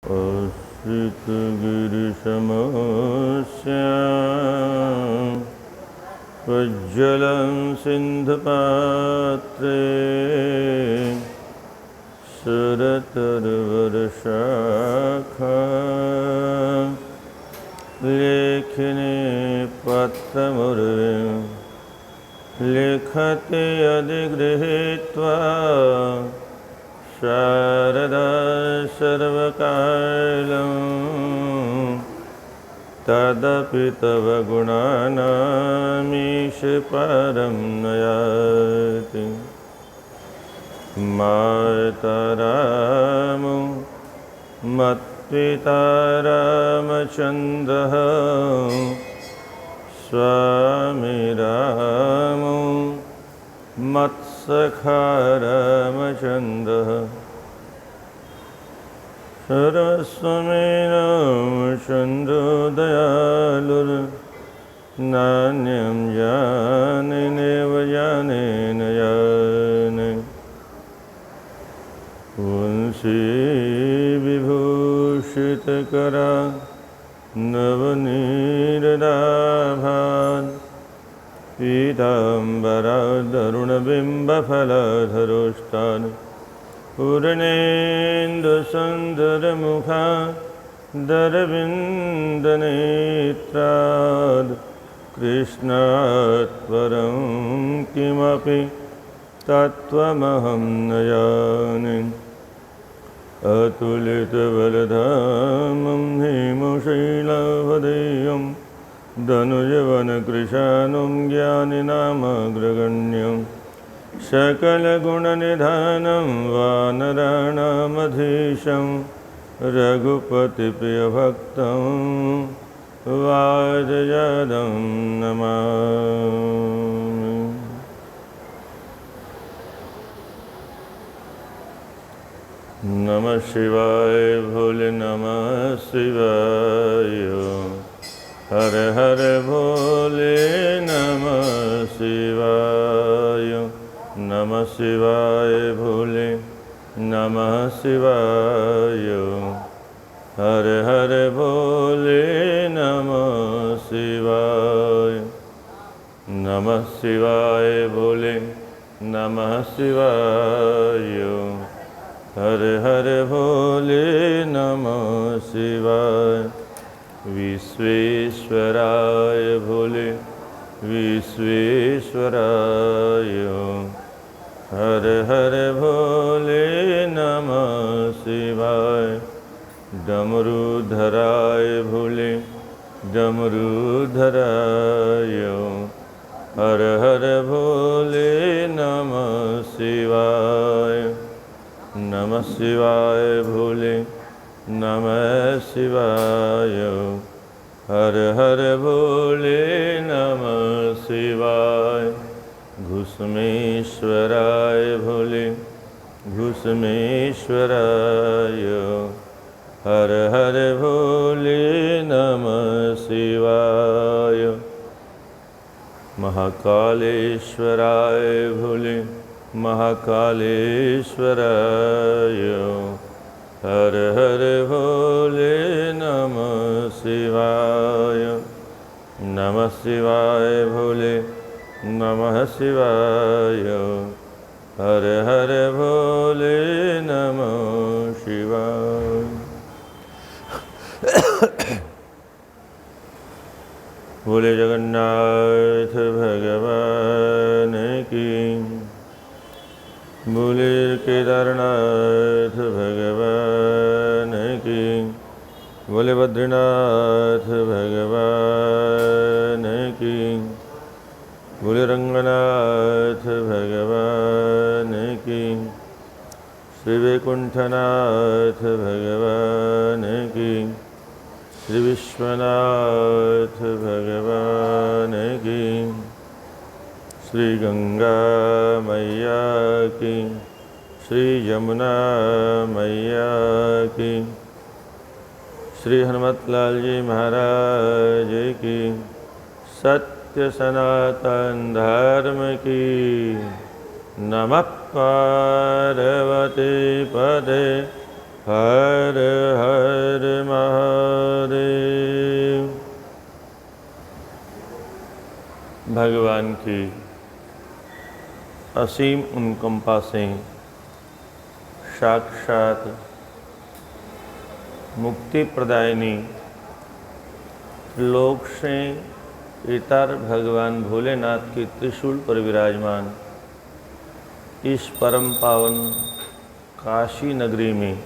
असितगिरिशमस्यां त्वज्जलं सिन्धुपात्रे सुरतरुवर्षाखा लेखिने पत्रमुर्विं लिखति अधिगृहीत्वा शारदा सर्वकालं तदपि तव गुणानामीश परं नयाति। माता रामो मत्पिता रामचन्द्रः स्वामी रामो मत्सखा रामचन्द्रः सर्वस्वमेव दयालुर्नान्यं जाने नैव जाने न जाने। वंशी विभूषितकरा नवनीरदाभान् पीताम्बरादरुणबिम्बफलधरोष्टान् पूर्णेन्दुसुन्दरमुखा दरविन्दनेत्राद् कृष्णात् परं किमपि तत्त्वमहं न जाने। अतुलितबलधामं हेमशैलावदेयं धनुजवनकृशानुं ज्ञानिनामग्रगण्यं सकलगुणनिधानं वानराणामधीशं रघुपतिप्रियभक्तं वाजयादं नमामि। नमः शिवाय भोले नमः शिवाय हर हर भोले नमः शिवाय। नमः शिवाय भोले नमः शिवाय हर हर भोले नमः शिवाय। नमः शिवाय भोले नमः शिवाय हर हर भोले नमः शिवाय। विश्वेश्वराय भोले विश्वेश्वराय हर हर भोले नमः शिवाय। डमरूधराय भोले डमरूधराय हर हर भोले नमः शिवाय। नमः शिवाय भोले नमः शिवाय हर हर भोले नमः शिवाय। घुसमेश्वराय भोले घुसमेश्वराय हर हर भोले नमः शिवाय। महाकालेश्वराय भोले महाकालेश्वराय हर हर भोले नमः शिवाय। नमः शिवाय भोले नमः शिवाय हर हर भोले नमः शिवाय। बोले जगन्नाथ भगवान की बोले केदारनाथ भगवान की बोले बद्रीनाथ भगवान की बोले रंगनाथ भगवान की श्री वैकुंठनाथ भगवान की श्री विश्वनाथ भगवान की श्री गंगा मैया की श्री यमुना मैया की श्री हनुमतलाल जी महाराज की सत्य सनातन धर्म की। नमः पार्वती पदे हर हर महादेव। भगवान की असीम अनुकंपा से साक्षात मुक्ति प्रदायिनी लोक से इतर भगवान भोलेनाथ की त्रिशूल पर विराजमान इस परम पावन काशी नगरी में,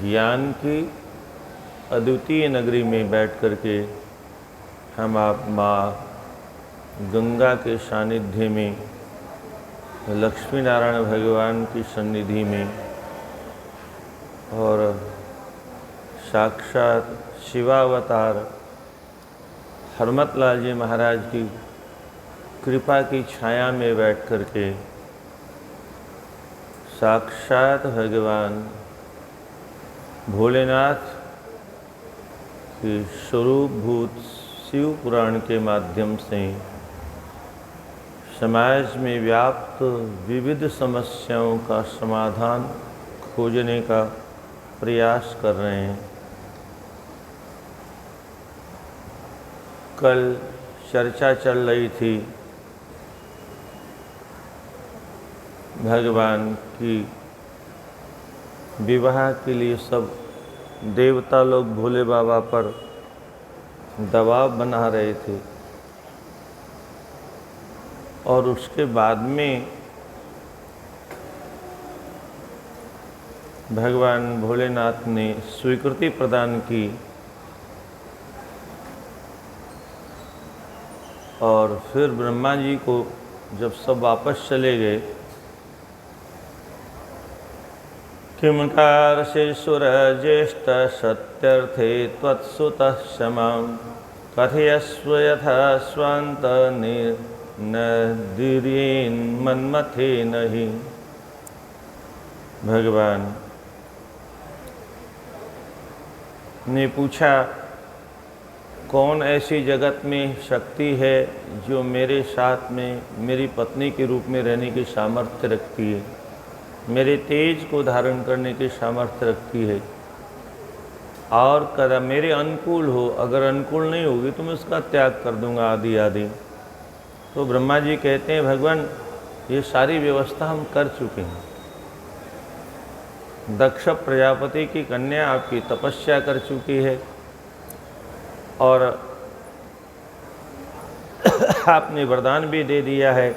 ज्ञान की अद्वितीय नगरी में बैठ कर के हम आप माँ गंगा के सानिध्य में, लक्ष्मी नारायण भगवान की सन्निधि में और साक्षात शिवावतार हरमतलाल जी महाराज की कृपा की छाया में बैठ कर के साक्षात भगवान भोलेनाथ की स्वरूपभूत शिव पुराण के माध्यम से समाज में व्याप्त विविध समस्याओं का समाधान खोजने का प्रयास कर रहे हैं। कल चर्चा चल रही थी भगवान की विवाह के लिए सब देवता लोग भोले बाबा पर दबाव बना रहे थे और उसके बाद में भगवान भोलेनाथ ने स्वीकृति प्रदान की और फिर ब्रह्मा जी को जब सब वापस चले गए, किमकार से सुर ज्येष्ठ सत्यर्थे त्वत्सुतः क्षमां कथयस्व यथा स्वान्त निर्दीर्येन मन्मथे नहि। भगवान ने पूछा, कौन ऐसी जगत में शक्ति है जो मेरे साथ में मेरी पत्नी के रूप में रहने की सामर्थ्य रखती है, मेरे तेज को धारण करने की सामर्थ्य रखती है और कदा मेरे अनुकूल हो, अगर अनुकूल नहीं होगी तो मैं उसका त्याग कर दूंगा आदि आदि। तो ब्रह्मा जी कहते हैं, भगवान ये सारी व्यवस्था हम कर चुके हैं। दक्ष प्रजापति की कन्या आपकी तपस्या कर चुकी है और आपने वरदान भी दे दिया है।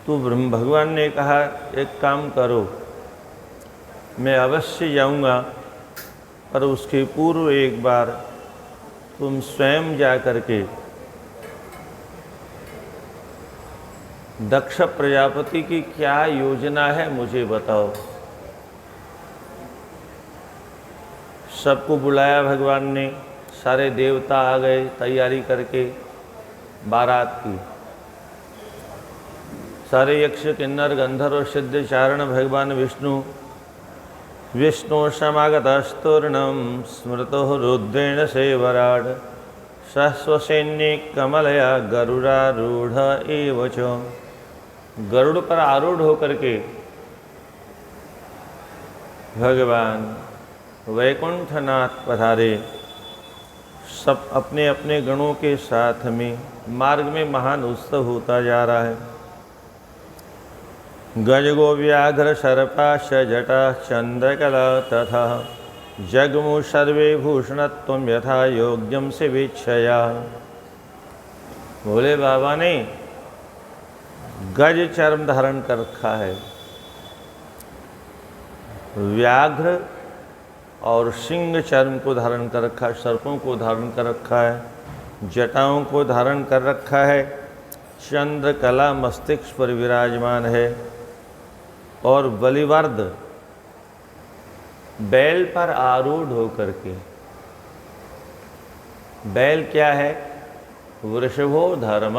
तो भगवान ने कहा, एक काम करो, मैं अवश्य जाऊंगा, पर उसके पूर्व एक बार तुम स्वयं जा करके दक्ष प्रजापति की क्या योजना है मुझे बताओ। सबको बुलाया भगवान ने, सारे देवता आ गए तैयारी करके बारात की। सारे यक्ष किन्नर गंधर्व सिद्ध चारण भगवान विष्णु समागतस्तूर्णम स्मृतो रुद्रेण सेवराड सहस्वसैन्य कमलया गरुडारूढ़ एव च। गरुड़ पर आरूढ़ होकर के भगवान वैकुंठनाथ पधारे। सब अपने अपने गणों के साथ में मार्ग में महान उत्सव होता जा रहा है। गजगो व्याघ्र सर्पाश जटा चंद्रकला तथा जगमु सर्वे भूषणत्वं यथा योग्यम से वीक्षया। भोले बाबा ने गज चर्म धारण कर रखा है, व्याघ्र और सिंह चर्म को धारण कर रखा है, सर्पों को धारण कर रखा है, जटाओं को धारण कर रखा है, चंद्रकला मस्तिष्क पर विराजमान है और बलिवर्द बैल पर आरूढ़ होकर के। बैल क्या है? वृषभो धर्म,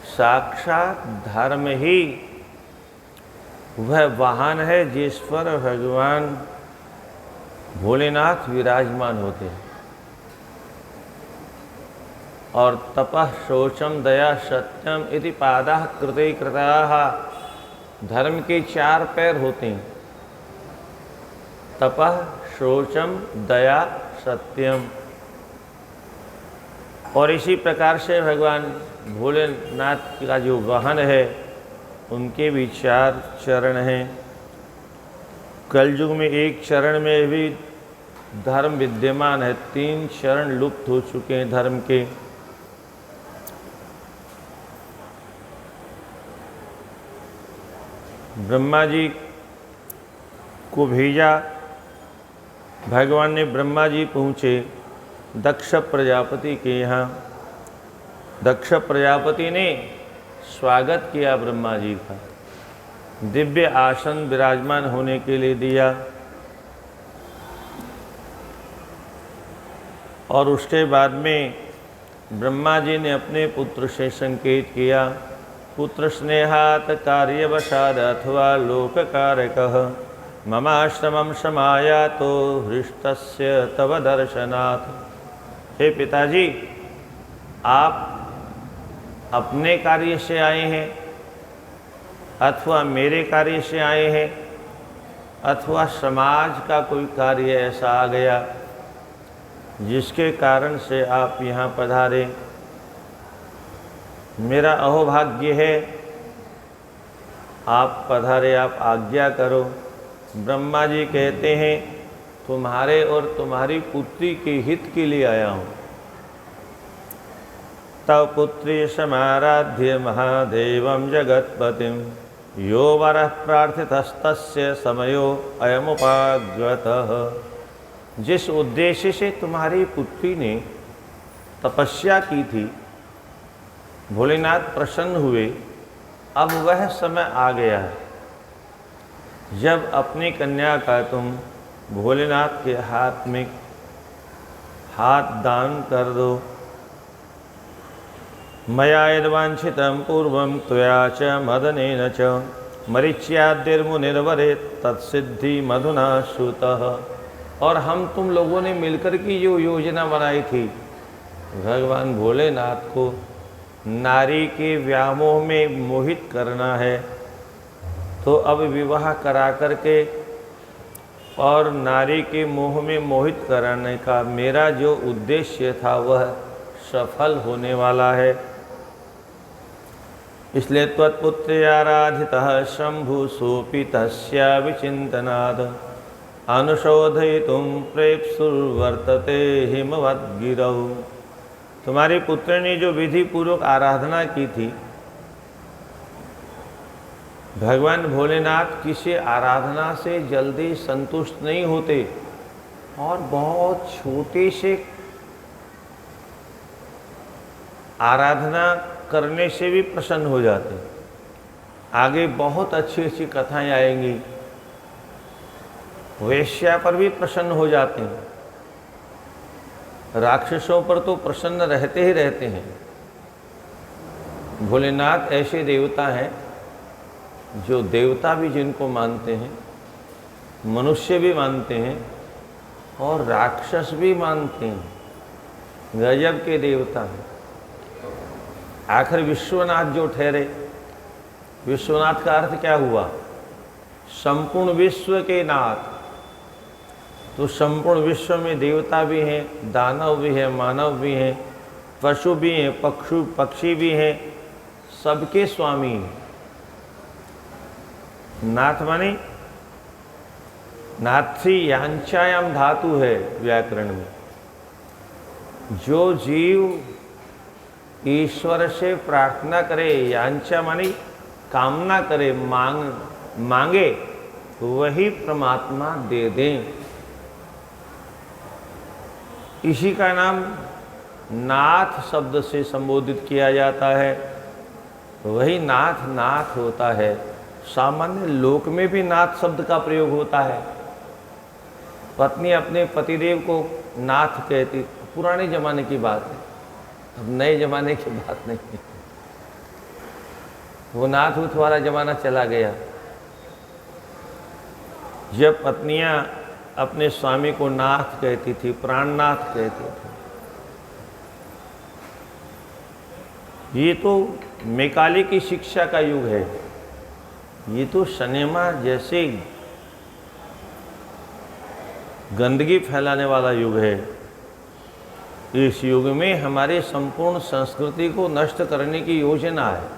साक्षात धर्म ही वह वाहन है जिस पर भगवान भोलेनाथ विराजमान होते हैं। और तपः शौचम दया सत्यम इति पादाः कृते कृताः धर्म के 4 पैर होते हैं, तपः, शौचम, दया, सत्यम। और इसी प्रकार से भगवान भोलेनाथ का जो वाहन है उनके भी 4 चरण हैं। कलयुग में एक चरण में भी धर्म विद्यमान है, 3 चरण लुप्त हो चुके हैं धर्म के। ब्रह्मा जी को भेजा, भगवान ने ब्रह्मा जी पहुँचे दक्ष प्रजापति के यहाँ। दक्ष प्रजापति ने स्वागत किया ब्रह्मा जी का, दिव्य आसन विराजमान होने के लिए दिया। और उसके बाद में ब्रह्मा जी ने अपने पुत्र से संकेत किया, पुत्र स्नेहात कार्यवशाद अथवा लोक कारकः ममाश्रमं समायातो हृष्टस्य तव दर्शनात्। हे पिताजी, आप अपने कार्य से आए हैं अथवा मेरे कार्य से आए हैं अथवा समाज का कोई कार्य ऐसा आ गया जिसके कारण से आप यहाँ पधारे। मेरा अहोभाग्य है आप पधारे, आप आज्ञा करो। ब्रह्मा जी कहते हैं तुम्हारे और तुम्हारी पुत्री के हित के लिए आया हूँ। तव पुत्री समाराध्य महादेवं जगत्पतिं यो वरः प्रार्थितस्तस्य समयो अयमुपागतः। जिस उद्देश्य से तुम्हारी पुत्री ने तपस्या की थी, भोलेनाथ प्रसन्न हुए, अब वह समय आ गया है जब अपनी कन्या का तुम भोलेनाथ के हाथ में हाथ दान कर दो। मया यद्वांछितं पूर्वं त्वया च मदनेन च मरीच्याद्यर्मुनिर्वरे तत्सिद्धि मधुना श्रुतः। और हम तुम लोगों ने मिलकर की जो योजना बनाई थी, भगवान भोलेनाथ को नारी के व्यामोह में मोहित करना है, तो अब विवाह करा करके और नारी के मोह में मोहित कराने का मेरा जो उद्देश्य था वह सफल होने वाला है। इसलिए त्वत्पुत्रे आराधितः शंभु सोऽपि तस्या विचिन्तनात् अनुशोधयितुं प्रेप्सुर्वर्तते हिमवद्गिरौ। तुम्हारे पुत्र ने जो विधि पूर्वक आराधना की थी, भगवान भोलेनाथ किसी आराधना से जल्दी संतुष्ट नहीं होते और बहुत छोटे से आराधना करने से भी प्रसन्न हो जाते। आगे बहुत अच्छी अच्छी कथाएं आएंगी, वेश्या पर भी प्रसन्न हो जाते हैं, राक्षसों पर तो प्रसन्न रहते ही रहते हैं। भोलेनाथ ऐसे देवता हैं जो देवता भी जिनको मानते हैं, मनुष्य भी मानते हैं और राक्षस भी मानते हैं। गजब के देवता हैं। आखिर विश्वनाथ जो ठहरे, विश्वनाथ का अर्थ क्या हुआ? संपूर्ण विश्व के नाथ। तो संपूर्ण विश्व में देवता भी हैं, दानव भी हैं, मानव भी हैं, पशु भी हैं, पक्षी भी हैं, सबके स्वामी हैं। नाथ माने नाथी यांचायाम धातु है व्याकरण में। जो जीव ईश्वर से प्रार्थना करे, यांचा माने कामना करे, मांगे, वही परमात्मा दे दें। इसी का नाम नाथ शब्द से संबोधित किया जाता है। वही नाथ नाथ होता है। सामान्य लोक में भी नाथ शब्द का प्रयोग होता है। पत्नी अपने पतिदेव को नाथ कहती, पुराने जमाने की बात है, अब नए जमाने की बात नहीं है। वो नाथ उथ वाला जमाना चला गया। जब पत्नियां अपने स्वामी को नाथ कहती थी, प्राणनाथ कहती थी। ये तो मैकाले की शिक्षा का युग है। ये तो सिनेमा जैसे गंदगी फैलाने वाला युग है। इस युग में हमारे संपूर्ण संस्कृति को नष्ट करने की योजना है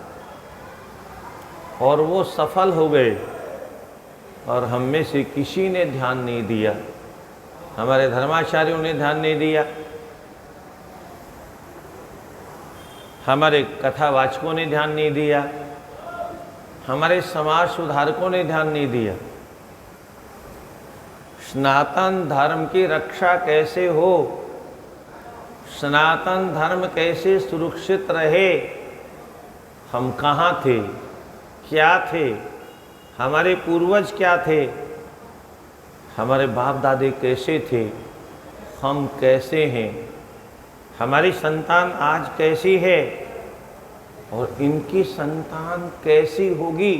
और वो सफल हो गए, और हम में से किसी ने ध्यान नहीं दिया। हमारे धर्माचार्यों ने ध्यान नहीं दिया, हमारे कथावाचकों ने ध्यान नहीं दिया, हमारे समाज सुधारकों ने ध्यान नहीं दिया। सनातन धर्म की रक्षा कैसे हो, सनातन धर्म कैसे सुरक्षित रहे, हम कहाँ थे, क्या थे, हमारे पूर्वज क्या थे, हमारे बाप दादे कैसे थे, हम कैसे हैं, हमारी संतान आज कैसी है और इनकी संतान कैसी होगी,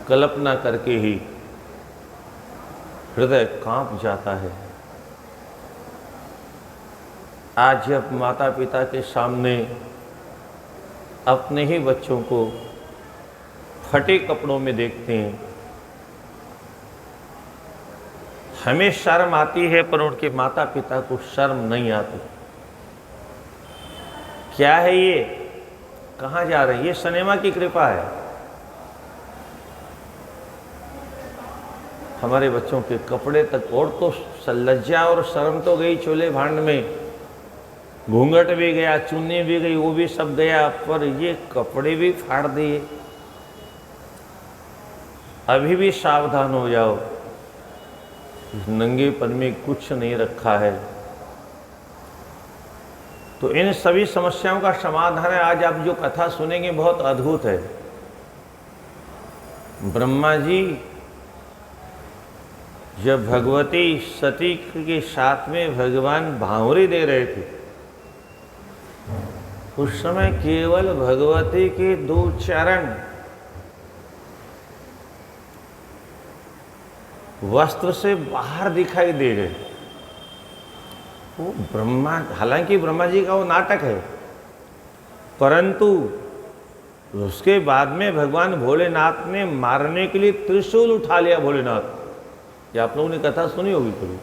कल्पना करके ही हृदय कांप जाता है। आज जब माता पिता के सामने अपने ही बच्चों को फटे कपड़ों में देखते हैं, हमें शर्म आती है, पर उनके माता पिता को शर्म नहीं आती। क्या है ये, कहाँ जा रहे हैं? ये सिनेमा की कृपा है। हमारे बच्चों के कपड़े तक, और तो लज्जा और शर्म तो गई चूल्हे भांड में, घूंघट भी गया, चुन्नी भी गई, वो भी सब गया, पर ये कपड़े भी फाड़ दिए। अभी भी सावधान हो जाओ, नंगेपन में कुछ नहीं रखा है। तो इन सभी समस्याओं का समाधान है। आज आप जो कथा सुनेंगे बहुत अद्भुत है। ब्रह्मा जी जब भगवती सती के साथ में भगवान भांवरी दे रहे थे, उस समय केवल भगवती के 2 चरण वस्त्र से बाहर दिखाई दे गए। वो ब्रह्मा, हालांकि ब्रह्मा जी का वो नाटक है, परंतु उसके बाद में भगवान भोलेनाथ ने मारने के लिए त्रिशूल उठा लिया। भोलेनाथ, ये आप लोगों ने कथा सुनी होगी कभी।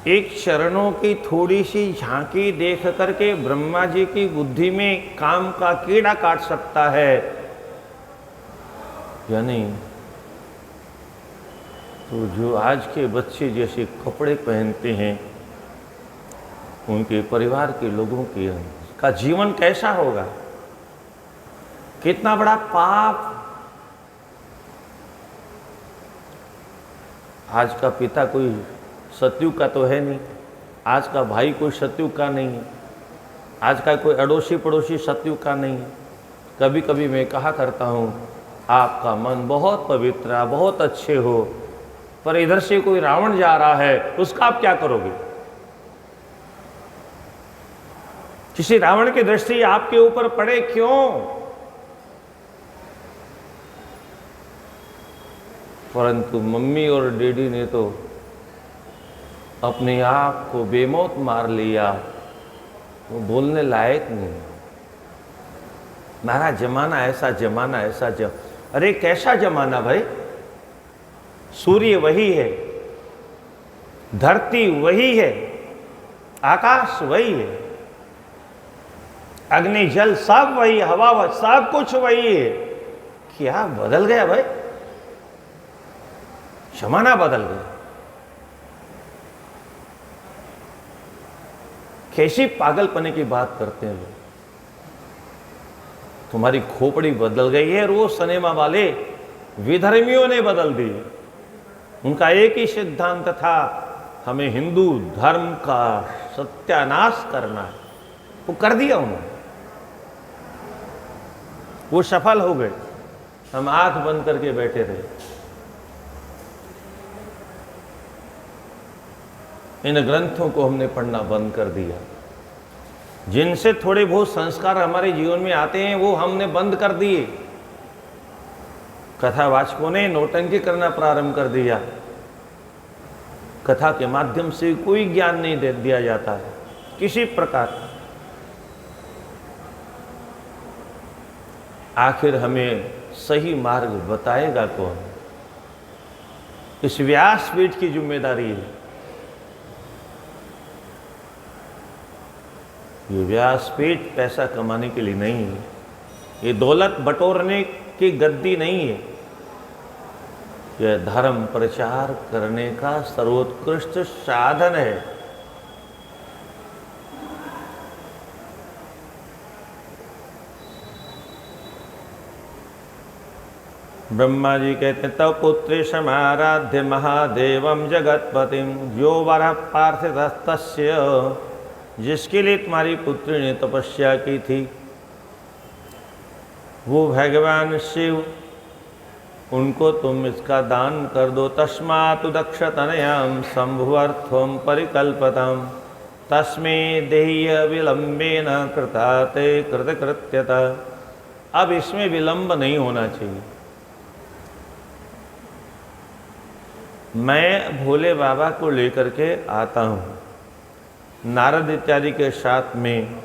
एक चरणों की थोड़ी सी झांकी देख करके ब्रह्मा जी की बुद्धि में काम का कीड़ा काट सकता है या नहीं? तो जो आज के बच्चे जैसे कपड़े पहनते हैं, उनके परिवार के लोगों का जीवन कैसा होगा? कितना बड़ा पाप। आज का पिता कोई सतयुग का तो है नहीं, आज का भाई कोई सतयुग का नहीं है, आज का कोई अड़ोसी पड़ोसी सतयुग का नहीं है। कभी कभी मैं कहा करता हूँ, आपका मन बहुत पवित्र है, बहुत अच्छे हो, पर इधर से कोई रावण जा रहा है, उसका आप क्या करोगे? किसी रावण की दृष्टि आपके ऊपर पड़े क्यों? परंतु मम्मी और डैडी ने तो अपने आप को बेमौत मार लिया, वो बोलने लायक नहीं। हमारा जमाना ऐसा, जमाना ऐसा अरे कैसा जमाना भाई? सूर्य वही है, धरती वही है, आकाश वही है, अग्नि जल सब वही, हवा सब कुछ वही है। क्या बदल गया भाई? जमाना बदल गया। कैसी पागलपने की बात करते हैं लोग। तुम्हारी खोपड़ी बदल गई है, और वो सिनेमा वाले विधर्मियों ने बदल दी। उनका एक ही सिद्धांत था, हमें हिंदू धर्म का सत्यानाश करना है। वो कर दिया उन्होंने, वो सफल हो गए। हम आंख बंद करके बैठे रहे। इन ग्रंथों को हमने पढ़ना बंद कर दिया। जिनसे थोड़े बहुत संस्कार हमारे जीवन में आते हैं, वो हमने बंद कर दिए। कथावाचकों ने नौटंकी करना प्रारंभ कर दिया। कथा के माध्यम से कोई ज्ञान नहीं दे दिया जाता है किसी प्रकार। आखिर हमें सही मार्ग बताएगा कौन? इस व्यासपीठ की जिम्मेदारी है। ये व्यासपीठ पैसा कमाने के लिए नहीं है, ये दौलत बटोरने की गद्दी नहीं है, यह धर्म प्रचार करने का सर्वोत्कृष्ट साधन है। ब्रह्मा जी कहते हैं तव पुत्री समाराध्य महादेवम जगतपतिम जो वरः पार्थितस्तस्य, जिसके लिए तुम्हारी पुत्री ने तपस्या की थी वो भगवान शिव, उनको तुम इसका दान कर दो। तस्मात् दक्षतनयां शंभुअर्थम परिकल्पतम तस्मै देह्य विलंबेन कृता ते कृतकृत्यता। अब इसमें विलंब नहीं होना चाहिए। मैं भोले बाबा को लेकर के आता हूँ नारद इत्यादि के साथ में,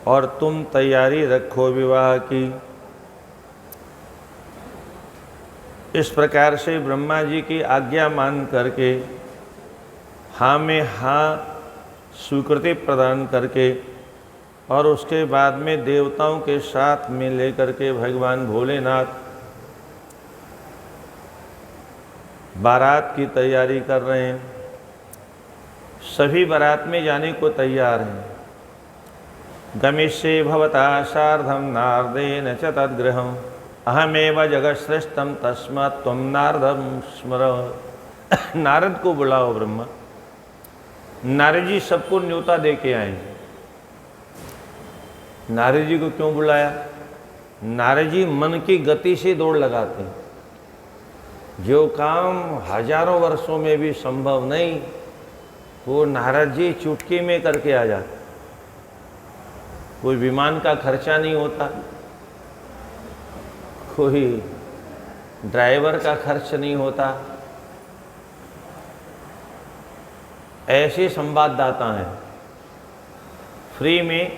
और तुम तैयारी रखो विवाह की। इस प्रकार से ब्रह्मा जी की आज्ञा मान करके हाँ में हाँ स्वीकृति प्रदान करके, और उसके बाद में देवताओं के साथ में लेकर के भगवान भोलेनाथ बारात की तैयारी कर रहे हैं। सभी बारात में जाने को तैयार हैं। गमिष्ये भवता सार्धम नारदेन च तद्गृहम् अहमेव जगत्श्रेष्ठम तस्मात् त्वं नारदं स्मर। नारद को बुलाओ ब्रह्मा। नारद जी सबको न्योता दे के आएंगे। नारद जी को क्यों बुलाया? नारद जी मन की गति से दौड़ लगाते हैं। जो काम हजारों वर्षों में भी संभव नहीं, वो नारद जी चुटकी में करके आ जाते। कोई विमान का खर्चा नहीं होता, कोई ड्राइवर का खर्च नहीं होता, ऐसे संवाददाता हैं। फ्री में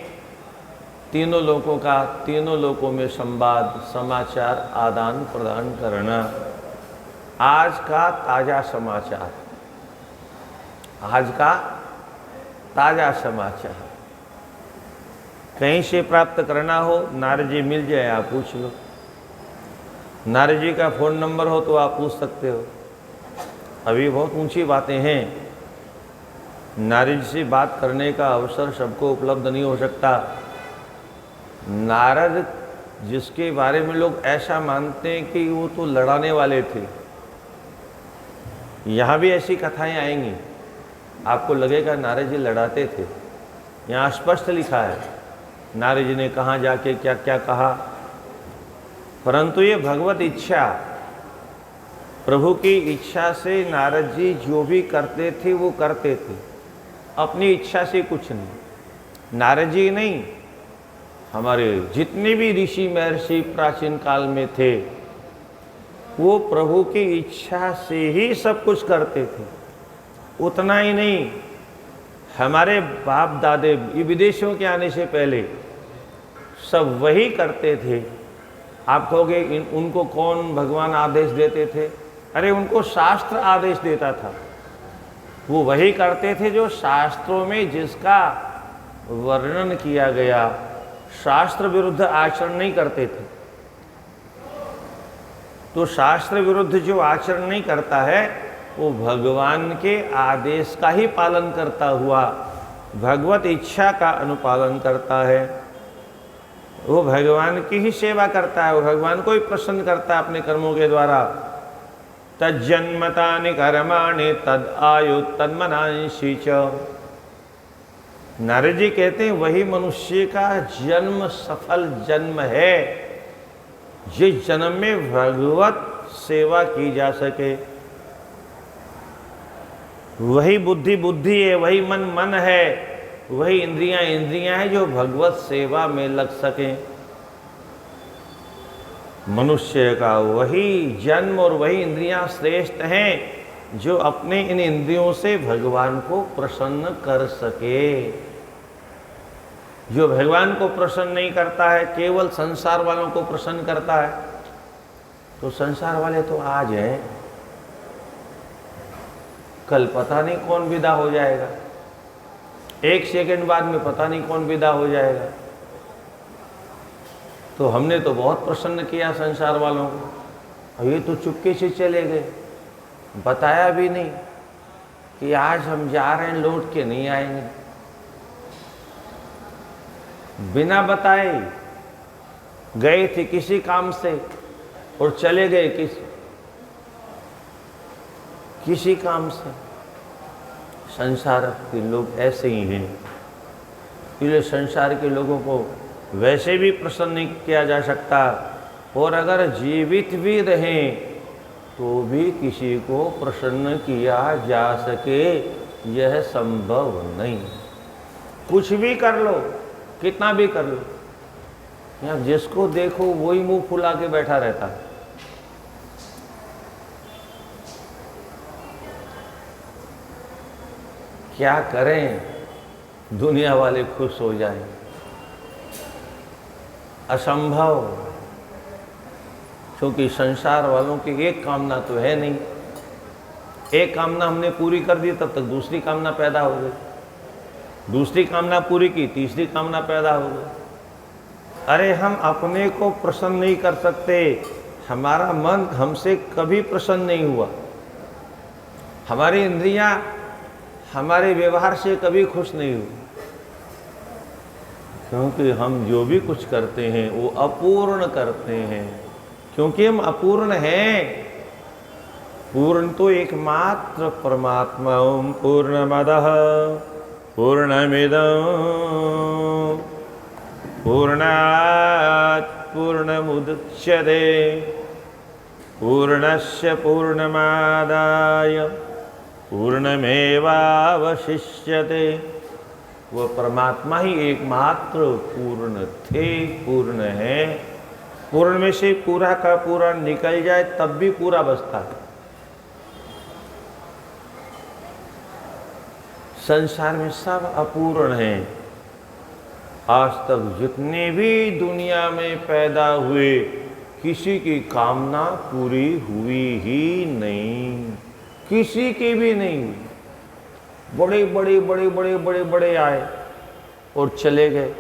तीनों लोगों का तीनों लोगों में संवाद समाचार आदान प्रदान करना। आज का ताजा समाचार, आज का ताजा समाचार कहीं से प्राप्त करना हो, नारद जी मिल जाए आप पूछ लो। नारद जी का फ़ोन नंबर हो तो आप पूछ सकते हो। अभी बहुत ऊंची बातें हैं, नारद जी से बात करने का अवसर सबको उपलब्ध नहीं हो सकता। नारद जिसके बारे में लोग ऐसा मानते हैं कि वो तो लड़ाने वाले थे, यहाँ भी ऐसी कथाएं आएंगी, आपको लगेगा नारद जी लड़ाते थे। यहाँ स्पष्ट लिखा है नारद जी ने कहाँ जाके क्या क्या कहा। परंतु ये भगवत इच्छा, प्रभु की इच्छा से नारद जी जो भी करते थे वो करते थे, अपनी इच्छा से कुछ नहीं। नारद जी नहीं, हमारे जितने भी ऋषि महर्षि प्राचीन काल में थे वो प्रभु की इच्छा से ही सब कुछ करते थे। उतना ही नहीं, हमारे बाप दादे ये विदेशों के आने से पहले सब वही करते थे। आप कहोगे उनको कौन भगवान आदेश देते थे? अरे उनको शास्त्र आदेश देता था। वो वही करते थे जो शास्त्रों में जिसका वर्णन किया गया। शास्त्र विरुद्ध आचरण नहीं करते थे। तो शास्त्र विरुद्ध जो आचरण नहीं करता है वो भगवान के आदेश का ही पालन करता हुआ भगवत इच्छा का अनुपालन करता है। वो भगवान की ही सेवा करता है, वो भगवान को ही प्रसन्न करता है अपने कर्मों के द्वारा। तज्जन्मतानि कर्माणि तद आयु तन्मनांसि च। नारद जी कहते हैं वही मनुष्य का जन्म सफल जन्म है जिस जन्म में भगवत सेवा की जा सके। वही बुद्धि बुद्धि है, वही मन मन है, वही इंद्रियां इंद्रियां हैं जो भगवत सेवा में लग सकें। मनुष्य का वही जन्म और वही इंद्रियां श्रेष्ठ हैं जो अपने इन इंद्रियों से भगवान को प्रसन्न कर सके। जो भगवान को प्रसन्न नहीं करता है, केवल संसार वालों को प्रसन्न करता है, तो संसार वाले तो आज हैं, कल पता नहीं कौन विदा हो जाएगा, 1 सेकंड बाद में पता नहीं कौन विदा हो जाएगा। तो हमने तो बहुत प्रसन्न किया संसार वालों को, और ये तो चुपके से चले गए, बताया भी नहीं कि आज हम जा रहे हैं, लौट के नहीं आएंगे। बिना बताए गए थे किसी काम से और चले गए किसी काम से। संसार के लोग ऐसे ही हैं, इसलिए संसार के लोगों को वैसे भी प्रसन्न नहीं किया जा सकता, और अगर जीवित भी रहें तो भी किसी को प्रसन्न किया जा सके, यह संभव नहीं। कुछ भी कर लो, कितना भी कर लो, यहाँ जिसको देखो वही मुंह फुला के बैठा रहता है। क्या करें दुनिया वाले खुश हो जाएं? असंभव, क्योंकि संसार वालों की एक कामना तो है नहीं। एक कामना हमने पूरी कर दी, तब तक दूसरी कामना पैदा हो गई, दूसरी कामना पूरी की, तीसरी कामना पैदा हो गई। अरे हम अपने को प्रसन्न नहीं कर सकते, हमारा मन हमसे कभी प्रसन्न नहीं हुआ, हमारी इंद्रियां हमारे व्यवहार से कभी खुश नहीं हुई, क्योंकि हम जो भी कुछ करते हैं वो अपूर्ण करते हैं, क्योंकि हम अपूर्ण हैं। पूर्ण तो एकमात्र परमात्मा। ओम पूर्णमदः पूर्णमिदं पूर्णात् पूर्णमुदच्यते पूर्णस्य पूर्णमादाय पूर्णमेवावशिष्यते। वो परमात्मा ही एकमात्र पूर्ण थे, पूर्ण है। पूर्ण में से पूरा का पूरा निकल जाए तब भी पूरा बचता है। संसार में सब अपूर्ण है। आज तक जितने भी दुनिया में पैदा हुए, किसी की कामना पूरी हुई ही नहीं, किसी की भी नहीं हुई। बड़े बड़े बड़े बड़े बड़े बड़े आए और चले गए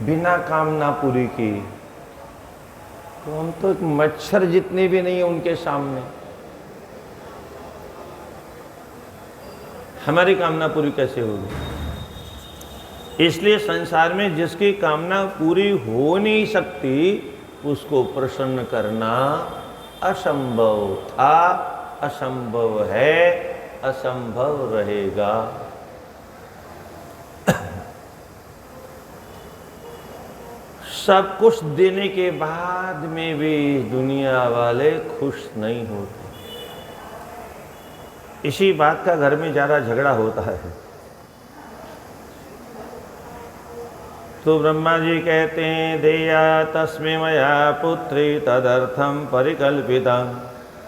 बिना कामना पूरी की। तो हम तो एक मच्छर जितने भी नहीं है उनके सामने। हमारी कामना पूरी कैसे होगी? इसलिए संसार में जिसकी कामना पूरी हो नहीं सकती, उसको प्रसन्न करना असंभव था, असंभव है, असंभव रहेगा। सब कुछ देने के बाद में भी दुनिया वाले खुश नहीं होते। इसी बात का घर में ज़्यादा झगड़ा होता है। तो ब्रह्मा जी कहते हैं, देया तस्मै मया पुत्री तदर्थम परिकल्पितम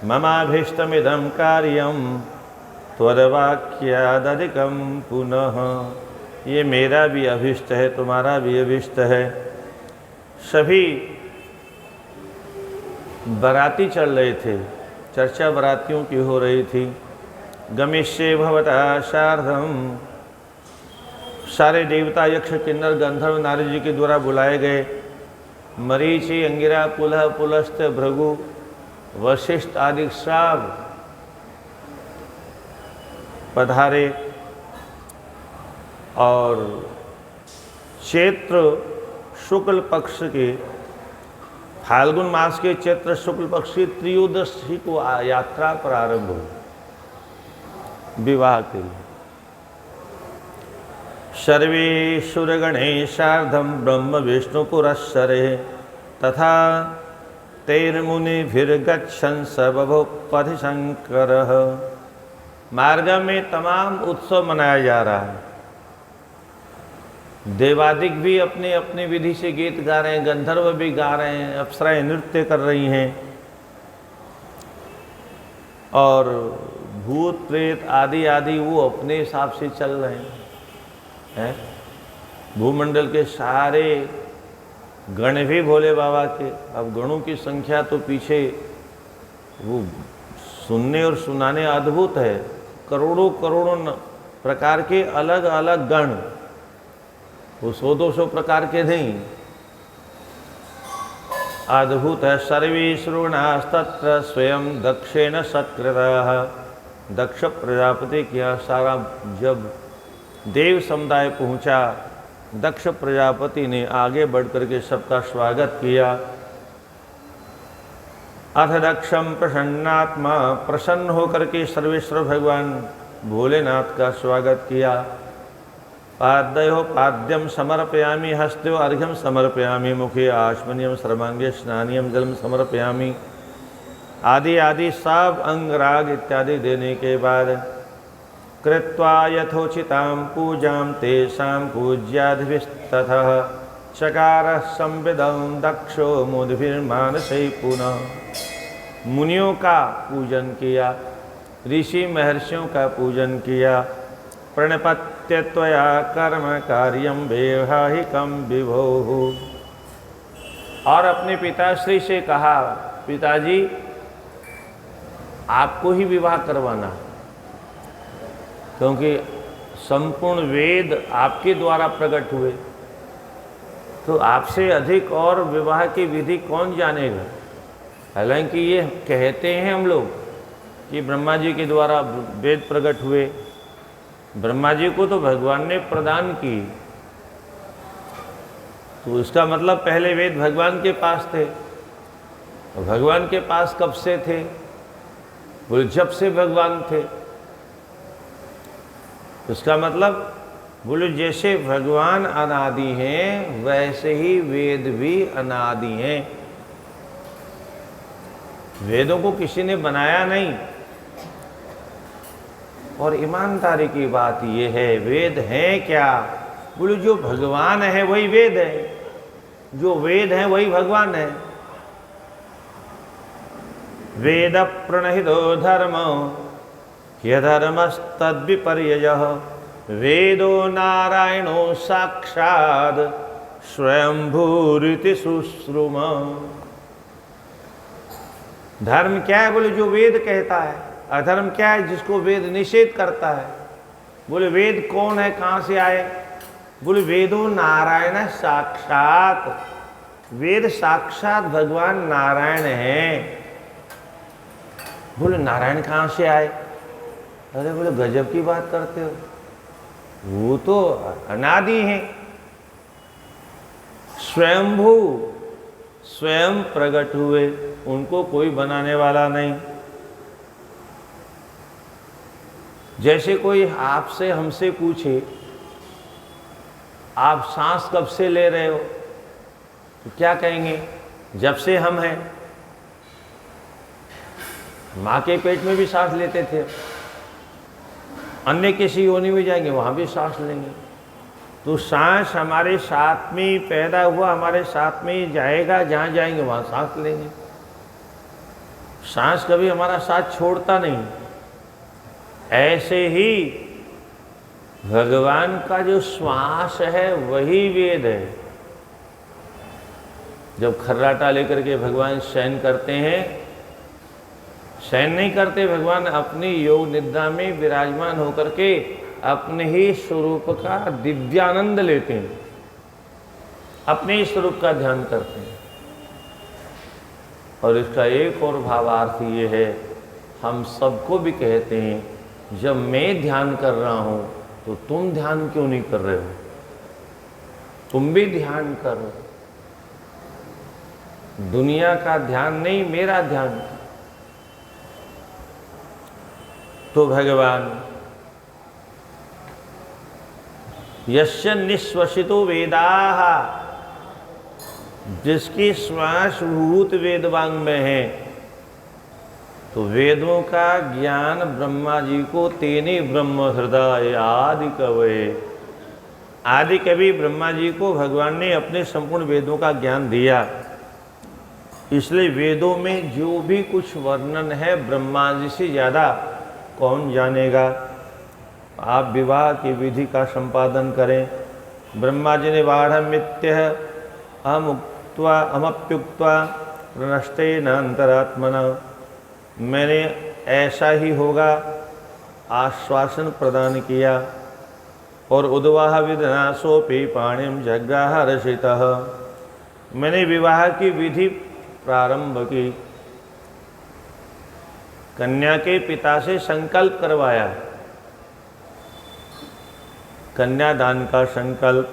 ममाभीष्टमिदं कार्यम त्वरवाक्यादधिकं पुनः। ये मेरा भी अभिष्ट है, तुम्हारा भी अभिष्ट है। सभी बाराती चल रहे थे, चर्चा बारातियों की हो रही थी। गमिष्ये भवता सार्धम। सारे देवता, यक्ष, किन्नर, गंधर्व नारद जी के द्वारा बुलाए गए। मरीचि, अंगिरा, पुलह, पुलस्त, भृगु, वशिष्ठ आदि सब पधारे। और चैत्र शुक्ल पक्ष के, फाल्गुन मास के चैत्र शुक्ल पक्ष की त्रयोदशी को यात्रा प्रारंभ हुई विवाह के लिए। सर्वेश्वरगणैः ब्रह्म विष्णु पुरस्सरे तथा तैर्मुनिभिर्गच्छन् स बभूव पथि शंकरः। मार्ग में तमाम उत्सव मनाया जा रहा है। देवादिक भी अपने अपने विधि से गीत गा रहे हैं, गंधर्व भी गा रहे हैं, अप्सराएं नृत्य कर रही हैं, और भूत प्रेत आदि आदि वो अपने हिसाब से चल रहे हैं। हैं। भूमंडल के सारे गण भी भोले बाबा के। अब गणों की संख्या तो पीछे वो सुनने और सुनाने अद्भुत है। करोड़ों करोड़ों प्रकार के अलग अलग गण, वो 100-200 प्रकार के नहीं, अद्भुत है। सर्वे श्रवणास्तत्र स्वयं दक्षेण सत्कृतः। दक्ष प्रजापति के यहाँ सारा जब देव समुदाय पहुँचा, दक्ष प्रजापति ने आगे बढ़कर के सबका स्वागत किया। अथ दक्षम प्रसन्नात्मा, प्रसन्न होकर के सर्वेश्वर भगवान भोलेनाथ का स्वागत किया। पादयो पाद्यम समर्पयामि, हस्तयो अर्घ्यम समर्पयामि, मुखे आचमनीयम, सर्वांगे स्नानियम, जलम समर्पयामि, आदि आदि सब अंग राग इत्यादि देने के बाद कृत्वा यथोचितां पूजां तेषां पूज्यादिभिस्ततः चकार संविदं दक्षो मुद्भिर्मानसै पुनः। मुनियों का पूजन किया, ऋषि महर्षियों का पूजन किया। प्रणपत्य त्वया कर्म कार्यम वैवाहिकम विभोः। और अपने पिताश्री से कहा, पिताजी आपको ही विवाह करवाना, क्योंकि संपूर्ण वेद आपके द्वारा प्रकट हुए, तो आपसे अधिक और विवाह की विधि कौन जानेगा। हालांकि ये कहते हैं हम लोग कि ब्रह्मा जी के द्वारा वेद प्रकट हुए, ब्रह्मा जी को तो भगवान ने प्रदान की, तो इसका मतलब पहले वेद भगवान के पास थे। और भगवान के पास कब से थे? बोले जब से भगवान थे। इसका मतलब बोले जैसे भगवान अनादि हैं वैसे ही वेद भी अनादि हैं। वेदों को किसी ने बनाया नहीं। और ईमानदारी की बात यह है, वेद हैं क्या? बोले जो भगवान है वही वेद है, जो वेद है वही भगवान है। वेद प्रणहितो धर्म ह्यधर्मस्तद्विपर्ययः, वेदो नारायणो साक्षात् स्वयंभूरिति शुश्रुम। धर्म क्या है? बोले जो वेद कहता है। अधर्म क्या है? जिसको वेद निषेध करता है। बोले वेद कौन है, कहाँ से आए? बोले वेदो नारायण साक्षात, वेद साक्षात भगवान नारायण हैं। बोले नारायण कहाँ से आए? अरे बोले गजब की बात करते हो, वो तो अनादि हैं। स्वयंभू, स्वयं प्रकट हुए, उनको कोई बनाने वाला नहीं। जैसे कोई आपसे हमसे पूछे आप सांस कब से ले रहे हो, तो क्या कहेंगे? जब से हम हैं। माँ के पेट में भी सांस लेते थे, अन्य किसी योनि में जाएंगे वहाँ भी सांस लेंगे। तो सांस हमारे साथ में ही पैदा हुआ, हमारे साथ में ही जाएगा, जहाँ जाएंगे वहाँ सांस लेंगे। सांस कभी हमारा साथ छोड़ता नहीं। ऐसे ही भगवान का जो श्वास है वही वेद है। जब खर्राटा लेकर के भगवान शयन करते हैं, शयन नहीं करते, भगवान अपनी योग निद्रा में विराजमान होकर के अपने ही स्वरूप का दिव्यानंद लेते हैं, अपने ही स्वरूप का ध्यान करते हैं। और इसका एक और भावार्थ ये है, हम सबको भी कहते हैं जब मैं ध्यान कर रहा हूं तो तुम ध्यान क्यों नहीं कर रहे हो? तुम भी ध्यान करो। दुनिया का ध्यान नहीं, मेरा ध्यान। तो भगवान यस्य निश्वसितो वेदाः, जिसकी श्वास भूत वेदवांग में है, तो वेदों का ज्ञान ब्रह्मा जी को तेने ब्रह्म हृदय आदि कवये, आदि कवि ब्रह्मा जी को भगवान ने अपने संपूर्ण वेदों का ज्ञान दिया। इसलिए वेदों में जो भी कुछ वर्णन है ब्रह्मा जी से ज़्यादा कौन जानेगा। आप विवाह की विधि का संपादन करें। ब्रह्मा जी ने बाढ़मित्य अमप्युक्त्वा प्रनष्टे न अंतरात्मना, मैंने ऐसा ही होगा आश्वासन प्रदान किया। और उद्वाह विधनासोपि पाणिम जग्राह रसितः, मैंने विवाह की विधि प्रारंभ की, कन्या के पिता से संकल्प करवाया, कन्यादान का संकल्प।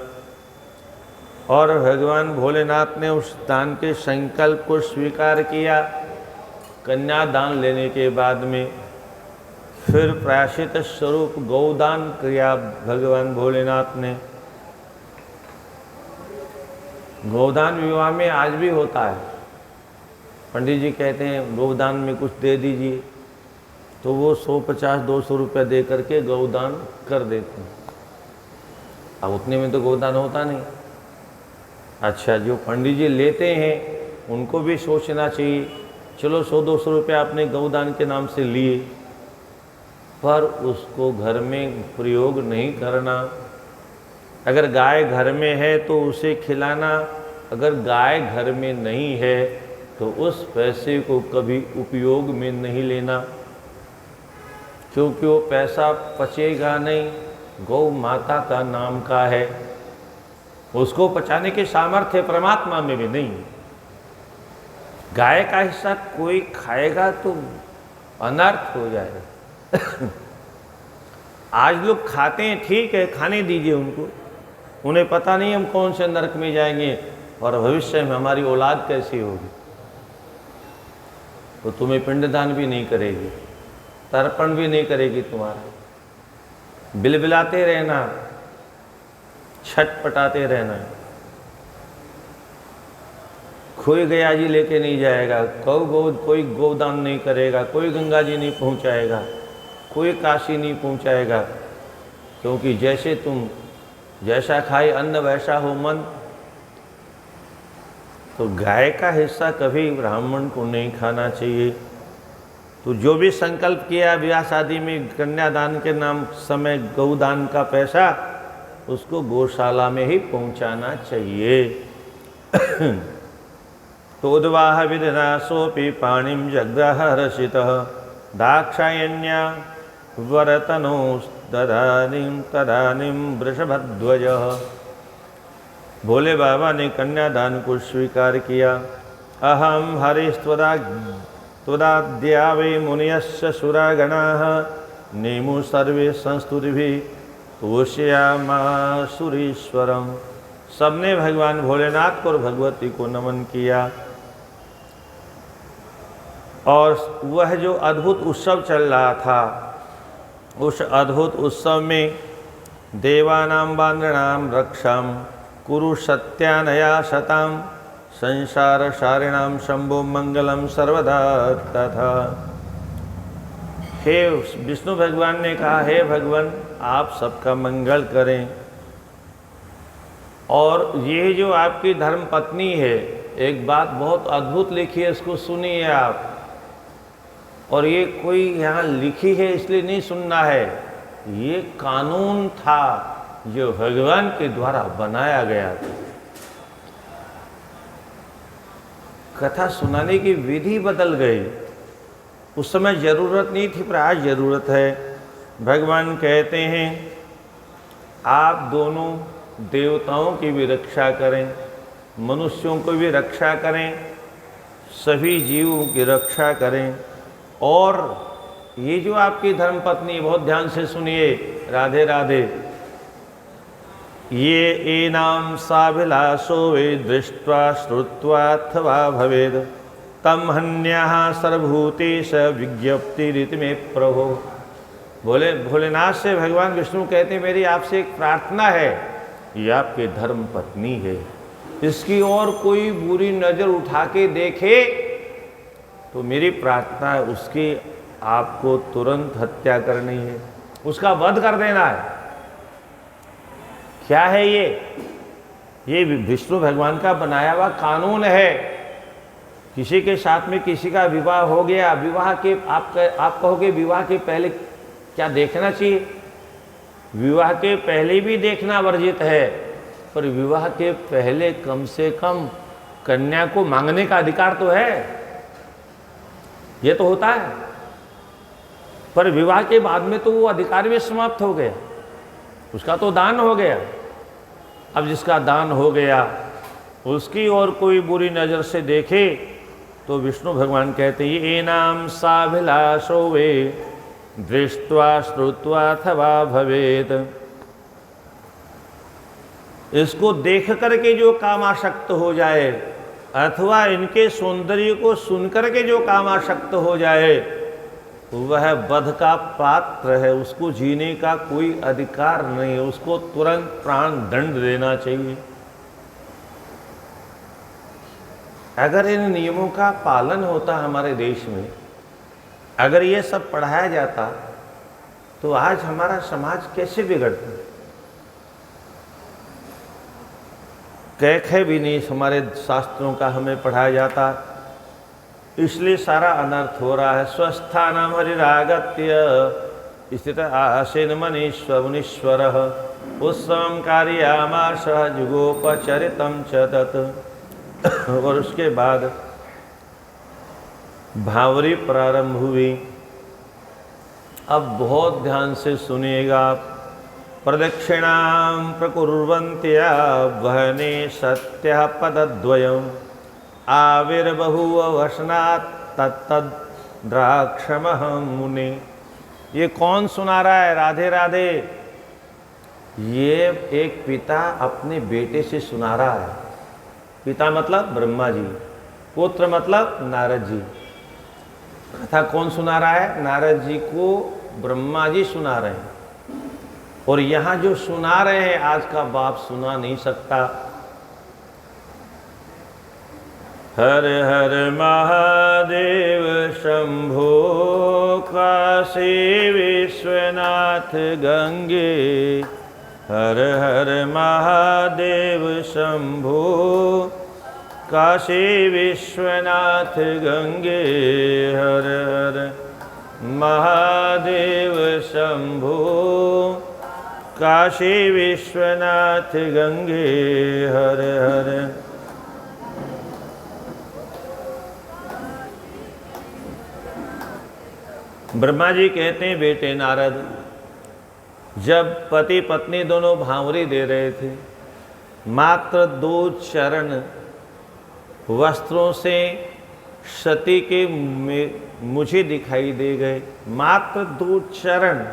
और भगवान भोलेनाथ ने उस दान के संकल्प को स्वीकार किया। कन्यादान लेने के बाद में फिर प्रायश्चित स्वरूप गौदान किया भगवान भोलेनाथ ने। गौदान विवाह में आज भी होता है। पंडित जी कहते हैं गौदान में कुछ दे दीजिए, तो वो 150-200 रुपये दे करके गौदान कर देते हैं। अब उतने में तो गौदान होता नहीं। अच्छा, जो पंडित जी लेते हैं उनको भी सोचना चाहिए, चलो 100-200 रुपये आपने गौदान के नाम से लिए, पर उसको घर में प्रयोग नहीं करना। अगर गाय घर में है तो उसे खिलाना, अगर गाय घर में नहीं है तो उस पैसे को कभी उपयोग में नहीं लेना, क्योंकि वो पैसा पचेगा नहीं। गौ माता का नाम का है, उसको पचाने के सामर्थ्य परमात्मा में भी नहीं। गाय का हिस्सा कोई खाएगा तो अनर्थ हो जाएगा। आज लोग खाते हैं, ठीक है, खाने दीजिए उनको, उन्हें पता नहीं हम कौन से नरक में जाएंगे और भविष्य में हमारी औलाद कैसी होगी। तो तुम्हें पिंडदान भी नहीं करेगी, तर्पण भी नहीं करेगी तुम्हारा। बिलबिलाते रहना, छटपटाते रहना। कोई गया जी लेके नहीं जाएगा, कोई गोदान नहीं करेगा, कोई गंगा जी नहीं पहुंचाएगा, कोई काशी नहीं पहुंचाएगा, क्योंकि जैसे तुम जैसा खाए अन्न वैसा हो मन। तो गाय का हिस्सा कभी ब्राह्मण को नहीं खाना चाहिए। तो जो भी संकल्प किया ब्याह शादी में कन्यादान के नाम समय गौदान का पैसा, उसको गौशाला में ही पहुंचाना चाहिए। तो उद्वाह विदनासोपि पाणिम जग्राह रसितः दाक्षायण्या वरतनो तदानीं वृषभध्वजः। भोले बाबा ने कन्यादान को स्वीकार किया। अहम हरिस्त्वदाद्या वै मुनयस्य सुरागणाः नेमु सर्वे संस्तुतिभिः तोष्यामासुरीश्वरम। सबने भगवान भोलेनाथ को और भगवती को नमन किया। और वह जो अद्भुत उत्सव चल रहा था, उस अद्भुत उत्सव में देवानां बांद्राणां रक्षां कुरु सत्यानया शतां संसार सारिणां शंभो मंगलम सर्वदा तथा। हे विष्णु भगवान ने कहा, हे भगवान आप सबका मंगल करें। और ये जो आपकी धर्म पत्नी है, एक बात बहुत अद्भुत लिखी है, इसको सुनिए आप। और ये कोई यहाँ लिखी है इसलिए नहीं सुनना है, ये कानून था जो भगवान के द्वारा बनाया गया था। कथा सुनाने की विधि बदल गई। उस समय जरूरत नहीं थी, पर आज जरूरत है। भगवान कहते हैं आप दोनों देवताओं की भी रक्षा करें, मनुष्यों को भी रक्षा करें, सभी जीवों की रक्षा करें। और ये जो आपकी धर्मपत्नी, बहुत ध्यान से सुनिए, राधे राधे, ये एनाम साभिलाषो वे दृष्ट्वा श्रुत्वा अथवा भवेद तम हन्याः सर्वभूतेश विज्ञप्ति में प्रभो। भोलेनाथ से भगवान विष्णु कहते हैं मेरी आपसे एक प्रार्थना है, ये आपके धर्म पत्नी है, इसकी और कोई बुरी नज़र उठा के देखे तो मेरी प्रार्थना है उसकी आपको तुरंत हत्या करनी है, उसका वध कर देना है। क्या है ये विष्णु भगवान का बनाया हुआ कानून है। किसी के साथ में किसी का विवाह हो गया, विवाह के आप कहोगे विवाह के पहले क्या देखना चाहिए? विवाह के पहले भी देखना वर्जित है, पर विवाह के पहले कम से कम कन्या को मांगने का अधिकार तो है, ये तो होता है। पर विवाह के बाद में तो वो अधिकार भी समाप्त हो गया, उसका तो दान हो गया। अब जिसका दान हो गया उसकी और कोई बुरी नज़र से देखे तो विष्णु भगवान कहते ये नाम साभिलाषो वे दृष्ट्वा श्रुत्वा अथवा भवेत। इसको देख करके जो कामासक्त हो जाए अथवा इनके सौंदर्य को सुन करके जो कामासक्त हो जाए वह वध का पात्र है, उसको जीने का कोई अधिकार नहीं है, उसको तुरंत प्राण दंड देना चाहिए। अगर इन नियमों का पालन होता हमारे देश में, अगर ये सब पढ़ाया जाता तो आज हमारा समाज कैसे बिगड़ता। कह भी नहीं हमारे शास्त्रों का हमें पढ़ाया जाता, इसलिए सारा अनर्थ हो रहा है। स्वस्थानम हरिरागत्य स्थित आसेन मनीश्वर उत्सवम कार्यामाश जुगोपचरितम च तत्। और उसके बाद भावरी प्रारंभ हुई। अब बहुत ध्यान से सुनिएगा आप। प्रदक्षिणां प्रकुर्वन्त्या वहने सत्य पदद्वयम् आविर्बहुव वसनात् तत्तद् द्राक्षमहं मुने। ये कौन सुना रहा है राधे राधे? ये एक पिता अपने बेटे से सुना रहा है। पिता मतलब ब्रह्मा जी, पुत्र मतलब नारद जी। कथा कौन सुना रहा है? नारद जी को ब्रह्मा जी सुना रहे हैं। और यहाँ जो सुना रहे हैं आज का बाप सुना नहीं सकता। हर हर महादेव शंभो काशी विश्वनाथ गंगे। हर हर महादेव शंभो काशी विश्वनाथ गंगे। हर हर महादेव शंभो काशी विश्वनाथ गंगे। हर हर। ब्रह्मा जी कहते हैं बेटे नारद, जब पति पत्नी दोनों भांवरी दे रहे थे, मात्र 2 चरण वस्त्रों से सती के मुझे दिखाई दे गए। मात्र 2 चरण,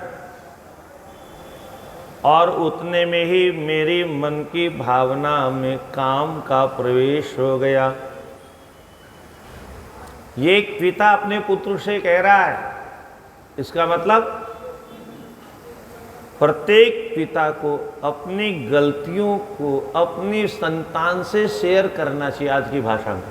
और उतने में ही मेरी मन की भावना में काम का प्रवेश हो गया। ये एक पिता अपने पुत्र से कह रहा है। इसका मतलब प्रत्येक पिता को अपनी गलतियों को अपनी संतान से शेयर करना चाहिए। आज की भाषा में,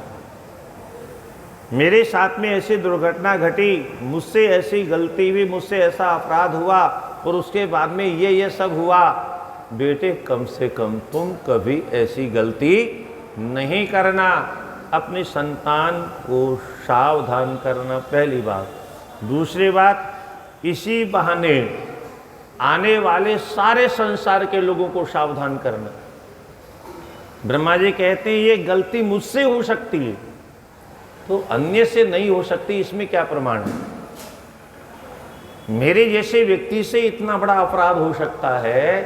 मेरे साथ में ऐसी दुर्घटना घटी, मुझसे ऐसी गलती हुई, मुझसे ऐसा अपराध हुआ और उसके बाद में ये सब हुआ। बेटे कम से कम तुम कभी ऐसी गलती नहीं करना। अपनी संतान को सावधान करना, पहली बात। दूसरी बात, इसी बहाने आने वाले सारे संसार के लोगों को सावधान करना। ब्रह्मा जी कहते हैं ये गलती मुझसे हो सकती है तो अन्य से नहीं हो सकती, इसमें क्या प्रमाण है? मेरे जैसे व्यक्ति से इतना बड़ा अपराध हो सकता है,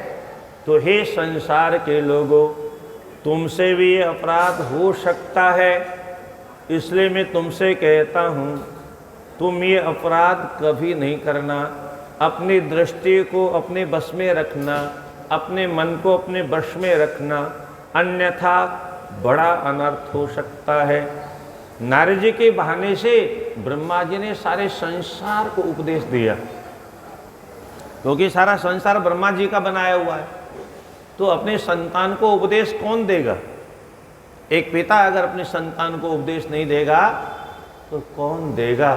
तो हे संसार के लोगों, तुमसे भी ये अपराध हो सकता है। इसलिए मैं तुमसे कहता हूँ, तुम ये अपराध कभी नहीं करना। अपनी दृष्टि को अपने बस में रखना, अपने मन को अपने वश में रखना, अन्यथा बड़ा अनर्थ हो सकता है। नारद जी के बहाने से ब्रह्मा जी ने सारे संसार को उपदेश दिया, क्योंकि सारा संसार ब्रह्मा जी का बनाया हुआ है। तो अपने संतान को उपदेश कौन देगा? एक पिता अगर अपने संतान को उपदेश नहीं देगा तो कौन देगा?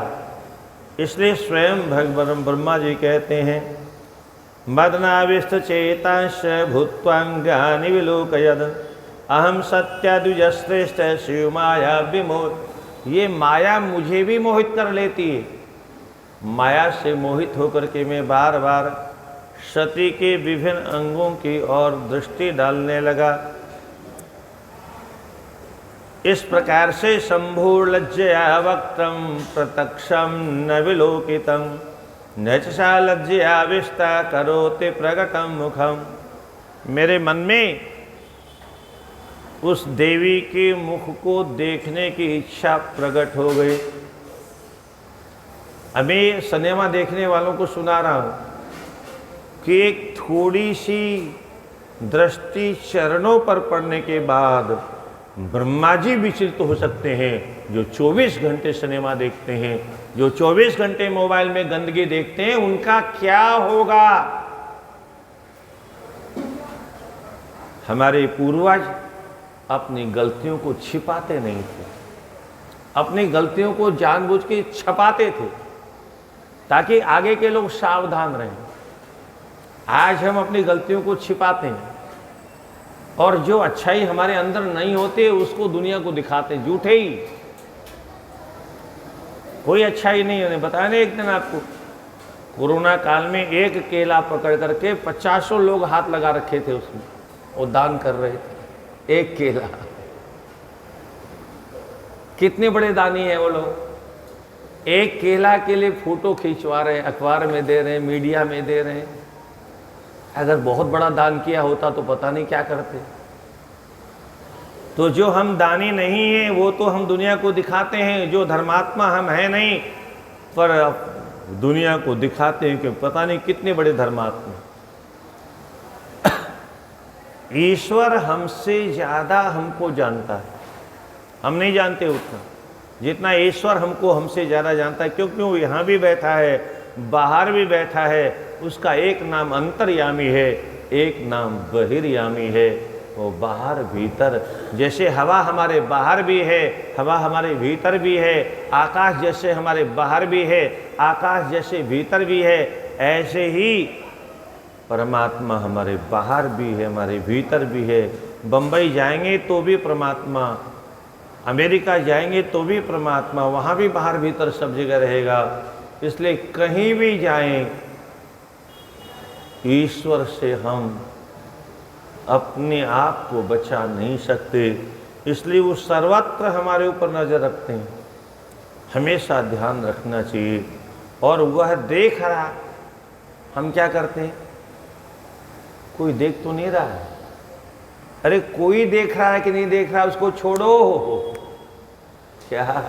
इसलिए स्वयं भगवान ब्रह्मा जी कहते हैं, मदनाविष्ट चेतांश भूत्वांगानि विलोकयद अहम सत्याद्विजश्रेष्ठ शिव माया विमोह। ये माया मुझे भी मोहित कर लेती है। माया से मोहित होकर के मैं बार बार सती के विभिन्न अंगों की ओर दृष्टि डालने लगा। इस प्रकार से शंभुर्लज्जया वक्त्रम प्रत्यक्षम न विलोकितम न च सा लज्जयाविष्टा करोति प्रगटम मुखम। मेरे मन में उस देवी के मुख को देखने की इच्छा प्रकट हो गई। अभी सिनेमा देखने वालों को सुना रहा हूं कि एक थोड़ी सी दृष्टि चरणों पर पड़ने के बाद ब्रह्मा जी विचलित हो सकते हैं। जो 24 घंटे सिनेमा देखते हैं, जो 24 घंटे मोबाइल में गंदगी देखते हैं, उनका क्या होगा। हमारे पूर्वज अपनी गलतियों को छिपाते नहीं थे, अपनी गलतियों को जानबूझ के छुपाते थे ताकि आगे के लोग सावधान रहें। आज हम अपनी गलतियों को छिपाते हैं और जो अच्छाई हमारे अंदर नहीं होते उसको दुनिया को दिखाते हैं। झूठे ही, कोई अच्छाई नहीं है। बताया ना एक दिन आपको, कोरोना काल में एक केला पकड़ करके 50 लोग हाथ लगा रखे थे उसमें, वो दान कर रहे थे। एक केला, कितने बड़े दानी है वो लोग। एक केला के लिए फोटो खिंचवा रहे हैं, अखबार में दे रहे हैं, मीडिया में दे रहे हैं। अगर बहुत बड़ा दान किया होता तो पता नहीं क्या करते। तो जो हम दानी नहीं हैं वो तो हम दुनिया को दिखाते हैं, जो धर्मात्मा हम हैं नहीं, पर दुनिया को दिखाते हैं कि पता नहीं कितने बड़े धर्मात्मा। ईश्वर हमसे ज़्यादा हमको जानता है, हम नहीं जानते उतना जितना ईश्वर हमसे ज़्यादा जानता है। क्योंकि वो यहाँ भी बैठा है, बाहर भी बैठा है। उसका एक नाम अंतर्यामी है, एक नाम बहिर्यामी है। वो बाहर भीतर, जैसे हवा हमारे बाहर भी है, हवा हमारे भीतर भी है। आकाश जैसे हमारे बाहर भी है, आकाश जैसे भीतर भी है, ऐसे ही परमात्मा हमारे बाहर भी है, हमारे भीतर भी है। बम्बई जाएंगे तो भी परमात्मा, अमेरिका जाएंगे तो भी परमात्मा, वहाँ भी बाहर भीतर सब जगह रहेगा। इसलिए कहीं भी जाएं, ईश्वर से हम अपने आप को बचा नहीं सकते। इसलिए वो सर्वत्र हमारे ऊपर नज़र रखते हैं, हमेशा ध्यान रखना चाहिए। और वह देख रहा, हम क्या करते हैं, कोई देख तो नहीं रहा है। अरे कोई देख रहा है कि नहीं देख रहा है उसको छोड़ो। क्या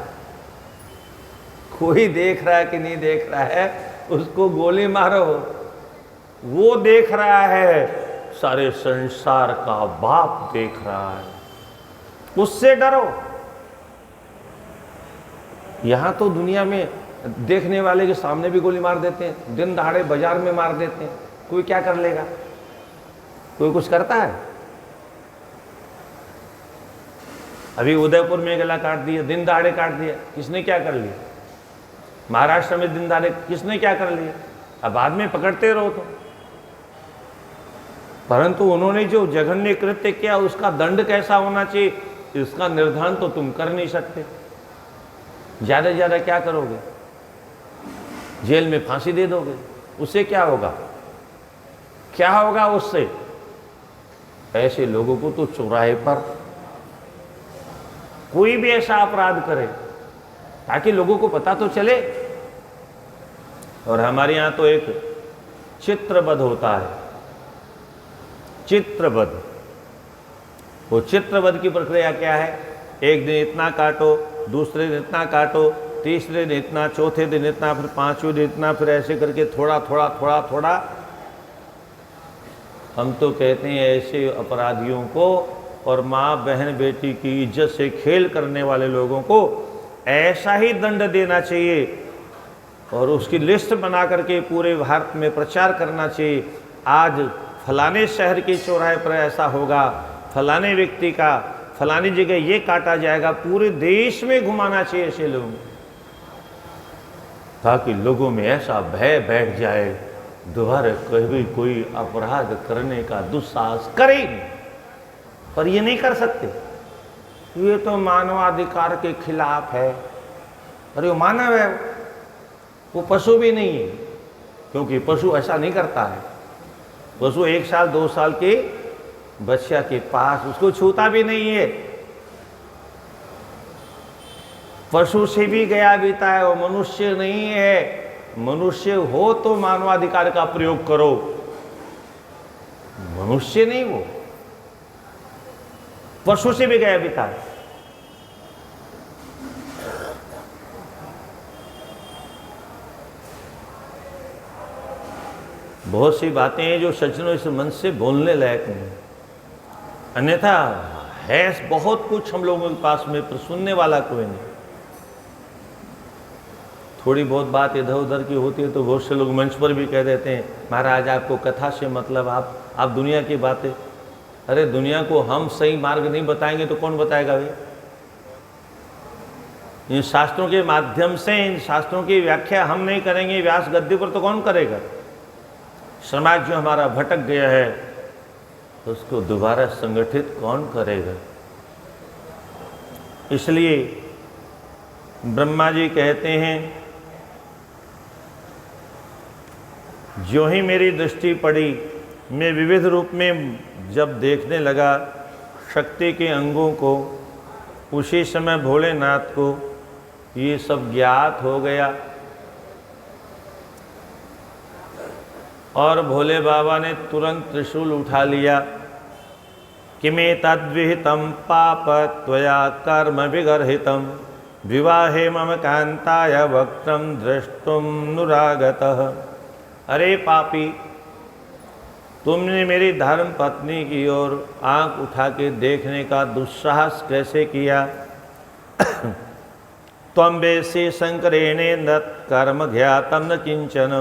कोई देख रहा है कि नहीं देख रहा है उसको गोली मारो। वो देख रहा है, सारे संसार का बाप देख रहा है, उससे डरो। यहां तो दुनिया में देखने वाले के सामने भी गोली मार देते हैं, दिन दहाड़े बाजार में मार देते हैं। कोई क्या कर लेगा? कोई कुछ करता है? अभी उदयपुर में गला काट दिया, दिन दहाड़े काट दिया, किसने क्या कर लिया? महाराष्ट्र में दिन दहाड़े किसने क्या कर लिया? अब बाद में पकड़ते रहो तो। परंतु उन्होंने जो जघन्य कृत्य किया उसका दंड कैसा होना चाहिए इसका निर्धारण तो तुम कर नहीं सकते। ज्यादा से ज्यादा क्या करोगे? जेल में फांसी दे दोगे, उससे क्या होगा? क्या होगा उससे? ऐसे लोगों को तो चौराहे पर कोई भी ऐसा अपराध करे ताकि लोगों को पता तो चले। और हमारे यहां तो एक चित्रवध होता है, चित्रवध। वो चित्रवध की प्रक्रिया क्या है? एक दिन इतना काटो, दूसरे दिन इतना काटो, तीसरे दिन इतना, चौथे दिन इतना, फिर पांचवें दिन इतना, फिर ऐसे करके थोड़ा थोड़ा थोड़ा थोड़ा। हम तो कहते हैं ऐसे अपराधियों को और माँ बहन बेटी की इज्जत से खेल करने वाले लोगों को ऐसा ही दंड देना चाहिए और उसकी लिस्ट बना करके पूरे भारत में प्रचार करना चाहिए। आज फलाने शहर के चौराहे पर ऐसा होगा, फलाने व्यक्ति का फलानी जगह ये काटा जाएगा, पूरे देश में घुमाना चाहिए ऐसे लोग, ताकि लोगों में ऐसा भय बैठ जाए दोबारा कभी कोई अपराध करने का दुस्साहस करे। पर ये नहीं कर सकते, ये तो मानवाधिकार के खिलाफ है। अरे वो मानव है, वो पशु भी नहीं है, क्योंकि पशु ऐसा नहीं करता है। पशु 1 साल 2 साल के बच्चा के पास उसको छूता भी नहीं है। पशु से भी गया बीता है, वो मनुष्य नहीं है। मनुष्य हो तो मानवाधिकार का प्रयोग करो, मनुष्य नहीं, वो पशु से भी गया बीता है। बहुत सी बातें हैं जो सज्जनों इस मन से बोलने लायक नहीं, अन्यथा है बहुत कुछ हम लोगों के पास में, पर सुनने वाला कोई नहीं। थोड़ी बहुत बात इधर उधर की होती है तो बहुत से लोग मंच पर भी कह देते हैं, महाराज आपको कथा से मतलब, आप दुनिया की बातें। अरे दुनिया को हम सही मार्ग नहीं बताएंगे तो कौन बताएगा भाई? इन शास्त्रों के माध्यम से, इन शास्त्रों की व्याख्या हम नहीं करेंगे व्यास गद्दी पर तो कौन करेगा? समाज जो हमारा भटक गया है तो उसको दोबारा संगठित कौन करेगा? इसलिए ब्रह्मा जी कहते हैं, जो ही मेरी दृष्टि पड़ी, मैं विविध रूप में जब देखने लगा शक्ति के अंगों को, उसी समय भोलेनाथ को ये सब ज्ञात हो गया और भोले बाबा ने तुरंत त्रिशूल उठा लिया कि मैं तद्विहितं पाप त्वया कर्म विगर्हितं विवाहे मम कांताय वक्त्रं द्रष्टुम नुरागतः। अरे पापी, तुमने मेरी धर्म पत्नी की ओर आंख उठा के देखने का दुस्साहस कैसे किया? त्वं वेत्सि शंकरेणे दत्त कर्म ज्ञातं न किंचन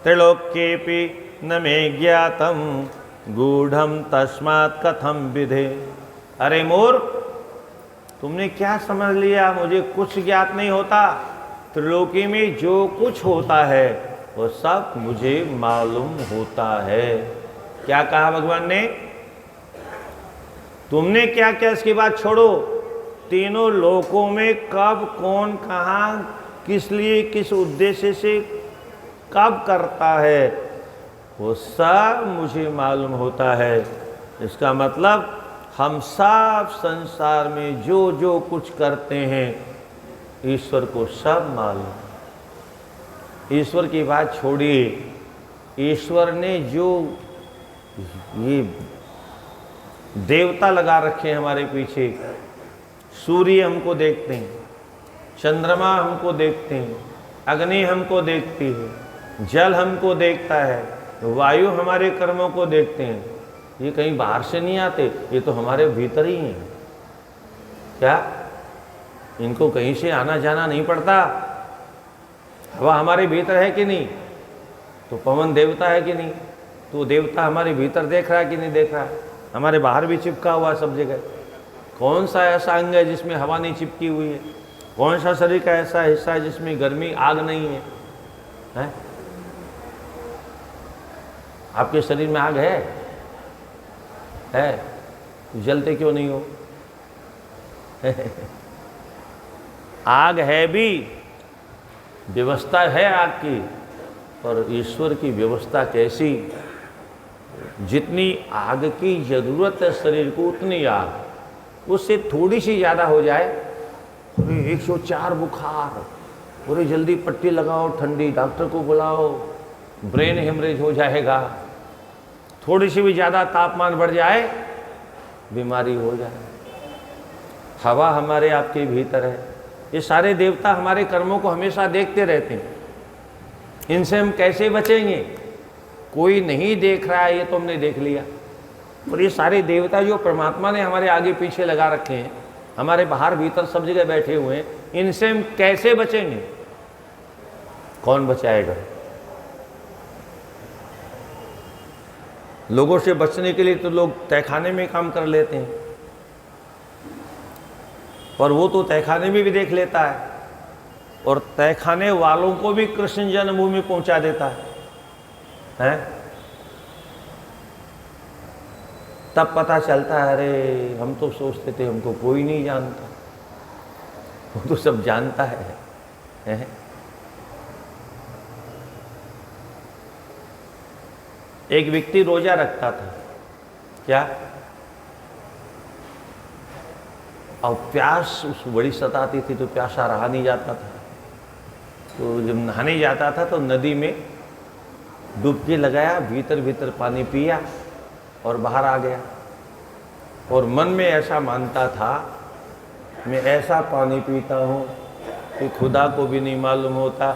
त्रिलोक्येऽपि न मे ज्ञातं गूढ़ं तस्मात् कथं विधे। अरे मूर्ख, तुमने क्या समझ लिया? मुझे कुछ ज्ञात नहीं होता। त्रिलोकी में जो कुछ होता है वो सब मुझे मालूम होता है। क्या कहा भगवान ने? तुमने क्या क्या, इसकी बात छोड़ो। तीनों लोकों में कब, कौन, कहाँ, किस लिए, किस उद्देश्य से कब करता है, वो सब मुझे मालूम होता है। इसका मतलब हम सब संसार में जो जो कुछ करते हैं ईश्वर को सब मालूम। ईश्वर की बात छोड़िए, ईश्वर ने जो ये देवता लगा रखे हैं हमारे पीछे, सूर्य हमको देखते हैं, चंद्रमा हमको देखते हैं, अग्नि हमको देखती है, जल हमको देखता है, वायु हमारे कर्मों को देखते हैं। ये कहीं बाहर से नहीं आते, ये तो हमारे भीतर ही हैं। क्या इनको कहीं से आना जाना नहीं पड़ता? हवा हमारे भीतर है कि नहीं? तो पवन देवता है कि नहीं? तो देवता हमारे भीतर देख रहा है कि नहीं देख रहा है? हमारे बाहर भी चिपका हुआ सब जगह। कौन सा ऐसा अंग है जिसमें हवा नहीं चिपकी हुई है? कौन सा शरीर का ऐसा हिस्सा है जिसमें गर्मी, आग नहीं है? हैं? आपके शरीर में आग है? जलते क्यों नहीं हो? आग है भी, व्यवस्था है आग की, और ईश्वर की व्यवस्था कैसी? जितनी आग की जरूरत है शरीर को उतनी आग, उससे थोड़ी सी ज़्यादा हो जाए, अरे 104 बुखार, पूरी जल्दी पट्टी लगाओ ठंडी, डॉक्टर को बुलाओ, ब्रेन हेमरेज हो जाएगा। थोड़ी सी भी ज़्यादा तापमान बढ़ जाए, बीमारी हो जाए। हवा हमारे आपके भीतर है। ये सारे देवता हमारे कर्मों को हमेशा देखते रहते हैं। इनसे हम कैसे बचेंगे? कोई नहीं देख रहा है, ये तो हमने देख लिया। और ये सारे देवता जो परमात्मा ने हमारे आगे पीछे लगा रखे हैं, हमारे बाहर भीतर सब जगह बैठे हुए हैं, इनसे हम कैसे बचेंगे? कौन बचाएगा? लोगों से बचने के लिए तो लोग तहखाने में काम कर लेते हैं, पर वो तो तहखाने में भी देख लेता है, और तहखाने वालों को भी कृष्ण जन्मभूमि पहुंचा देता है। तब पता चलता है, अरे हम तो सोचते थे हमको कोई नहीं जानता, वो तो सब जानता है? एक व्यक्ति रोजा रखता था, क्या, और प्यास उसको बड़ी सताती थी, तो प्यासा रहा नहीं जाता था, तो जब नहाने जाता था तो नदी में डुबकी लगाया, भीतर भीतर पानी पिया और बाहर आ गया। और मन में ऐसा मानता था, मैं ऐसा पानी पीता हूँ कि खुदा को भी नहीं मालूम होता,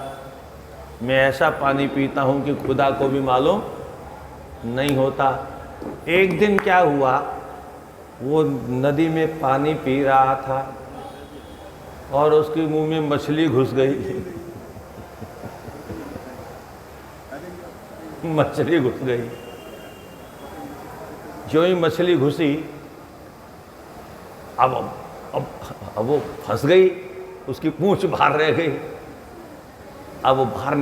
मैं ऐसा पानी पीता हूँ कि खुदा को भी मालूम नहीं होता। एक दिन क्या हुआ, वो नदी में पानी पी रहा था और उसके मुंह में मछली घुस गई। मछली घुस गई। जो ही मछली घुसी, अब वो फंस गई, उसकी पूंछ बाहर रह गई। अब वो बाहर,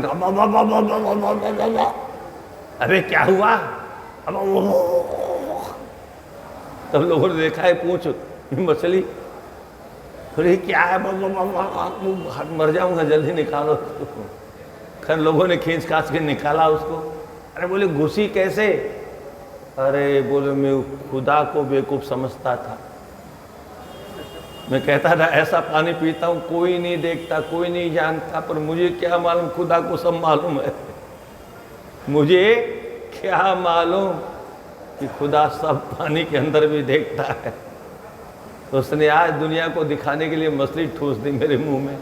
अरे क्या हुआ, तब लोगों ने देखा है पूंछ मछली, अरे क्या है, मर जाऊंगा, जल्दी निकालो उसको। खैर लोगों ने खींच खाच के निकाला उसको। अरे बोले घुसी कैसे, अरे बोले मैं खुदा को बेवकूफ समझता था, मैं कहता था ऐसा पानी पीता हूँ कोई नहीं देखता, कोई नहीं जानता, पर मुझे क्या मालूम, खुदा को सब मालूम है। मुझे क्या मालूम कि खुदा सब पानी के अंदर भी देखता है। तो उसने आज दुनिया को दिखाने के लिए मछली ठूस दी मेरे मुंह में।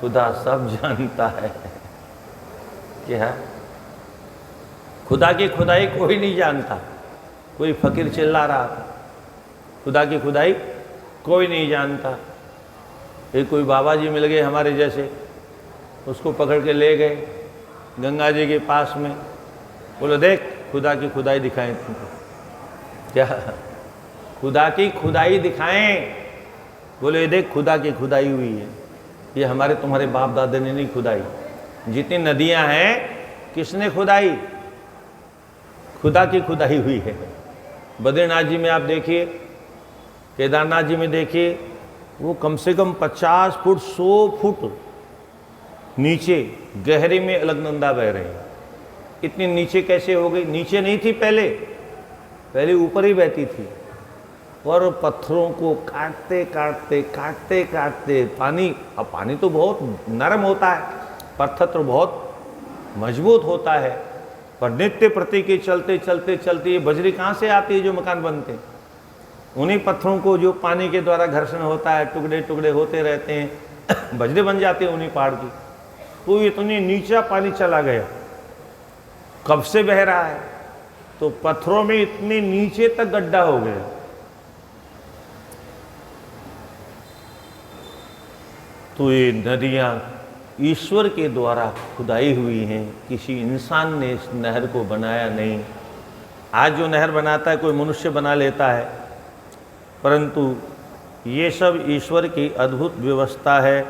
खुदा सब जानता है। क्या, खुदा की खुदाई कोई नहीं जानता। कोई फकीर चिल्ला रहा था, खुदा की खुदाई कोई नहीं जानता। एक कोई बाबा जी मिल गए हमारे जैसे, उसको पकड़ के ले गए गंगा जी के पास में, बोलो देख खुदा की खुदाई दिखाएं तुमको। क्या, खुदा की खुदाई दिखाएं? बोले देख खुदा की खुदाई हुई है, ये हमारे तुम्हारे बाप दादे ने नहीं खुदाई। जितनी नदियां हैं किसने खुदाई? खुदा की खुदाई हुई है। बद्रीनाथ जी में आप देखिए, केदारनाथ जी में देखिए, वो कम से कम 50 फुट 100 फुट नीचे गहरे में अलकनंदा बह रहे हैं। इतनी नीचे कैसे हो गई? नीचे नहीं थी पहले, पहले ऊपर ही बहती थी। और पत्थरों को काटते काटते काटते काटते पानी, अब पानी तो बहुत नरम होता है, पत्थर तो बहुत मजबूत होता है, पर नित्य प्रति के चलते चलते चलते ये बजरी कहाँ से आती है जो मकान बनते हैं? उन्हीं पत्थरों को जो पानी के द्वारा घर्षण होता है, टुकड़े टुकड़े होते रहते हैं, बजरी बन जाती है उन्हीं पहाड़ की। तो इतनी नीचा पानी चला गया, कब से बह रहा है, तो पत्थरों में इतने नीचे तक गड्ढा हो गया। तो ये नदियां ईश्वर के द्वारा खुदाई हुई हैं, किसी इंसान ने इस नहर को बनाया नहीं। आज जो नहर बनाता है कोई मनुष्य बना लेता है, परंतु ये सब ईश्वर की अद्भुत व्यवस्था है।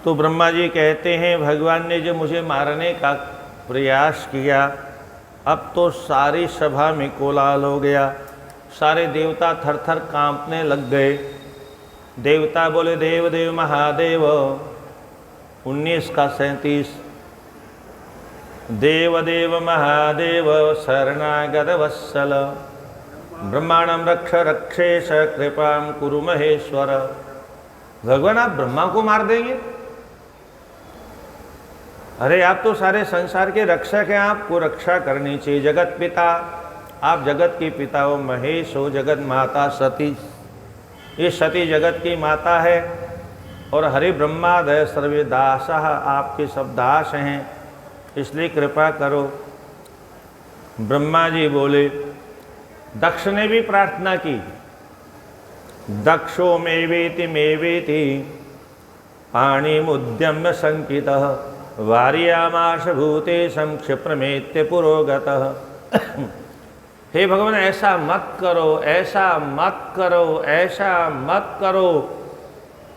तो ब्रह्मा जी कहते हैं भगवान ने जो मुझे मारने का प्रयास किया, अब तो सारी सभा में कोलाहल हो गया, सारे देवता थर थर कांपने लग गए। देवता बोले देव देव महादेव 19 का 37। देव देव महादेव शरणागत वत्सल, ब्रह्मांडम रक्ष रक्षेश कृपाम कुरु महेश्वर। भगवान आप ब्रह्मा को मार देंगे? अरे आप तो सारे संसार के रक्षक हैं, आपको रक्षा करनी चाहिए। जगत पिता, आप जगत के पिता हो, महेश हो, जगत माता सती, ये सती जगत की माता है। और हरि ब्रह्मादय सर्वे दासः, आपके सब दास हैं, इसलिए कृपा करो। ब्रह्मा जी बोले, दक्ष ने भी प्रार्थना की, दक्षो मेवेति मेवेति पाणिमुद्यम्य शंकितः वार्यामाश भूतेशं क्षिप्रमेत्य पुरोगतः। हे भगवान ऐसा मत करो, ऐसा मत करो, ऐसा मत करो,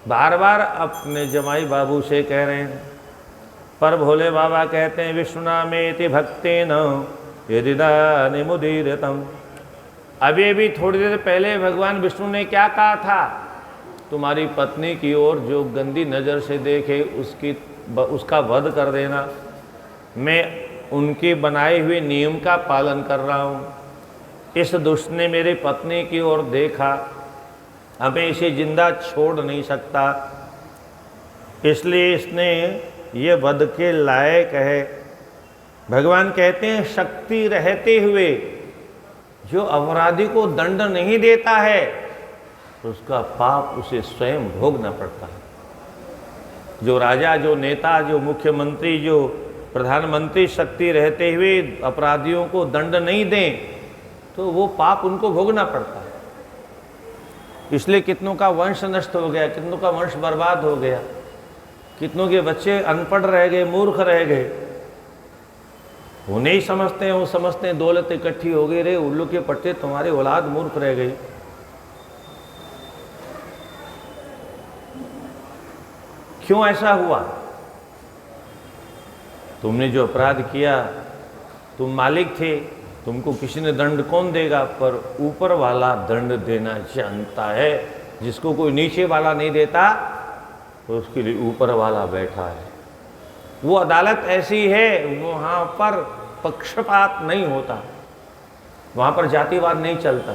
बार बार अपने जमाई बाबू से कह रहे हैं। पर भोले बाबा कहते हैं विष्णुनामेति भक्तेन यदिदानि मुदीरतम। अभी थोड़ी देर पहले भगवान विष्णु ने क्या कहा था? तुम्हारी पत्नी की ओर जो गंदी नज़र से देखे उसका वध कर देना। मैं उनके बनाए हुए नियम का पालन कर रहा हूँ। इस दुष्ट ने मेरे पत्नी की ओर देखा, अब मैं इसे जिंदा छोड़ नहीं सकता, इसलिए इसने ये वध के लायक है। भगवान कहते हैं शक्ति रहते हुए जो अपराधी को दंड नहीं देता है उसका पाप उसे स्वयं भोगना पड़ता है। जो राजा, जो नेता, जो मुख्यमंत्री, जो प्रधानमंत्री शक्ति रहते हुए अपराधियों को दंड नहीं दें तो वो पाप उनको भोगना पड़ता है। इसलिए कितनों का वंश नष्ट हो गया, कितनों का वंश बर्बाद हो गया, कितनों के बच्चे अनपढ़ रह गए, मूर्ख रह गए। वो नहीं समझते हैं, वो समझते हैं दौलत इकट्ठी हो गई, रे उल्लू के पट्टे तुम्हारी औलाद मूर्ख रह गई। क्यों ऐसा हुआ? तुमने जो अपराध किया, तुम मालिक थे, तुमको किसी ने दंड कौन देगा? पर ऊपर वाला दंड देना जानता है। जिसको कोई नीचे वाला नहीं देता तो उसके लिए ऊपर वाला बैठा है। वो अदालत ऐसी है, वहाँ पर पक्षपात नहीं होता, वहाँ पर जातिवाद नहीं चलता,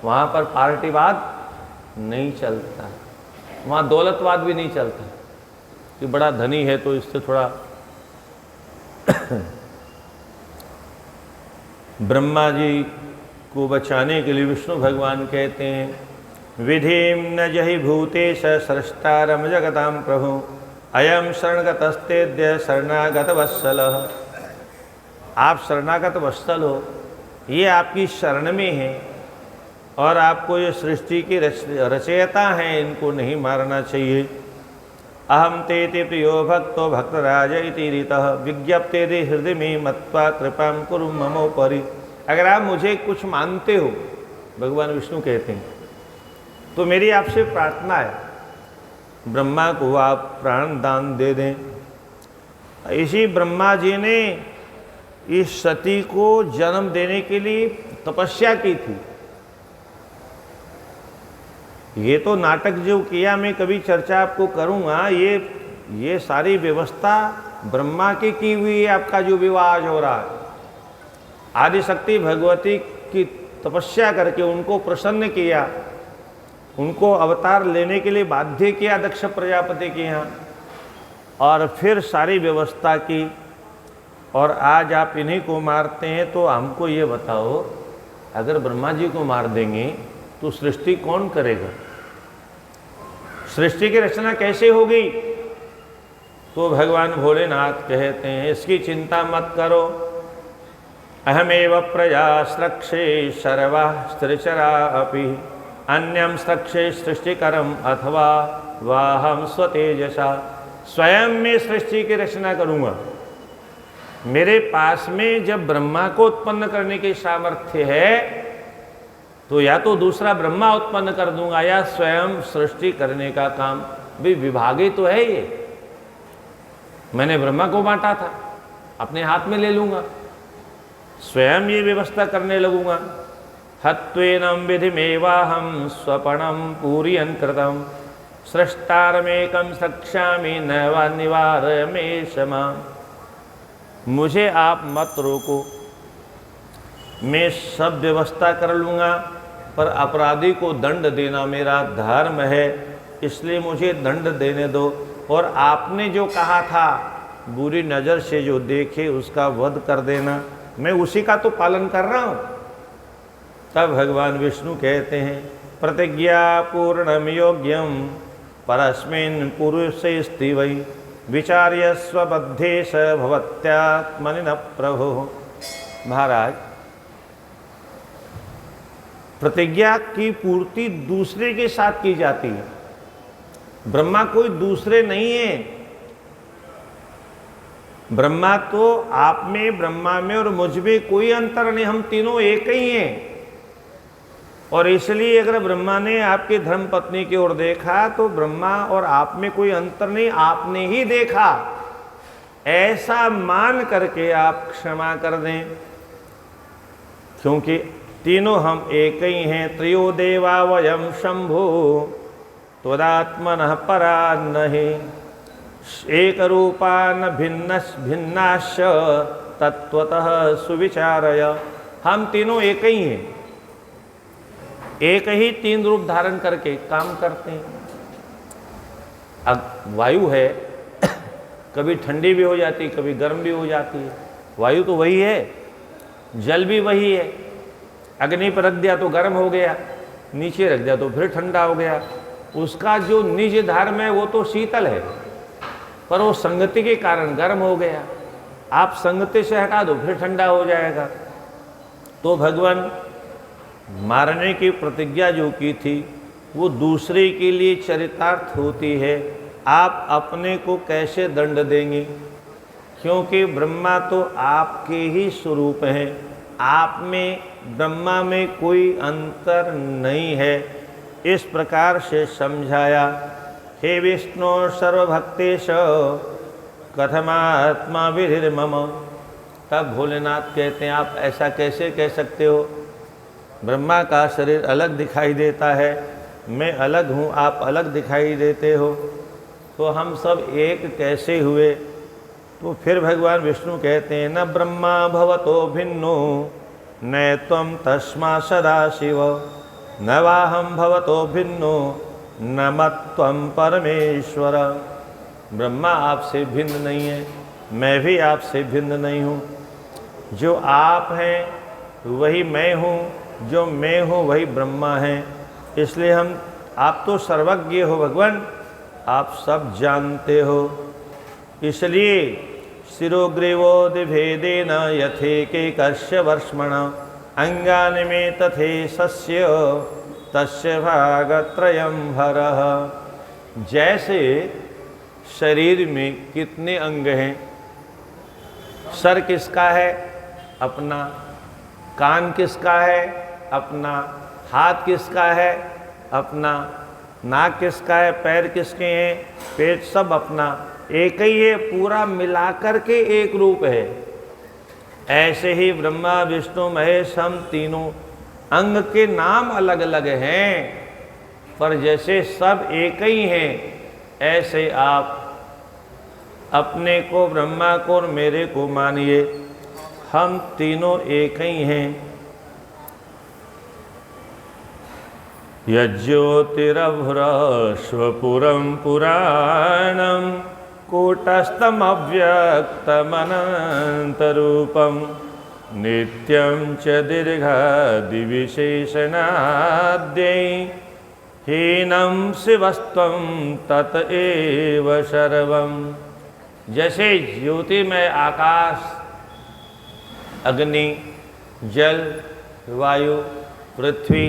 वहाँ पर पार्टीवाद नहीं चलता, वहाँ दौलतवाद भी नहीं चलता कि बड़ा धनी है तो इससे थोड़ा ब्रह्मा जी को बचाने के लिए विष्णु भगवान कहते हैं विधिम न जहि भूतेश स्रष्टारम जगताम प्रभु अयम शरणगतस्तेद्य शरणागत वत्सल। आप शरणागत वत्सल हो, ये आपकी शरण में है और आपको ये सृष्टि की रचयिता हैं, इनको नहीं मारना चाहिए। अहम ते ते प्रियो भक्तो भक्तराज इति रीतः विज्ञप्ते दे हृदय में मत्वा कृपा कुरु ममोपरि। अगर आप मुझे कुछ मानते हो, भगवान विष्णु कहते हैं, तो मेरी आपसे प्रार्थना है ब्रह्मा को आप प्राण दान दे दें। इसी ब्रह्मा जी ने इस सती को जन्म देने के लिए तपस्या की थी। ये तो नाटक जो किया, मैं कभी चर्चा आपको करूँगा, ये सारी व्यवस्था ब्रह्मा की हुई है। आपका जो विवाह हो रहा है, आदिशक्ति भगवती की तपस्या करके उनको प्रसन्न किया, उनको अवतार लेने के लिए बाध्य किया दक्ष प्रजापति के यहाँ, और फिर सारी व्यवस्था की। और आज आप इन्हीं को मारते हैं। तो हमको ये बताओ, अगर ब्रह्मा जी को मार देंगे तो सृष्टि कौन करेगा? सृष्टि की रचना कैसे होगी? तो भगवान भोलेनाथ कहते हैं इसकी चिंता मत करो। अहमेव प्रजा स्रक्षे सर्वा स्त्रिचरा अपि अन्यम स्रक्षे सृष्टिकरम अथवा वाहम स्वतेजसा। स्वयं में सृष्टि की रचना करूँगा। मेरे पास में जब ब्रह्मा को उत्पन्न करने की सामर्थ्य है तो या तो दूसरा ब्रह्मा उत्पन्न कर दूंगा या स्वयं सृष्टि करने का काम भी विभागी तो है। ये मैंने ब्रह्मा को बांटा था, अपने हाथ में ले लूंगा, स्वयं ये व्यवस्था करने लगूंगा। हत्वेनम विधिमेवाहम स्वपणम पूरियन कृतम सृष्टारमेकम सक्षामि नैवा निवारय मे क्षमा। मुझे आप मत रोको, मैं सब व्यवस्था कर लूँगा, पर अपराधी को दंड देना मेरा धर्म है, इसलिए मुझे दंड देने दो। और आपने जो कहा था बुरी नज़र से जो देखे उसका वध कर देना, मैं उसी का तो पालन कर रहा हूँ। तब भगवान विष्णु कहते हैं प्रतिज्ञा पूर्णम योग्यम परस्मिन् पुरुषे स्थिवै विचार्य स्वबद्धेश भवत्यात्मनि न प्रभो। महाराज, प्रतिज्ञा की पूर्ति दूसरे के साथ की जाती है। ब्रह्मा कोई दूसरे नहीं है। ब्रह्मा तो आप में, ब्रह्मा में और मुझ में कोई अंतर नहीं, हम तीनों एक ही हैं। और इसलिए अगर ब्रह्मा ने आपकी धर्म पत्नी की ओर देखा तो ब्रह्मा और आप में कोई अंतर नहीं, आपने ही देखा, ऐसा मान करके आप क्षमा कर दें, क्योंकि तीनों हम एक ही हैं। त्रयो देवा वयम शंभो त्वदात्मनः परा नहि एक रूपा न भिन्नाश्च तत्त्वतः सुविचारय। हम तीनों एक ही हैं, एक ही तीन रूप धारण करके काम करते हैं। अब वायु है, कभी ठंडी भी हो जाती है, कभी गर्म भी हो जाती है। वायु तो वही है, जल भी वही है। अग्नि पर रख दिया तो गर्म हो गया, नीचे रख दिया तो फिर ठंडा हो गया। उसका जो निज धर्म है वो तो शीतल है, पर वो संगति के कारण गर्म हो गया। आप संगति से हटा दो फिर ठंडा हो जाएगा। तो भगवान मारने की प्रतिज्ञा जो की थी वो दूसरे के लिए चरितार्थ होती है। आप अपने को कैसे दंड देंगे? क्योंकि ब्रह्मा तो आपके ही स्वरूप हैं, आप में ब्रह्मा में कोई अंतर नहीं है। इस प्रकार से समझाया। हे विष्णु सर्वभक्तेश कथमात्मा विधिर्मम। तब भोलेनाथ कहते हैं आप ऐसा कैसे कह सकते हो? ब्रह्मा का शरीर अलग दिखाई देता है, मैं अलग हूँ, आप अलग दिखाई देते हो, तो हम सब एक कैसे हुए? तो फिर भगवान विष्णु कहते हैं न ब्रह्मा भवतो भिन्नो न त्वं तस्मा सदाशिव न वाहम भवतो भिन्नो न मत्वं परमेश्वर। ब्रह्मा आपसे भिन्न नहीं है, मैं भी आपसे भिन्न नहीं हूँ। जो आप हैं वही मैं हूँ, जो मैं हूँ वही ब्रह्मा है। इसलिए आप तो सर्वज्ञ हो भगवान, आप सब जानते हो। इसलिए शिरोग्रीवोदिभेदेन यथेके कस्य वर्ष्मण अंगानि मे तथे सस्य तस्य भागत्रयं भरः। जैसे शरीर में कितने अंग हैं? सर किसका है? अपना। कान किसका है? अपना। हाथ किसका है? अपना। नाक किसका है? पैर किसके हैं? पेट सब अपना। एक ही है, पूरा मिलाकर के एक रूप है। ऐसे ही ब्रह्मा विष्णु महेश हम तीनों अंग के नाम अलग अलग हैं, पर जैसे सब एक ही हैं, ऐसे आप अपने को ब्रह्मा को और मेरे को मानिए। हम तीनों एक ही हैं। यज्ज्योतिरभ्रश्वपुरं पुराणं कूटस्थमव्यक्तमनन्तरूपं नित्यं च दीर्घादिविशेषणाद्यै हीनं शिवस्त्वं तत एव सर्वम्। जैसे ज्योतिमय आकाश, अग्नि, जल, वायु, पृथ्वी,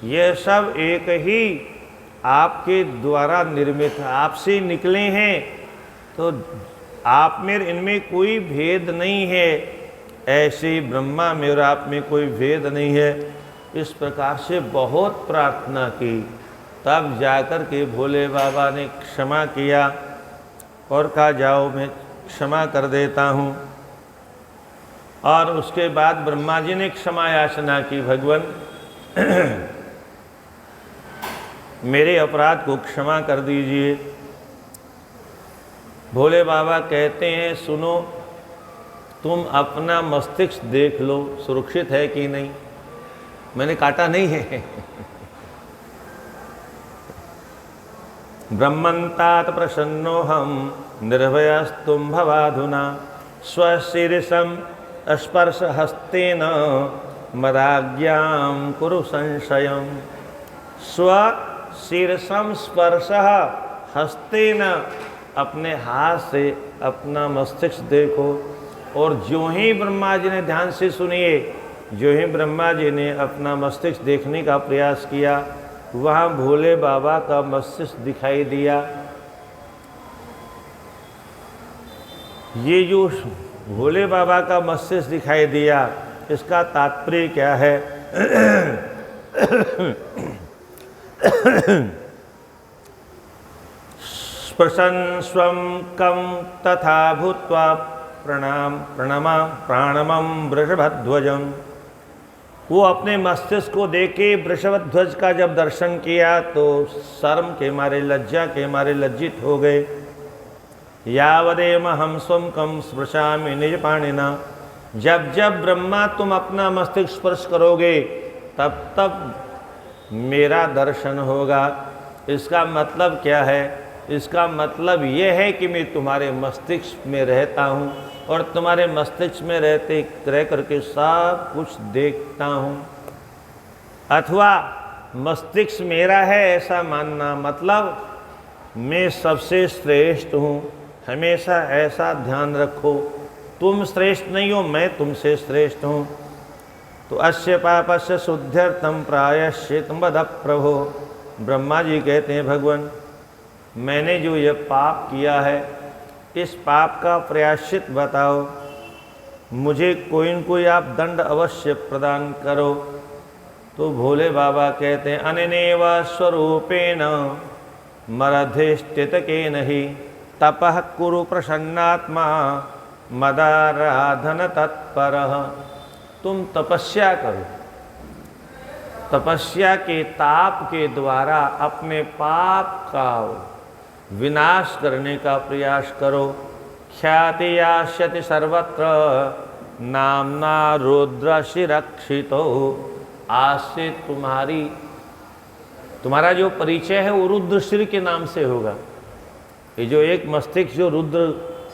ये सब एक ही आपके द्वारा निर्मित, आपसे निकले हैं, तो आप में इनमें कोई भेद नहीं है। ऐसे ब्रह्मा में और आप में कोई भेद नहीं है। इस प्रकार से बहुत प्रार्थना की, तब जाकर के भोले बाबा ने क्षमा किया और कहा जाओ मैं क्षमा कर देता हूँ। और उसके बाद ब्रह्मा जी ने क्षमा याचना की, भगवान मेरे अपराध को क्षमा कर दीजिए। भोले बाबा कहते हैं सुनो, तुम अपना मस्तिष्क देख लो, सुरक्षित है कि नहीं। मैंने काटा नहीं है। ब्रह्मन्तात प्रसन्नोहम निर्भयस्तुम भवाधुना स्वशीर्षम स्पर्श हस्तेन मदाज्ञां कुरु संशयम्। स्वशीर्षम स्पर्श हस्तेन, अपने हाथ से अपना मस्तिष्क देखो। और जो ही ब्रह्मा जी ने, ध्यान से सुनिए, जो ही ब्रह्मा जी ने अपना मस्तिष्क देखने का प्रयास किया, वहाँ भोले बाबा का मस्तिष्क दिखाई दिया। ये जो भोले बाबा का मस्तिष्क दिखाई दिया, इसका तात्पर्य क्या है? स्पृशन् स्वं कं तथा भूत्वा प्राणमं वृषभध्वजं। वो अपने मस्तिष्क को देखे वृषभध्वज का जब दर्शन किया तो शर्म के मारे, लज्जा के मारे लज्जित हो गए। यावदेव हम स्वं कं स्पृशामि निज पाणिना जब जब ब्रह्मा तुम अपना मस्तिष्क स्पर्श करोगे तब तब मेरा दर्शन होगा। इसका मतलब क्या है? इसका मतलब ये है कि मैं तुम्हारे मस्तिष्क में रहता हूँ और तुम्हारे मस्तिष्क में रह करके सब कुछ देखता हूँ। अथवा मस्तिष्क मेरा है ऐसा मानना मतलब मैं सबसे श्रेष्ठ हूँ। हमेशा ऐसा ध्यान रखो, तुम श्रेष्ठ नहीं हो, मैं तुमसे श्रेष्ठ हूँ। तो अस्य पापस्य शुद्ध्यर्थम प्रायश्चित वद प्रभो। ब्रह्मा जी कहते हैं, भगवान मैंने जो ये पाप किया है इस पाप का प्रायश्चित बताओ, मुझे कोई न कोई आप दंड अवश्य प्रदान करो। तो भोले बाबा कहते हैं, अनेनेव स्वरूपेण मरधिष्ठित के नहीं तपः कुरु प्रसन्नात्मा मदाराधन तत्परः। तुम तपस्या करो, तपस्या के ताप के द्वारा अपने पाप का विनाश करने का प्रयास करो। ख्याति यास्यति सर्वत्र नामना रुद्र शिरक्षितो। आज से तुम्हारा जो परिचय है वो रुद्रशिर के नाम से होगा। ये जो एक मस्तिष्क जो रुद्र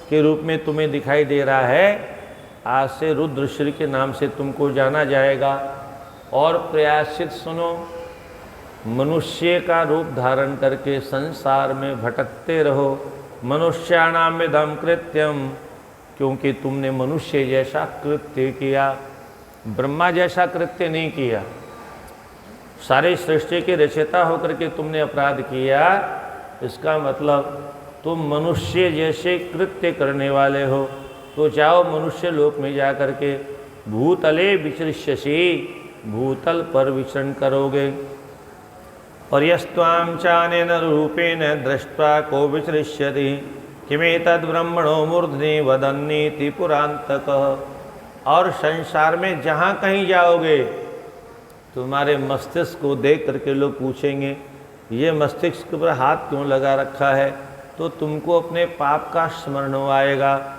के रूप में तुम्हें दिखाई दे रहा है, आज से रुद्रशिर के नाम से तुमको जाना जाएगा। और प्रयासित सुनो, मनुष्य का रूप धारण करके संसार में भटकते रहो। मनुष्याणाम विधम कृत्यम, क्योंकि तुमने मनुष्य जैसा कृत्य किया, ब्रह्मा जैसा कृत्य नहीं किया। सारे सृष्टि के रचयिता होकर के तुमने अपराध किया, इसका मतलब तुम मनुष्य जैसे कृत्य करने वाले हो। तो जाओ मनुष्य लोक में जा कर के भूतले विचरिष्यसि, भूतल पर विचरण करोगे। और यस्त्वां चानेन रूपेण दृष्ट्वा को विचरिष्यति किमेतद् ब्रह्मणो मूर्ध्नि वदन्नीति पुरांतकः। और संसार में जहाँ कहीं जाओगे तुम्हारे मस्तिष्क को देख करके लोग पूछेंगे ये मस्तिष्क पर हाथ क्यों लगा रखा है, तो तुमको अपने पाप का स्मरण हो आएगा।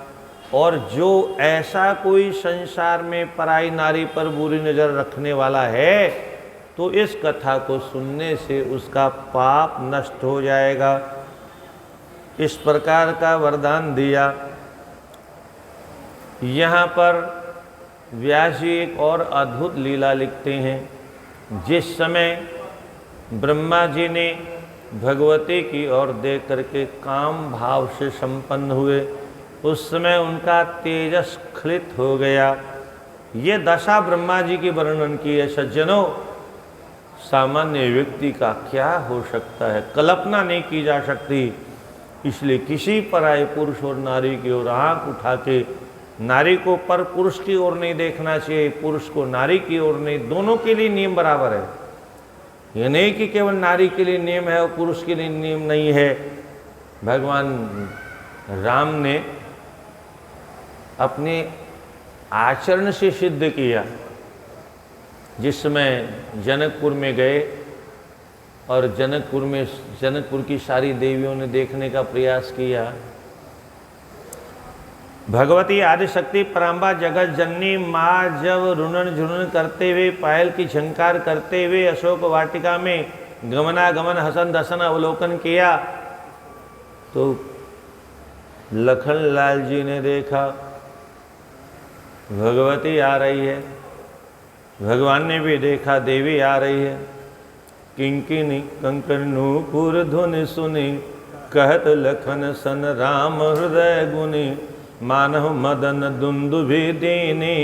और जो ऐसा कोई संसार में पराई नारी पर बुरी नज़र रखने वाला है तो इस कथा को सुनने से उसका पाप नष्ट हो जाएगा। इस प्रकार का वरदान दिया। यहाँ पर व्यास जी एक और अद्भुत लीला लिखते हैं। जिस समय ब्रह्मा जी ने भगवती की ओर देख करके काम भाव से संपन्न हुए, उस समय उनका तेजस स्खलित हो गया। ये दशा ब्रह्मा जी की वर्णन की है। सज्जनों, सामान्य व्यक्ति का क्या हो सकता है, कल्पना नहीं की जा सकती। इसलिए किसी पराये पुरुष और नारी की ओर आँख उठा के नारी को पर पुरुष की ओर नहीं देखना चाहिए, पुरुष को नारी की ओर नहीं, दोनों के लिए नियम बराबर है। ये नहीं कि केवल नारी के लिए नियम है और पुरुष के लिए नियम नहीं है। भगवान राम ने अपने आचरण से सिद्ध किया। जिस समय जनकपुर में गए और जनकपुर की सारी देवियों ने देखने का प्रयास किया। भगवती आदिशक्ति पराम्बा जगत जननी माँ जब रुनन झुनन करते हुए, पायल की झंकार करते हुए अशोक वाटिका में गमनागमन हसन दसन अवलोकन किया तो लखन लाल जी ने देखा भगवती आ रही है। भगवान ने भी देखा देवी आ रही है। किंकिनी कंकण नूपुर धुनि सुनी, कहत लखन सन राम हृदय गुनी, मानव मदन दुंदुभि दीनी,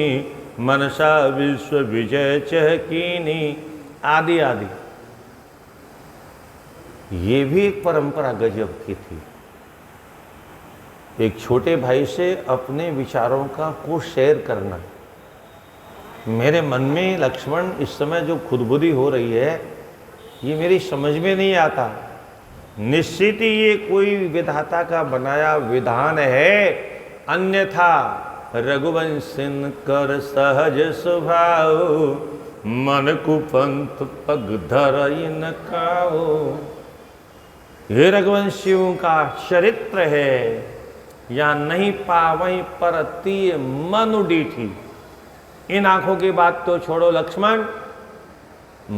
मनसा विश्व विजय चहकीनी, आदि आदि। ये भी एक परंपरा गजब की थी। एक छोटे भाई से अपने विचारों को शेयर करना। मेरे मन में लक्ष्मण इस समय जो खुदबुदी हो रही है ये मेरी समझ में नहीं आता। निश्चित ही ये कोई विधाता का बनाया विधान है, अन्यथा रघुवंशन कर सहज स्वभाव, मन कुपंथ पग धर न खाओ। ये रघुवंशियों का चरित्र है। या नहीं पावई परतीय मन उडीठी। इन आंखों की बात तो छोड़ो लक्ष्मण,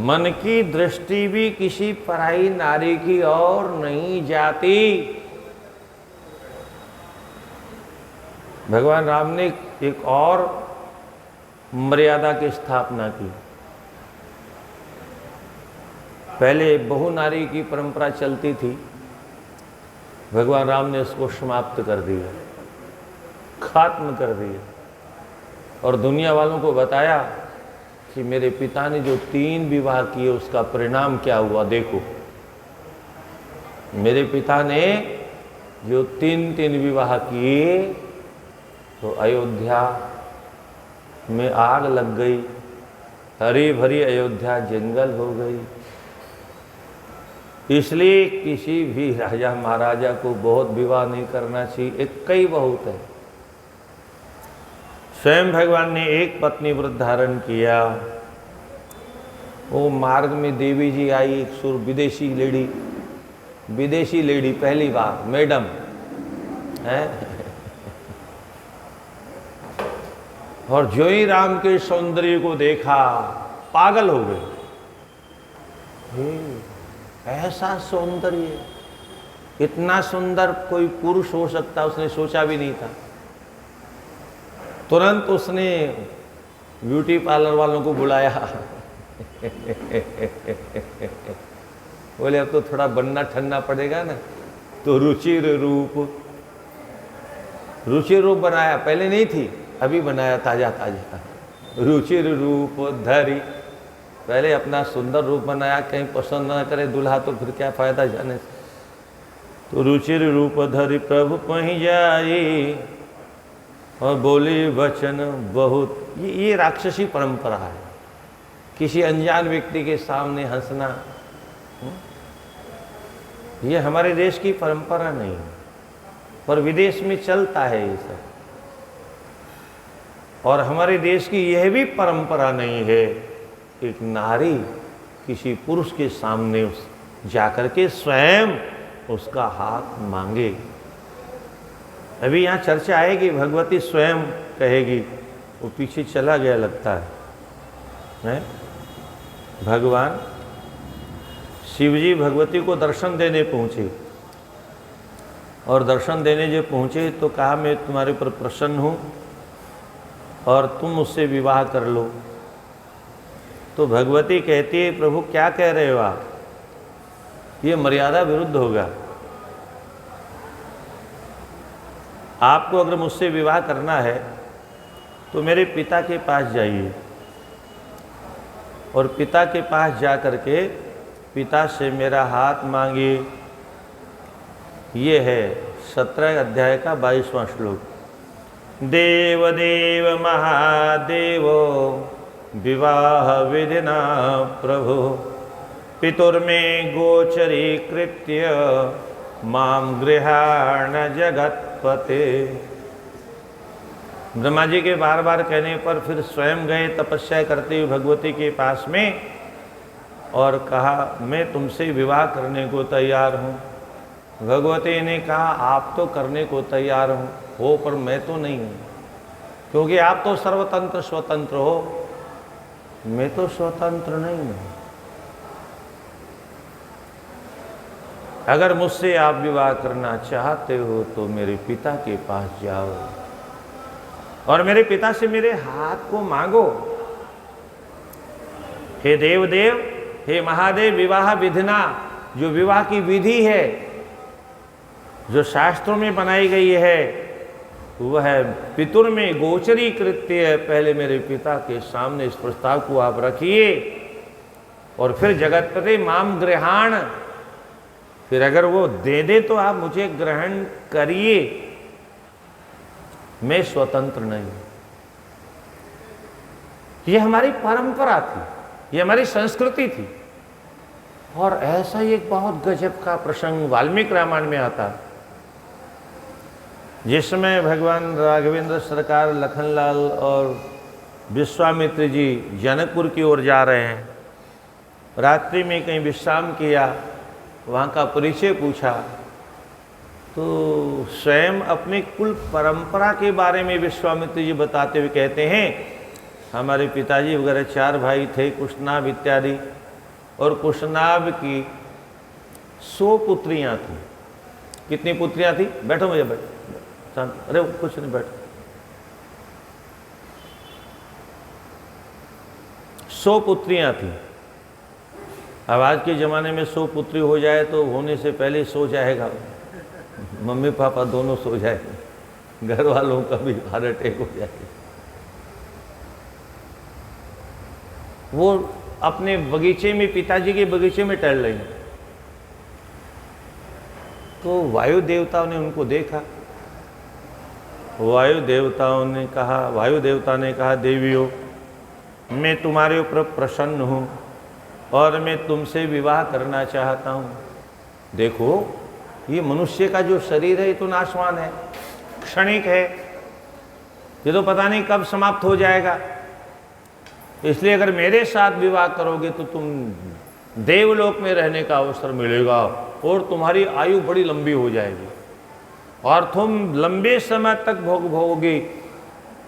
मन की दृष्टि भी किसी पराई नारी की ओर नहीं जाती। भगवान राम ने एक और मर्यादा की स्थापना की। पहले बहु नारी की परंपरा चलती थी, भगवान राम ने उसको समाप्त कर दिया, खत्म कर दिया, और दुनिया वालों को बताया कि मेरे पिता ने जो 3 विवाह किए उसका परिणाम क्या हुआ देखो। मेरे पिता ने जो 3 विवाह किए तो अयोध्या में आग लग गई, हरी भरी अयोध्या जंगल हो गई। इसलिए किसी भी राजा महाराजा को बहुत विवाह नहीं करना चाहिए, एक कई बहुत है। स्वयं भगवान ने एक पत्नी व्रत धारण किया। वो मार्ग में देवी जी आई, एक विदेशी लेडी पहली बार, मैडम है, और जो ही राम के सौंदर्य को देखा पागल हो गए। ऐसा सौंदर्य, इतना सुंदर कोई पुरुष हो सकता उसने सोचा भी नहीं था। तुरंत उसने ब्यूटी पार्लर वालों को बुलाया। बोले अब तो थोड़ा बनना ठंडा पड़ेगा ना, तो रुचिर रूप बनाया, पहले नहीं थी अभी बनाया ताजा ताजा। रुचिर रूप धरी, पहले अपना सुंदर रूप बनाया, कहीं पसंद ना करे दूल्हा तो फिर क्या फायदा जाने से। तो रुचिर रूप धरी प्रभु पही जाई, और बोली वचन बहुत। ये राक्षसी परंपरा है, किसी अनजान व्यक्ति के सामने हंसना, ये हमारे देश की परंपरा नहीं है, पर विदेश में चलता है ये सब। और हमारे देश की यह भी परंपरा नहीं है एक नारी किसी पुरुष के सामने जाकर के स्वयं उसका हाथ मांगे। अभी यहाँ चर्चा आएगी, भगवती स्वयं कहेगी, वो पीछे चला गया लगता है? भगवान शिवजी भगवती को दर्शन देने पहुँचे, और दर्शन देने जब पहुँचे तो कहा मैं तुम्हारे पर प्रसन्न हूँ और तुम मुझसे विवाह कर लो। तो भगवती कहती है प्रभु क्या कह रहे हो आप, ये मर्यादा विरुद्ध होगा। आपको अगर मुझसे विवाह करना है तो मेरे पिता के पास जाइए, और पिता के पास जा कर के पिता से मेरा हाथ मांगिए। ये है 17 अध्याय का 22वां श्लोक। देव देव महादेव विवाह विधिना प्रभु, पितुर्मे गोचरीकृत्य माम गृहाण जगत्पते। ब्रह्मा जी के बार बार कहने पर फिर स्वयं गए तपस्या करते हुए भगवती के पास में, और कहा मैं तुमसे विवाह करने को तैयार हूँ। भगवती ने कहा आप तो करने को तैयार हो पर मैं तो नहीं हूँ, क्योंकि आप तो सर्वतंत्र स्वतंत्र हो, मैं तो स्वतंत्र नहीं हूँ। अगर मुझसे आप विवाह करना चाहते हो तो मेरे पिता के पास जाओ और मेरे पिता से मेरे हाथ को मांगो। हे देव देव, हे महादेव, विवाह विधिना, जो विवाह की विधि है जो शास्त्रों में बनाई गई है वह है पितुर में गोचरी कृत्य है। पहले मेरे पिता के सामने इस प्रस्ताव को आप रखिए और फिर जगतपते माम गृहाण, फिर अगर वो दे दे तो आप मुझे ग्रहण करिए, मैं स्वतंत्र नहीं। ये हमारी परंपरा थी, ये हमारी संस्कृति थी। और ऐसा ही एक बहुत गजब का प्रसंग वाल्मीकि रामायण में आता, जिसमें भगवान राघवेंद्र सरकार, लखनलाल और विश्वामित्र जी जनकपुर की ओर जा रहे हैं। रात्रि में कहीं विश्राम किया, वहाँ का परिचय पूछा तो स्वयं अपने कुल परंपरा के बारे में विश्वामित्र जी बताते हुए कहते हैं हमारे पिताजी वगैरह 4 भाई थे, कुशनाभ इत्यादि, और कुशनाभ की 100 पुत्रियां थी। कितनी पुत्रियां थी? बैठो भैया, बैठो, अरे कुछ नहीं, बैठो। 100 पुत्रियां थी। अब आज के ज़माने में 100 पुत्री हो जाए तो होने से पहले सो जाएगा, मम्मी पापा दोनों सो जाएंगे, घर वालों का भी हार्ट अटैक हो जाएगा। वो अपने बगीचे में, पिताजी के बगीचे में टहल रही, तो वायु देवताओं ने उनको देखा। वायु देवता ने कहा, देवियों, मैं तुम्हारे ऊपर प्रसन्न हूँ और मैं तुमसे विवाह करना चाहता हूँ। देखो, ये मनुष्य का जो शरीर है ये तो नाशवान है, क्षणिक है, ये तो पता नहीं कब समाप्त हो जाएगा। इसलिए अगर मेरे साथ विवाह करोगे तो तुम देवलोक में रहने का अवसर मिलेगा और तुम्हारी आयु बड़ी लंबी हो जाएगी और तुम लंबे समय तक भोग भोगोगे,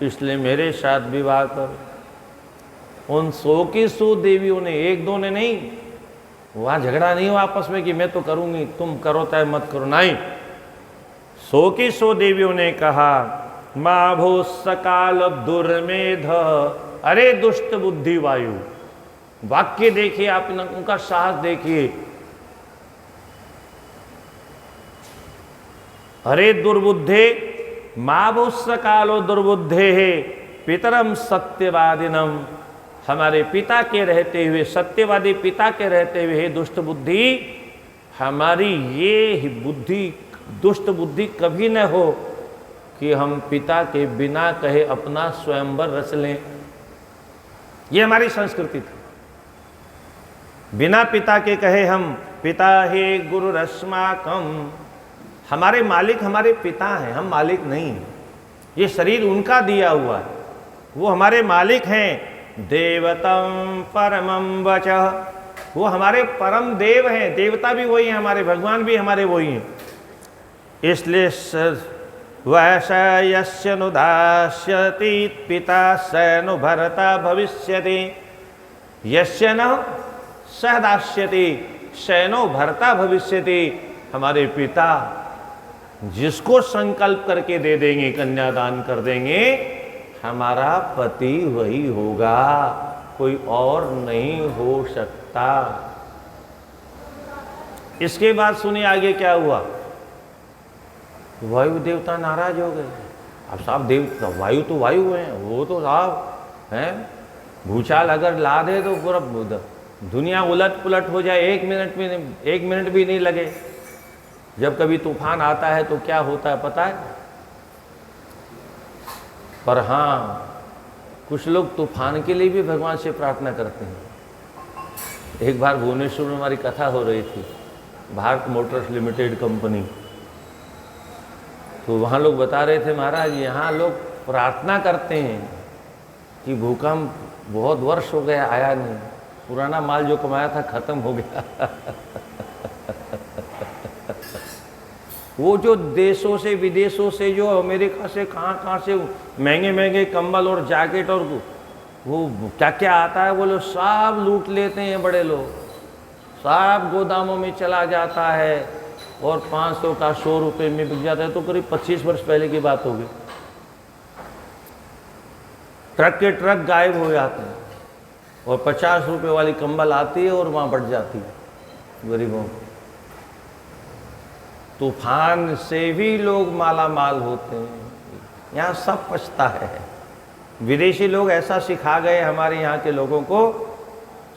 इसलिए मेरे साथ विवाह करो। उन 100 की 100 देवियों ने, 1-2 ने नहीं, वहाँ झगड़ा नहीं हुआ आपस में कि मैं तो करूँगी, तुम करो चाहे मत करो, नहीं। 100 की 100 देवियों ने कहा, माँ भो सकाल दुर्मेध, अरे दुष्ट बुद्धि वायु। वाक्य देखिए आप, उनका साहस देखिए। अरे दुर्बुद्धे, माँ भो सकालो दुर्बुद्धे है पितरम सत्यवादिनम, हमारे पिता के रहते हुए, सत्यवादी पिता के रहते हुए, दुष्ट बुद्धि, हमारी ये बुद्धि, दुष्ट बुद्धि कभी न हो कि हम पिता के बिना कहे अपना स्वयंवर रच लें। ये हमारी संस्कृति थी। बिना पिता के कहे हम, पिता हे गुरु रश्माकम, हमारे मालिक हमारे पिता हैं, हम मालिक नहीं हैं। ये शरीर उनका दिया हुआ है, वो हमारे मालिक हैं। देवतम परमम वचः, वो हमारे परम देव हैं, देवता भी वही हैं, हमारे भगवान भी हमारे वही हैं। इसलिए वैश्य नुदास्यति पिता सैनु भरता भविष्यति, यस्य न सहदास्यति सैनो भरता भविष्यति, हमारे पिता जिसको संकल्प करके दे देंगे, कन्यादान कर देंगे, हमारा पति वही होगा, कोई और नहीं हो सकता। इसके बाद सुनिए आगे क्या हुआ। वायु देवता नाराज हो गए। अब साहब देवता, वायु तो वायु हैं, वो तो साहब हैं, भूचाल अगर ला दे तो पूरा दुनिया उलट पुलट हो जाए, 1 मिनट भी नहीं लगे। जब कभी तूफान आता है तो क्या होता है पता है? पर हाँ, कुछ लोग तूफान के लिए भी भगवान से प्रार्थना करते हैं। एक बार भुवनेश्वर में हमारी कथा हो रही थी, भारत मोटर्स लिमिटेड कंपनी, तो वहाँ लोग बता रहे थे, महाराज यहाँ लोग प्रार्थना करते हैं कि भूकंप बहुत वर्ष हो गया आया नहीं, पुराना माल जो कमाया था खत्म हो गया। वो जो देशों से विदेशों से, जो अमेरिका से कहाँ से महंगे महंगे कंबल और जैकेट और वो क्या क्या आता है, वो लोग सब लूट लेते हैं। बड़े लोग सब गोदामों में चला जाता है और 500 का 100 रुपये में बिक जाता है। तो करीब 25 वर्ष पहले की बात होगी। ट्रक के ट्रक गायब हो जाते हैं और 50 रुपये वाली कंबल आती है और वहाँ बढ़ जाती है गरीबों को। तूफान से भी लोग माला माल होते हैं, यहाँ सब पछता है। विदेशी लोग ऐसा सिखा गए हमारे यहाँ के लोगों को,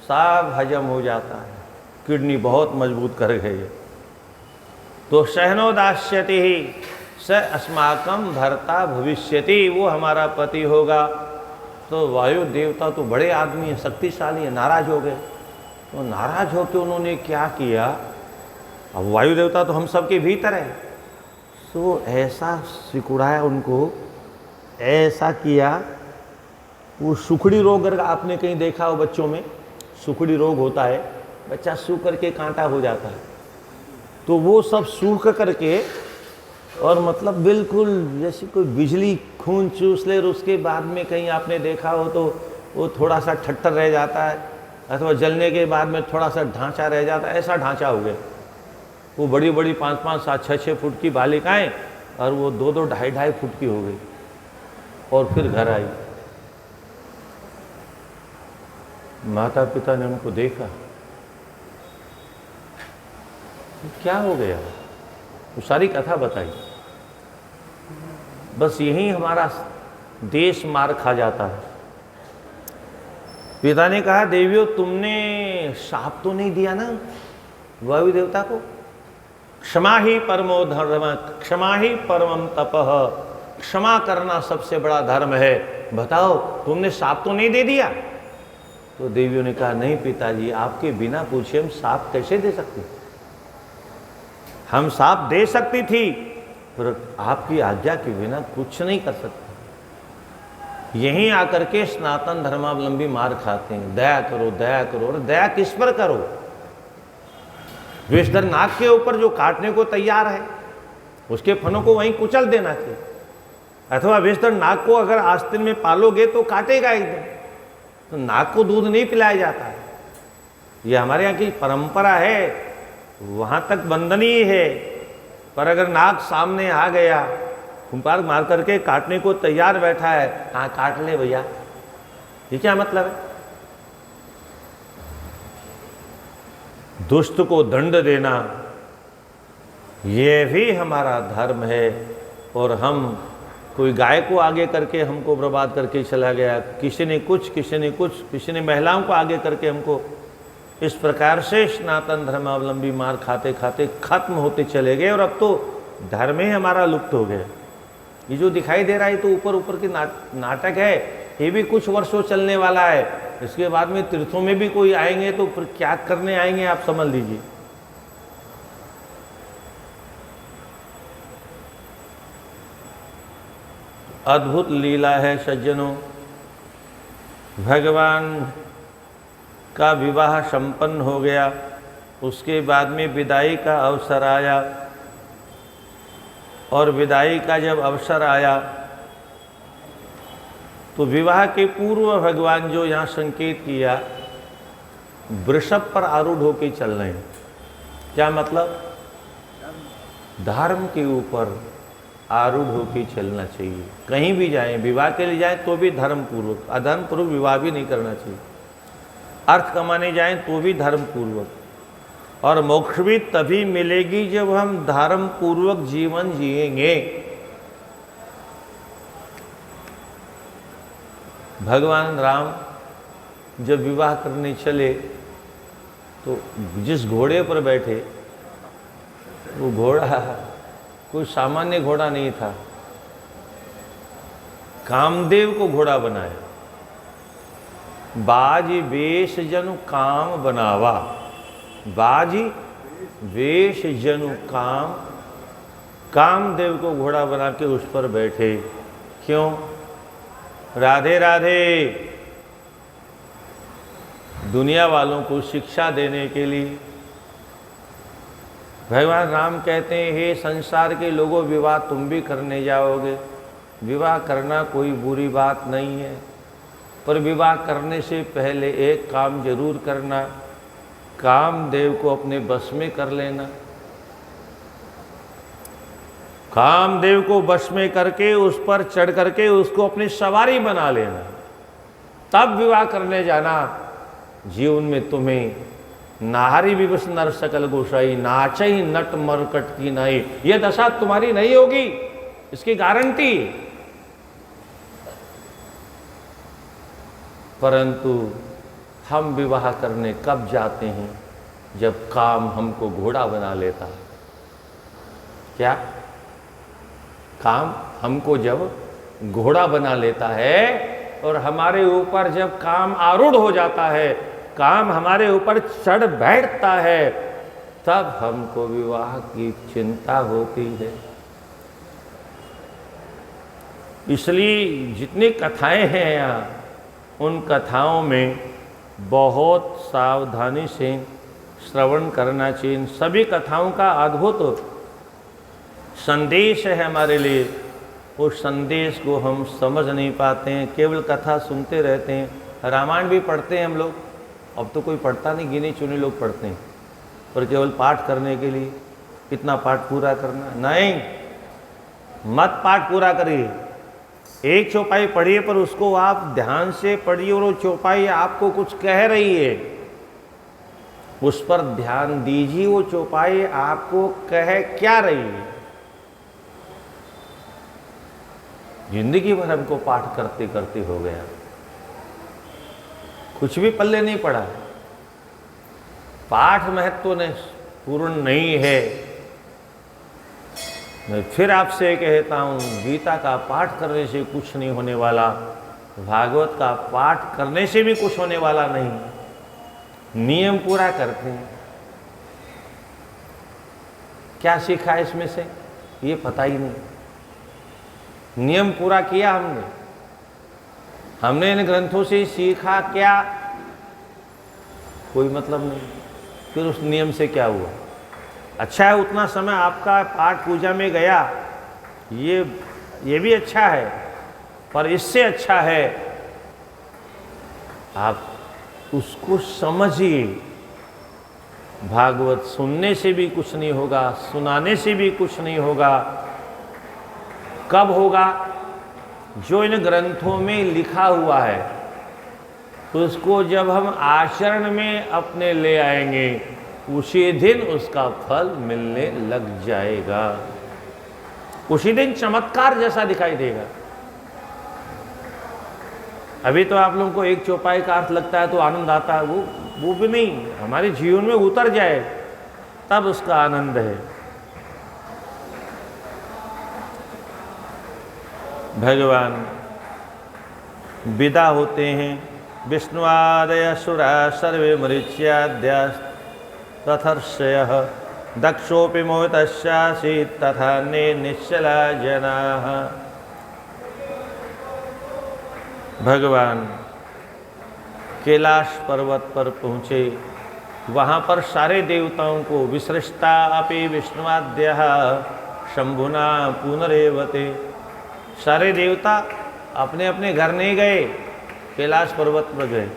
सब हजम हो जाता है, किडनी बहुत मजबूत कर गई। तो सहनो दास्यति ही स अस्माकं भर्ता भविष्यति, वो हमारा पति होगा। तो वायु देवता तो बड़े आदमी हैं, शक्तिशाली हैं, नाराज हो गए। तो नाराज होकर उन्होंने क्या किया, अब वायु देवता तो हम सबके भीतर है, तो ऐसा सिकुड़ाया उनको, ऐसा किया। वो सुखड़ी रोग, अगर आपने कहीं देखा हो बच्चों में, सुखड़ी रोग होता है, बच्चा सूख करके कांटा हो जाता है, तो वो सब सूख करके और मतलब बिल्कुल जैसे कोई बिजली खून चूस ले। और उसके बाद में कहीं आपने देखा हो तो वो थोड़ा सा ठट्टर रह जाता है, अथवा जलने के बाद में थोड़ा सा ढांचा रह जाता है, ऐसा ढांचा हो गया। वो बड़ी बड़ी 5-5, 7, 6-6 फुट की बालिकाएं और वो 2-2, 2.5 फुट की हो गई और फिर घर आई। माता पिता ने उनको देखा, क्या हो गया, वो सारी कथा बताई। बस यही हमारा देश मार खा जाता है। पिता ने कहा, देवियों तुमने शाप तो नहीं दिया ना वायु देवता को? क्षमा ही परमो धर्म, क्षमा ही परमम तपः, क्षमा करना सबसे बड़ा धर्म है, बताओ तुमने शाप तो नहीं दे दिया? तो देवियों ने कहा, नहीं पिताजी, आपके बिना पूछे हम शाप कैसे दे सकते? हम शाप दे सकती थी पर आपकी आज्ञा के बिना कुछ नहीं कर सकते। यहीं आकर के सनातन धर्मावलंबी मार खाते हैं, दया करो दया करो। और दया किस पर करो? विषधर नाग के ऊपर जो काटने को तैयार है उसके फनों को वहीं कुचल देना चाहिए। अथवा विषधर नाग को अगर आस्तीन में पालोगे तो काटेगा एकदम, तो नाग को दूध नहीं पिलाया जाता है। ये हमारे यहाँ की परंपरा है, वहां तक बंदनीय है। पर अगर नाग सामने आ गया, खुंपार मार करके काटने को तैयार बैठा है, हाँ काट ले भैया, ये क्या मतलब है? दुष्ट को दंड देना ये भी हमारा धर्म है। और हम कोई गाय को आगे करके हमको बर्बाद करके चला गया, किसी ने कुछ, किसी ने महिलाओं को आगे करके हमको, इस प्रकार से सनातन धर्मावलंबी मार खाते खाते खत्म होते चले गए। और अब तो धर्म ही हमारा लुप्त हो गया। ये जो दिखाई दे रहा है तो ऊपर ऊपर की नाटक है, ये भी कुछ वर्षों चलने वाला है। इसके बाद में तीर्थों में भी कोई आएंगे तो फिर क्या करने आएंगे आप समझ लीजिए। अद्भुत लीला है सज्जनों। भगवान का विवाह संपन्न हो गया, उसके बाद में विदाई का अवसर आया। और विदाई का जब अवसर आया तो विवाह के पूर्व भगवान जो यहाँ संकेत किया, वृषभ पर आरूढ़ होकर चल रहे हैं। क्या मतलब? धर्म के ऊपर आरूढ़ होकर चलना चाहिए। कहीं भी जाएं, विवाह के लिए जाएं तो भी धर्म पूर्वक, अधर्म पूर्वक विवाह भी नहीं करना चाहिए। अर्थ कमाने जाएं तो भी धर्म पूर्वक। और मोक्ष भी तभी मिलेगी जब हम धर्म पूर्वक जीवन जिएंगे। भगवान राम जब विवाह करने चले तो जिस घोड़े पर बैठे, वो घोड़ा कोई सामान्य घोड़ा नहीं था, कामदेव को घोड़ा बनाया। बाजी वेश जनु काम बनावा, बाजी वेश जनु काम, कामदेव को घोड़ा बना के उस पर बैठे। क्यों? राधे राधे दुनिया वालों को शिक्षा देने के लिए। भगवान राम कहते हैं, हे संसार के लोगों, विवाह तुम भी करने जाओगे। विवाह करना कोई बुरी बात नहीं है, पर विवाह करने से पहले एक काम जरूर करना, कामदेव को अपने बस में कर लेना। कामदेव को बस में करके उस पर चढ़ करके उसको अपनी सवारी बना लेना, तब विवाह करने जाना। जीवन में तुम्हें नारी विवश नर सकल गोसाई, नाचई नट मरकट की नाई, यह दशा तुम्हारी नहीं होगी, इसकी गारंटी। परंतु हम विवाह करने कब जाते हैं? जब काम हमको घोड़ा बना लेता है। क्या? काम हमको जब घोड़ा बना लेता है और हमारे ऊपर जब काम आरूढ़ हो जाता है, काम हमारे ऊपर चढ़ बैठता है, तब हमको विवाह की चिंता होती है। इसलिए जितनी कथाएं हैं यहाँ, उन कथाओं में बहुत सावधानी से श्रवण करना चाहिए। इन सभी कथाओं का अद्भुत संदेश है हमारे लिए। उस संदेश को हम समझ नहीं पाते हैं, केवल कथा सुनते रहते हैं। रामायण भी पढ़ते हैं हम लोग, अब तो कोई पढ़ता नहीं, गिने चुने लोग पढ़ते हैं, पर केवल पाठ करने के लिए इतना पाठ पूरा करना नहीं, मत पाठ पूरा करिए। एक चौपाई पढ़िए पर उसको आप ध्यान से पढ़िए और वो चौपाई आपको कुछ कह रही है, उस पर ध्यान दीजिए। वो चौपाई आपको कह क्या रही है। जिंदगी भर हमको पाठ करते करते हो गया, कुछ भी पल्ले नहीं पड़ा। पाठ महत्व नहीं पूर्ण नहीं है। मैं फिर आपसे कहता हूं, गीता का पाठ करने से कुछ नहीं होने वाला, भागवत का पाठ करने से भी कुछ होने वाला नहीं। नियम पूरा करते हैं। क्या सीखा इसमें से ये पता ही नहीं। नियम पूरा किया हमने इन ग्रंथों से सीखा क्या, कोई मतलब नहीं। फिर उस नियम से क्या हुआ? अच्छा है उतना समय आपका पाठ पूजा में गया, ये भी अच्छा है, पर इससे अच्छा है आप उसको समझिए। भागवत सुनने से भी कुछ नहीं होगा, सुनाने से भी कुछ नहीं होगा। कब होगा? जो इन ग्रंथों में लिखा हुआ है उसको जब हम आचरण में अपने ले आएंगे, उसी दिन उसका फल मिलने लग जाएगा। उसी दिन चमत्कार जैसा दिखाई देगा। अभी तो आप लोगों को एक चौपाई का अर्थ लगता है तो आनंद आता है, वो भी नहीं, हमारे जीवन में उतर जाए तब उसका आनंद है। भगवान विदा होते हैं। विष्णुआदय सुरा सर्वे मरीच्याद्या तथर्षयः दक्षोऽपि मोहितश्चासीत् तथा ने निश्चला जनाः। भगवान कैलाश पर्वत पर पहुँचे। वहाँ पर सारे देवताओं को विसृष्टा अपि विष्णुआद्यः शंभुना पुनरेवते। सारे देवता अपने अपने घर नहीं गए, कैलाश पर्वत पर गए।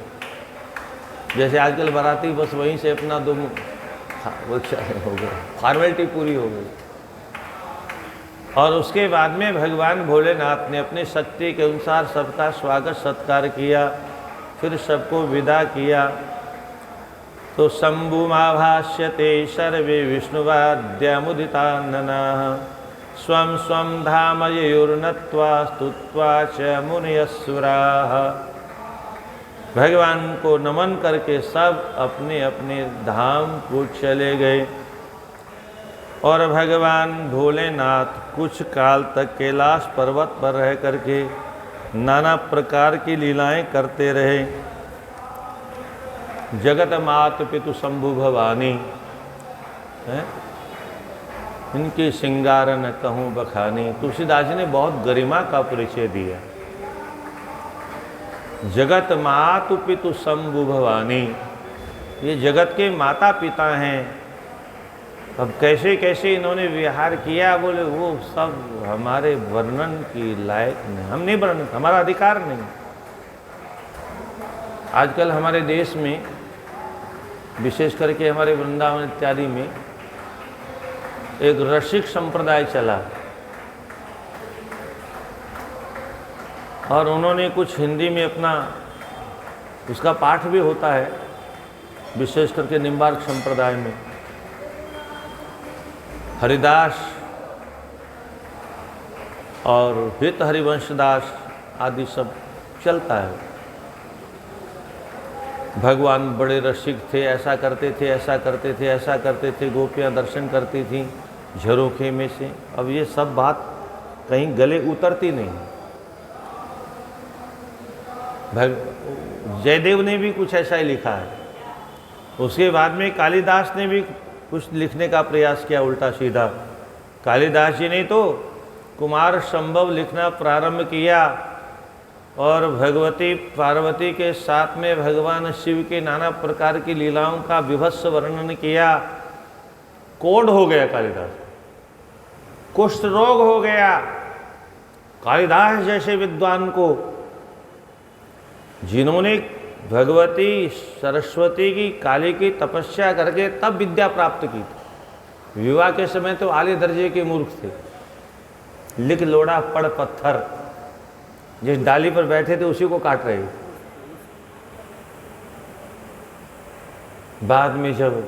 जैसे आजकल बाराती बस वहीं से अपना हो गया, फॉर्मेलिटी पूरी हो गई। और उसके बाद में भगवान भोलेनाथ ने अपने शक्ति के अनुसार सबका स्वागत सत्कार किया, फिर सबको विदा किया। तो शंभुमाभाष्यते सर्वे विष्णुवाद्यमुदिताननाः स्वं स्वं धाम ययुर्नत्वा स्तुत्वा च मुनियस्सुराः। भगवान को नमन करके सब अपने अपने धाम को चले गए। और भगवान भोलेनाथ कुछ काल तक कैलाश पर्वत पर रह करके नाना प्रकार की लीलाएं करते रहे। जगत मात पितु शंभु भवानी है, इनके श्रृंगार न कहूँ बखानी। तुलसीदास जी ने बहुत गरिमा का परिचय दिया। जगत मातु पितु शंभु भवानी, ये जगत के माता पिता हैं। अब कैसे कैसे इन्होंने विहार किया, बोले वो सब हमारे वर्णन की लायक नहीं, हम नहीं वर्णन, हमारा अधिकार नहीं। आजकल हमारे देश में विशेष करके हमारे वृंदावन इत्यादि में एक रसिक संप्रदाय चला और उन्होंने कुछ हिंदी में अपना उसका पाठ भी होता है, विशेष करके निम्बार्क संप्रदाय में हरिदास और हित हरिवंशदास आदि सब चलता है। भगवान बड़े रसिक थे, ऐसा करते थे, ऐसा करते थे, ऐसा करते थे। गोपियाँ दर्शन करती थीं झरोखे में से। अब ये सब बात कहीं गले उतरती नहीं। जयदेव ने भी कुछ ऐसा ही लिखा है। उसके बाद में कालिदास ने भी कुछ लिखने का प्रयास किया उल्टा सीधा। कालिदास जी ने तो कुमार संभव लिखना प्रारंभ किया और भगवती पार्वती के साथ में भगवान शिव के नाना प्रकार की लीलाओं का विभत्स वर्णन किया। कोढ़ हो गया कालिदास, कुष्ठ रोग हो गया। कालिदास जैसे विद्वान को जिन्होंने भगवती सरस्वती की काली की तपस्या करके तब विद्या प्राप्त की थी। विवाह के समय तो आले दर्जे के मूर्ख थे, लिख लोड़ा पढ़ पत्थर, जिस डाली पर बैठे थे उसी को काट रहे। बाद में जब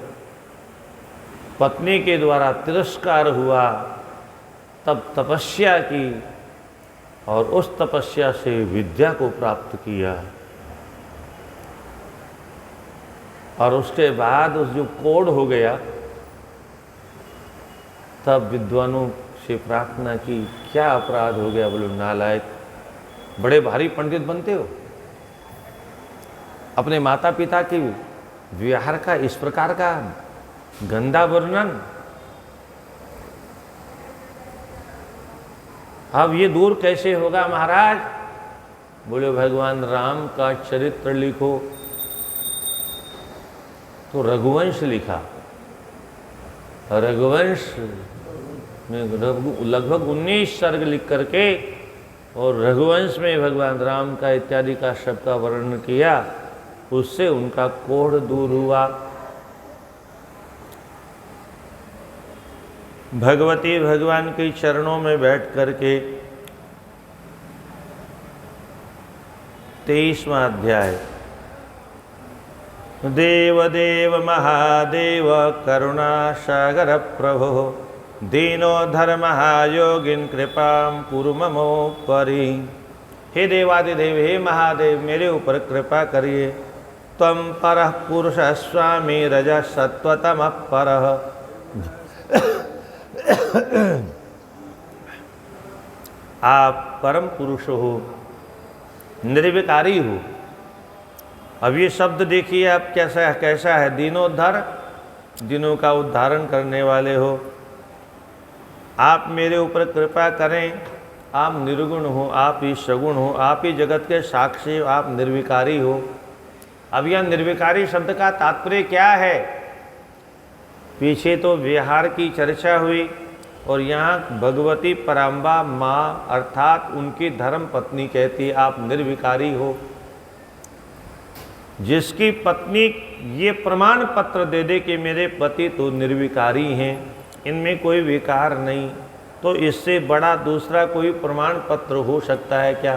पत्नी के द्वारा तिरस्कार हुआ तब तपस्या की और उस तपस्या से विद्या को प्राप्त किया। और उसके बाद उस जो कोढ़ हो गया तब विद्वानों से प्रार्थना की, क्या अपराध हो गया? बोलो नालायक, बड़े भारी पंडित बनते हो, अपने माता पिता के व्यवहार का इस प्रकार का गंदा वर्णन। अब ये दूर कैसे होगा महाराज? बोले भगवान राम का चरित्र लिखो। तो रघुवंश लिखा। रघुवंश में लगभग 19 सर्ग लिख करके और रघुवंश में भगवान राम का इत्यादि का शब्द का वर्णन किया, उससे उनका कोढ़ दूर हुआ। भगवती भगवान के चरणों में बैठ करके 23वां अध्याय। देव देव महादेव करुणा सागर प्रभो दीनोद्धर महायोगिन कृपाम कुरु ममोपरि। हे देवादिदेव, हे महादेव, मेरे ऊपर कृपा करिए। त्वं परः पुरुष स्वामी रज सत्वतम परः। आप परम पुरुष हो, निर्विकारी हो। अब ये शब्द देखिए आप कैसा है? दीनोद्धर, दिनों का उद्धारण करने वाले हो। आप मेरे ऊपर कृपा करें। आप निर्गुण हो, आप ही सगुण हो, आप ही जगत के साक्षी हो, आप निर्विकारी हो। अब यह निर्विकारी शब्द का तात्पर्य क्या है? पीछे तो विहार की चर्चा हुई और यहाँ भगवती पराम्बा माँ अर्थात उनकी धर्म पत्नी कहती आप निर्विकारी हो। जिसकी पत्नी ये प्रमाण पत्र दे दे कि मेरे पति तो निर्विकारी हैं, इनमें कोई विकार नहीं, तो इससे बड़ा दूसरा कोई प्रमाण पत्र हो सकता है क्या?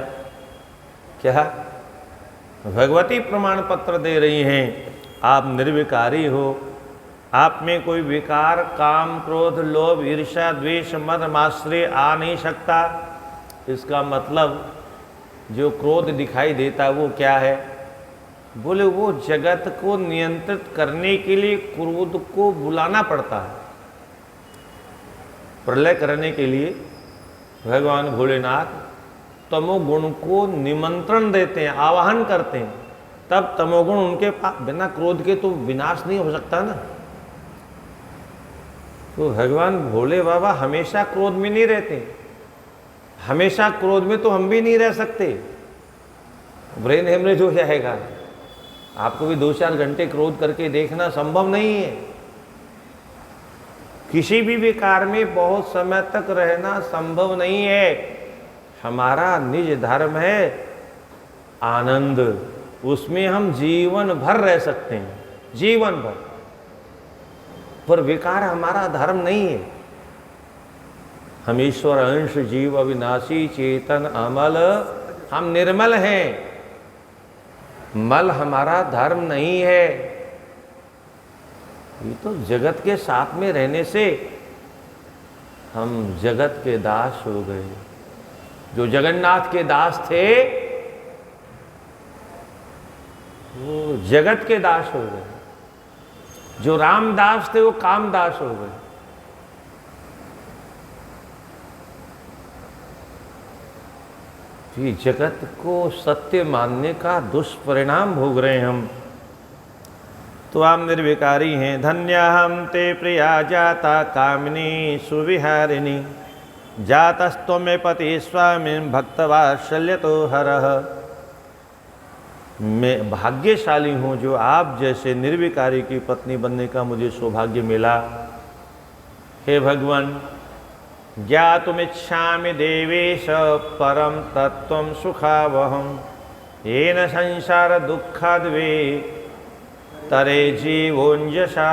क्या भगवती प्रमाण पत्र दे रही हैं आप निर्विकारी हो, आप में कोई विकार काम क्रोध लोभ ईर्ष्या द्वेष मद माश्रय आ नहीं सकता। इसका मतलब जो क्रोध दिखाई देता वो क्या है? बोले वो जगत को नियंत्रित करने के लिए क्रोध को बुलाना पड़ता है। प्रलय करने के लिए भगवान भोलेनाथ तमोगुण को निमंत्रण देते हैं, आवाहन करते हैं, तब तमोगुण उनके पास, बिना क्रोध के तो विनाश नहीं हो सकता ना। तो भगवान भोले बाबा हमेशा क्रोध में नहीं रहते, हमेशा क्रोध में तो हम भी नहीं रह सकते, ब्रेन हेमरेज हो जाएगा। आपको भी 2-4 घंटे क्रोध करके देखना संभव नहीं है। किसी भी विकार में बहुत समय तक रहना संभव नहीं है। हमारा निज धर्म है आनंद, उसमें हम जीवन भर रह सकते हैं, जीवन भर। पर विकार हमारा धर्म नहीं है। हम ईश्वर अंश जीव अविनाशी चेतन अमल, हम निर्मल हैं, मल हमारा धर्म नहीं है। ये तो जगत के साथ में रहने से हम जगत के दास हो गए। जो जगन्नाथ के दास थे वो जगत के दास हो गए, जो रामदास थे वो कामदास हो गए। ये जगत को सत्य मानने का दुष्परिणाम भोग रहे हैं हम। तो आप निर्विकारी हैं। धन्याहम ते प्रिया जाता कामिनी सुविहारिणी जातस्तुमे पति स्वामी भक्तवात्सल्य तो हरः। मैं भाग्यशाली हूँ जो आप जैसे निर्विकारी की पत्नी बनने का मुझे सौभाग्य मिला। हे भगवान, ज्ञातुमिच्छामि देवेश परम तत्त्वं सुखावहम् येन संसार दुःखाद्वे तरे जीवोंजसाहरः।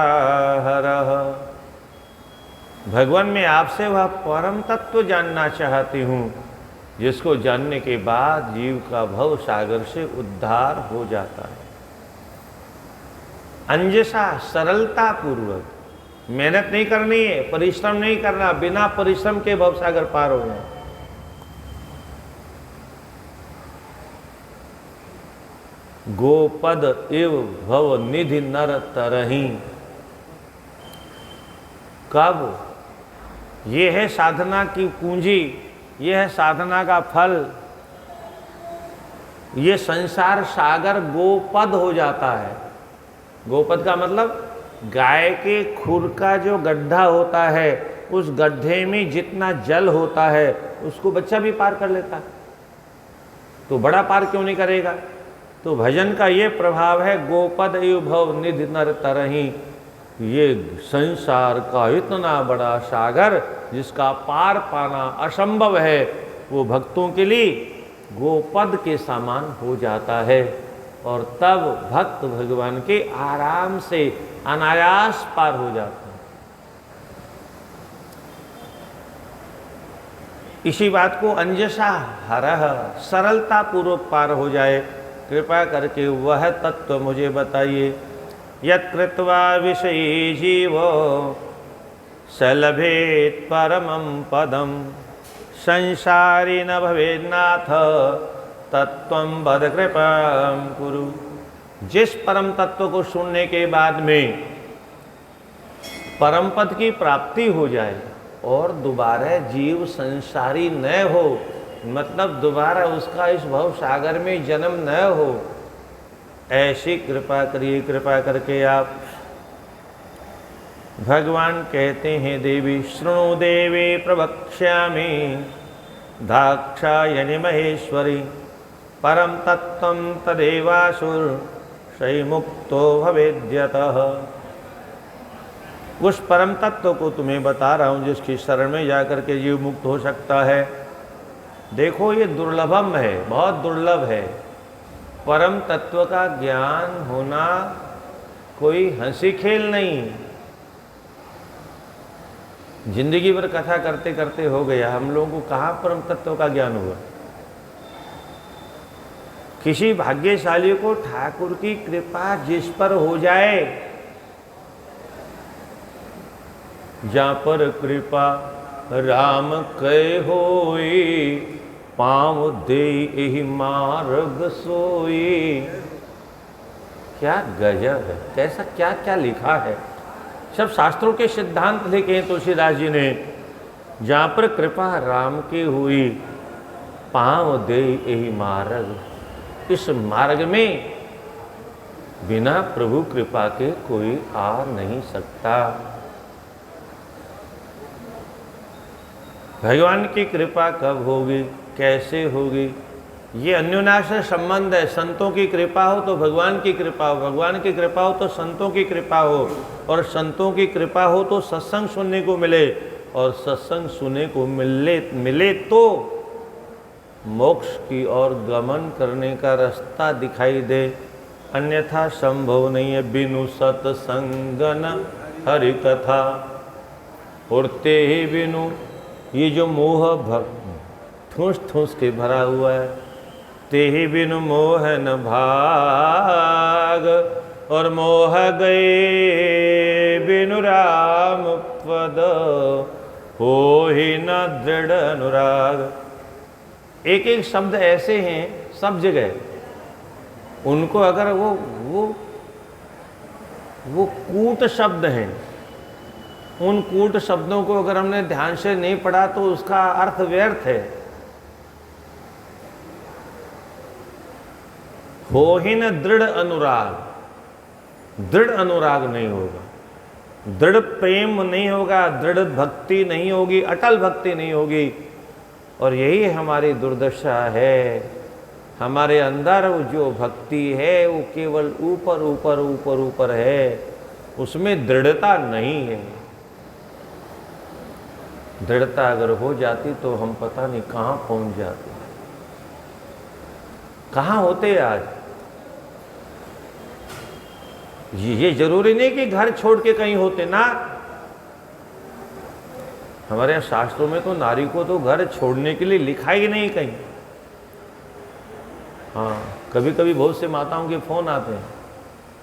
भगवान, मैं आपसे वह परम तत्व जानना चाहती हूँ जिसको जानने के बाद जीव का भव सागर से उद्धार हो जाता है। अंजसा, सरलता पूर्वक, मेहनत नहीं करनी है, परिश्रम नहीं करना, बिना परिश्रम के भव सागर पार हो जाए। गोपद एव भव निधि नर तरही। कब? ये है साधना की पूंजी, ये है साधना का फल। ये संसार सागर गोपद हो जाता है। गोपद का मतलब गाय के खुर का जो गड्ढा होता है, उस गड्ढे में जितना जल होता है उसको बच्चा भी पार कर लेता है, तो बड़ा पार क्यों नहीं करेगा? तो भजन का ये प्रभाव है, गोपद एव भव निधि नर तरही। ये संसार का इतना बड़ा सागर जिसका पार पाना असंभव है, वो भक्तों के लिए गोपद के समान हो जाता है, और तब भक्त भगवान के आराम से अनायास पार हो जाते हैं। इसी बात को अंजसा हरः, सरलता पूर्वक पार हो जाए, कृपा करके वह तत्व मुझे बताइए। यत् कृत्वा विषयी जीवो सलभेत परमं पदम संसारी न भवेन्नाथ तत्वं वद कृपां कुरु। जिस परम तत्व को सुनने के बाद में परम पद की प्राप्ति हो जाए और दोबारा जीव संसारी न हो, मतलब दोबारा उसका इस भव सागर में जन्म न हो, ऐसी कृपा करिए। कृपा करके आप। भगवान कहते हैं, देवी शृणु देवी प्रवक्ष्यामि दाक्षायणि महेश्वरी परम तत्वं तदेवासुर सही मुक्तो भवेद्यतः। उस परम तत्व को तुम्हें बता रहा हूँ जिसकी शरण में जाकर के जीव मुक्त हो सकता है। देखो, ये दुर्लभम है, बहुत दुर्लभ है। परम तत्व का ज्ञान होना कोई हंसी खेल नहीं। जिंदगी भर कथा करते करते हो गया, हम लोगों को कहाँ परम तत्व का ज्ञान हुआ। किसी भाग्यशाली को ठाकुर की कृपा जिस पर हो जाए, जहाँ पर कृपा राम कै होई पाँव दे एहि मार्ग सोई। क्या गजब है, कैसा क्या क्या लिखा है। सब शास्त्रों के सिद्धांत लिखे हैं तुलसीदास जी ने। जहाँ पर कृपा राम की हुई पाँव दे एहि मार्ग, इस मार्ग में बिना प्रभु कृपा के कोई आ नहीं सकता। भगवान की कृपा कब होगी, कैसे होगी, ये अन्योन्याश्रय संबंध है। संतों की कृपा हो तो भगवान की कृपा हो, भगवान की कृपा हो तो संतों की कृपा हो, और संतों की कृपा हो तो सत्संग सुनने को मिले, और सत्संग सुनने को मिले तो मोक्ष की ओर गमन करने का रास्ता दिखाई दे, अन्यथा संभव नहीं है। बिनु सत्संग न हरि कथा, उड़ते ही बिनु, ये जो मोह ठूस ठूस के भरा हुआ है, ते ही बिनु मोह न भाग, और मोह गए बिनु राम पद, हो ही न दृढ़ अनुराग। एक एक शब्द ऐसे हैं सब जगह, उनको अगर वो कूट शब्द हैं, उन कूट शब्दों को अगर हमने ध्यान से नहीं पढ़ा तो उसका अर्थ व्यर्थ है। हो ही न दृढ़ अनुराग, दृढ़ अनुराग नहीं होगा, दृढ़ प्रेम नहीं होगा, दृढ़ भक्ति नहीं होगी, अटल भक्ति नहीं होगी। और यही हमारी दुर्दशा है। हमारे अंदर वो जो भक्ति है वो केवल ऊपर ऊपर ऊपर ऊपर है, उसमें दृढ़ता नहीं है। दृढ़ता अगर हो जाती तो हम पता नहीं कहाँ पहुँच जाते। कहाँ होते आज? ये जरूरी नहीं कि घर छोड़ के कहीं होते ना। हमारे यहाँ शास्त्रों में तो नारी को तो घर छोड़ने के लिए लिखा ही नहीं कहीं। हाँ, कभी कभी बहुत से माताओं के फोन आते हैं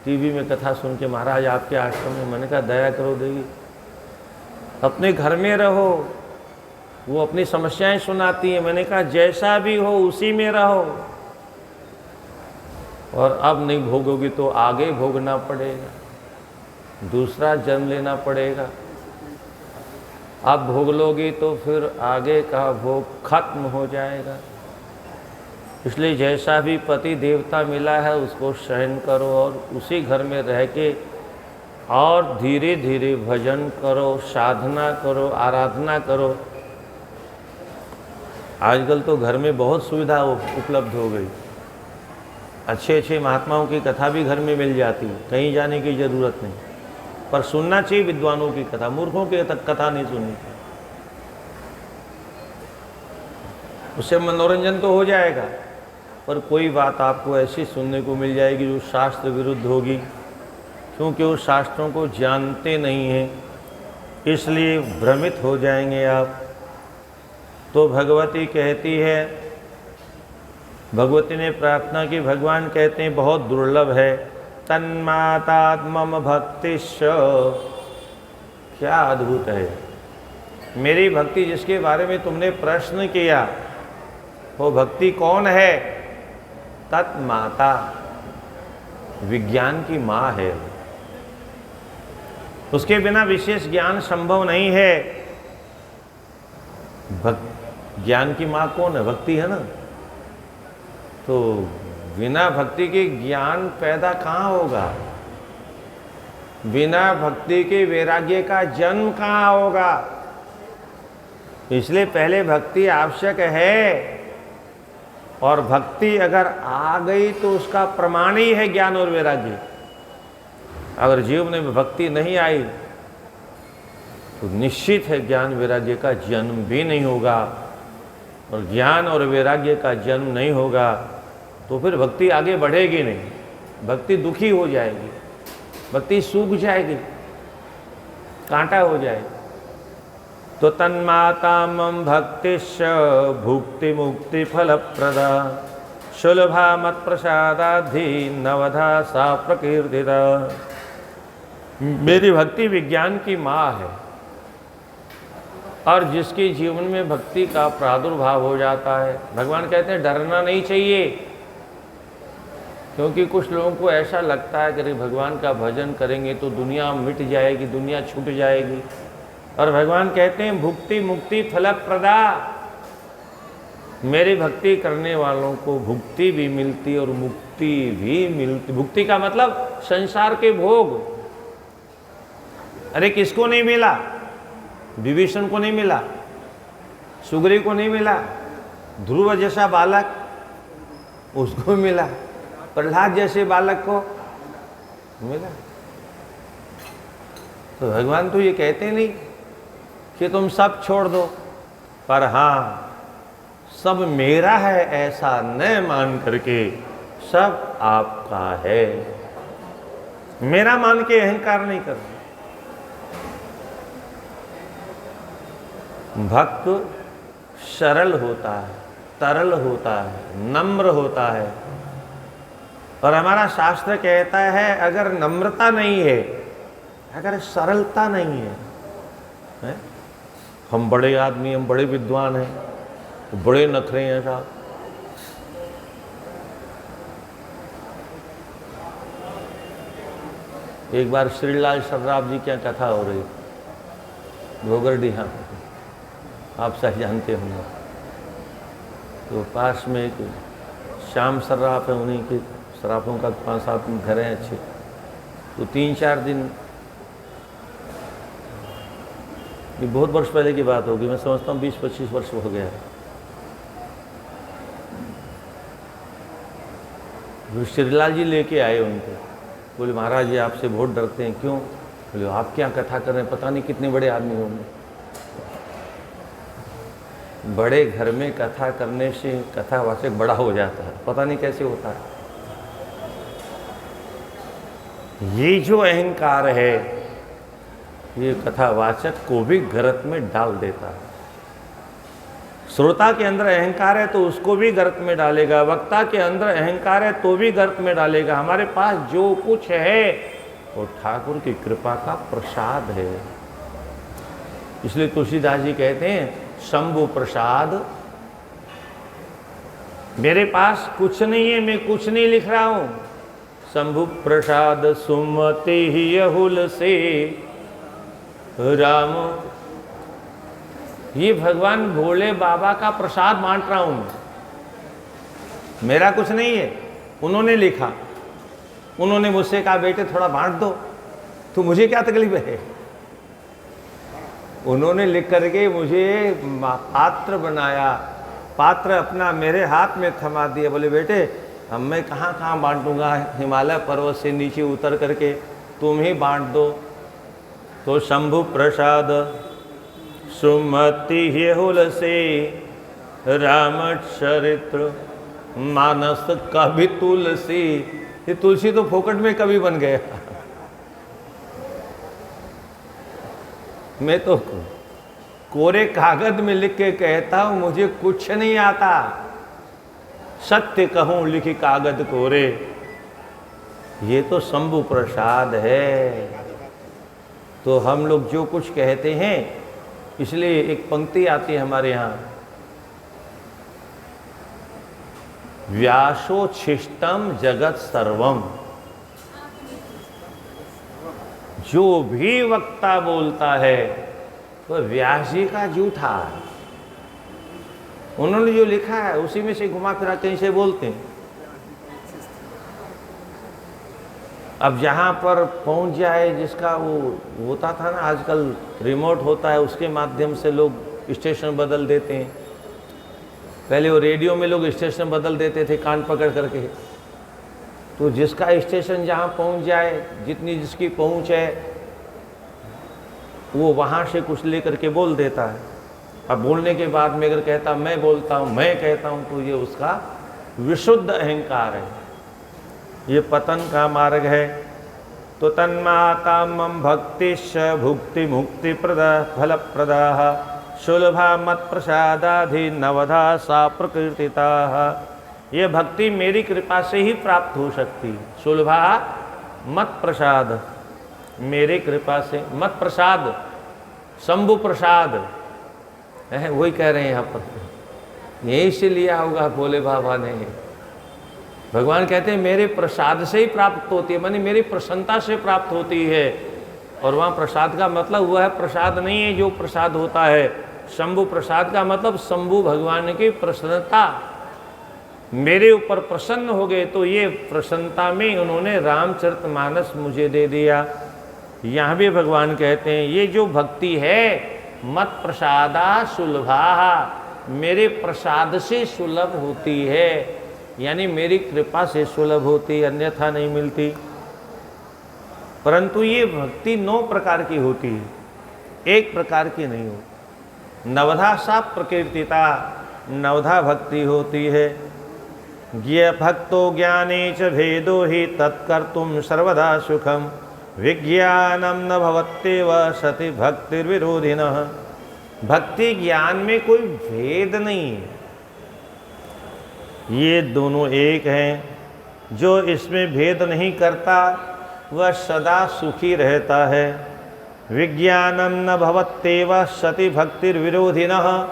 टीवी में कथा सुन के, महाराज आपके आश्रम में। मैंने कहा दया करो देवी, अपने घर में रहो। वो अपनी समस्याएं सुनाती हैं। मैंने कहा जैसा भी हो उसी में रहो, और अब नहीं भोगोगी तो आगे भोगना पड़ेगा, दूसरा जन्म लेना पड़ेगा। अब भोग लोगी तो फिर आगे का भोग खत्म हो जाएगा। इसलिए जैसा भी पति देवता मिला है उसको सहन करो, और उसी घर में रह के और धीरे धीरे भजन करो, साधना करो, आराधना करो। आजकल तो घर में बहुत सुविधा उपलब्ध हो गई। अच्छे अच्छे महात्माओं की कथा भी घर में मिल जाती है, कहीं जाने की ज़रूरत नहीं। पर सुनना चाहिए विद्वानों की कथा, मूर्खों की कथा नहीं सुननी चाहिए। उससे मनोरंजन तो हो जाएगा, पर कोई बात आपको ऐसी सुनने को मिल जाएगी जो शास्त्र विरुद्ध होगी, क्योंकि वो शास्त्रों को जानते नहीं हैं, इसलिए भ्रमित हो जाएंगे आप। तो भगवती कहती है, भगवती ने प्रार्थना की, भगवान कहते हैं बहुत दुर्लभ है। तन्माता मम भक्तिश्च, क्या अद्भुत है मेरी भक्ति, जिसके बारे में तुमने प्रश्न किया वो भक्ति कौन है? तत्माता, विज्ञान की माँ है। उसके बिना विशेष ज्ञान संभव नहीं है। ज्ञान की माँ कौन है? भक्ति है ना। तो बिना भक्ति के ज्ञान पैदा कहाँ होगा? बिना भक्ति के वैराग्य का जन्म कहाँ होगा? इसलिए पहले भक्ति आवश्यक है, और भक्ति अगर आ गई तो उसका प्रमाण ही है ज्ञान और वैराग्य। अगर जीव में भक्ति नहीं आई तो निश्चित है ज्ञान वैराग्य का जन्म भी नहीं होगा, और ज्ञान और वैराग्य का जन्म नहीं होगा तो फिर भक्ति आगे बढ़ेगी नहीं। भक्ति दुखी हो जाएगी, भक्ति सूख जाएगी, कांटा हो जाएगी। तो तन्माता मम भक्तिश्च भुक्ति मुक्ति फल प्रदा, सुलभा मत प्रसादाधि नवधा सा प्रकीर्तिता। मेरी भक्ति विज्ञान की माँ है, और जिसके जीवन में भक्ति का प्रादुर्भाव हो जाता है, भगवान कहते हैं डरना नहीं चाहिए। क्योंकि कुछ लोगों को ऐसा लगता है कि भगवान का भजन करेंगे तो दुनिया मिट जाएगी, दुनिया छूट जाएगी। और भगवान कहते हैं भुक्ति मुक्ति फल प्रदा, मेरी भक्ति करने वालों को भुक्ति भी मिलती और मुक्ति भी मिलती। भुक्ति का मतलब संसार के भोग। अरे किसको नहीं मिला? विभीषण को नहीं मिला, सुग्रीव को नहीं मिला, ध्रुव जैसा बालक उसको मिला, प्रहलाद जैसे बालक को मिला। तो भगवान तो ये कहते नहीं कि तुम सब छोड़ दो, पर हाँ सब मेरा है ऐसा न मान करके सब आपका है, मेरा मान के अहंकार नहीं करना। भक्त सरल होता है, तरल होता है, नम्र होता है। और हमारा शास्त्र कहता है अगर नम्रता नहीं है, अगर सरलता नहीं है, हम बड़े आदमी, हम बड़े विद्वान हैं, तो बड़े नखरे हैं साहब। एक बार श्रीलाल सर्राफ जी की कथा हो रही, घोगरडीहा, आप सही जानते होंगे। तो पास में एक श्याम सर्राफ है, उन्हीं के सर्राफों का 5-7 घर हैं अच्छे। तो 3-4 दिन, ये बहुत वर्ष पहले की बात होगी, मैं समझता हूँ 20-25 वर्ष हो गया है। श्रीलाल जी लेके आए उनको, बोले महाराज जी आपसे बहुत डरते हैं, क्यों? बोले आप क्या कथा कर रहे हैं, पता नहीं कितने बड़े आदमी होंगे। बड़े घर में कथा करने से कथावाचक बड़ा हो जाता है, पता नहीं कैसे होता है। ये जो अहंकार है ये कथावाचक को भी गर्त में डाल देता है। श्रोता के अंदर अहंकार है तो उसको भी गर्त में डालेगा, वक्ता के अंदर अहंकार है तो भी गर्त में डालेगा। हमारे पास जो कुछ है वो ठाकुर की कृपा का प्रसाद है। इसलिए तुलसीदास जी कहते हैं शंभु प्रसाद, मेरे पास कुछ नहीं है, मैं कुछ नहीं लिख रहा हूं। शंभु प्रसाद सुमति यहुल से राम, ये भगवान भोले बाबा का प्रसाद बांट रहा हूं मैं, मेरा कुछ नहीं है। उन्होंने लिखा, उन्होंने मुझसे कहा बेटे थोड़ा बांट दो, तो मुझे क्या तकलीफ है। उन्होंने लिख करके मुझे पात्र बनाया, पात्र अपना मेरे हाथ में थमा दिया, बोले बेटे अब मैं कहाँ कहाँ बांटूंगा, हिमालय पर्वत से नीचे उतर करके तुम ही बांट दो। तो शंभु प्रसाद सुमति हेहुल से राम चरित्र मानस कभी तुलसी, ये तुलसी तो फोकट में कभी बन गया। मैं तो कोरे कागज में लिख के कहता हूं मुझे कुछ नहीं आता, सत्य कहूं लिखी कागज कोरे, ये तो शंभु प्रसाद है। तो हम लोग जो कुछ कहते हैं, इसलिए एक पंक्ति आती है हमारे यहाँ, व्यासोच्छिष्टम जगत सर्वम, जो भी वक्ता बोलता है तो व्यास जी का जूठा है। उन्होंने जो लिखा है उसी में से घुमा फिरा कहीं से बोलते हैं। अब जहाँ पर पहुँच जाए, जिसका वो होता था ना, आजकल रिमोट होता है, उसके माध्यम से लोग स्टेशन बदल देते हैं। पहले वो रेडियो में लोग स्टेशन बदल देते थे कान पकड़ करके। तो जिसका स्टेशन जहाँ पहुँच जाए, जितनी जिसकी पहुँच है, वो वहाँ से कुछ लेकर के बोल देता है। अब बोलने के बाद में अगर कहता मैं बोलता हूँ, मैं कहता हूँ, तो ये उसका विशुद्ध अहंकार है, ये पतन का मार्ग है। तो तन्माता मम भक्तिश्च भुक्ति मुक्ति प्रदा फल प्रदा सुलभा मत प्रसादाधि नवधा सा प्रकृतिता, ये भक्ति मेरी कृपा से ही प्राप्त हो सकती। सुलभा मत प्रसाद, मेरी कृपा से, मत प्रसाद शंभु प्रसाद है, वही कह रहे हैं यहाँ पर, यहीं से लिया होगा भोले बाबा ने। भगवान कहते हैं मेरे प्रसाद से ही प्राप्त होती है, मानी मेरी प्रसन्नता से प्राप्त होती है। और वहाँ प्रसाद का मतलब हुआ है, प्रसाद नहीं है जो प्रसाद होता है। शंभु प्रसाद का मतलब शंभु भगवान की प्रसन्नता, मेरे ऊपर प्रसन्न हो गए, तो ये प्रसन्नता में उन्होंने रामचरितमानस मुझे दे दिया। यहाँ भी भगवान कहते हैं ये जो भक्ति है मत प्रसादा सुलभा, मेरे प्रसाद से सुलभ होती है, यानी मेरी कृपा से सुलभ होती, अन्यथा नहीं मिलती। परंतु ये भक्ति 9 प्रकार की होती है, एक प्रकार की नहीं होती। नवधा सा प्रकीर्तिता, नवधा भक्ति होती है। ज्ञ भक्तो ज्ञाने च भेदो हि तत्कर्तुं सर्वदा सुखम, विज्ञानम न भवत्येव सति भक्तिर्विरोधिनः। भक्ति ज्ञान में कोई भेद नहीं है, ये दोनों एक हैं। जो इसमें भेद नहीं करता वह सदा सुखी रहता है। विज्ञानम न भवत्येव सति भक्तिर्विरोधिनः,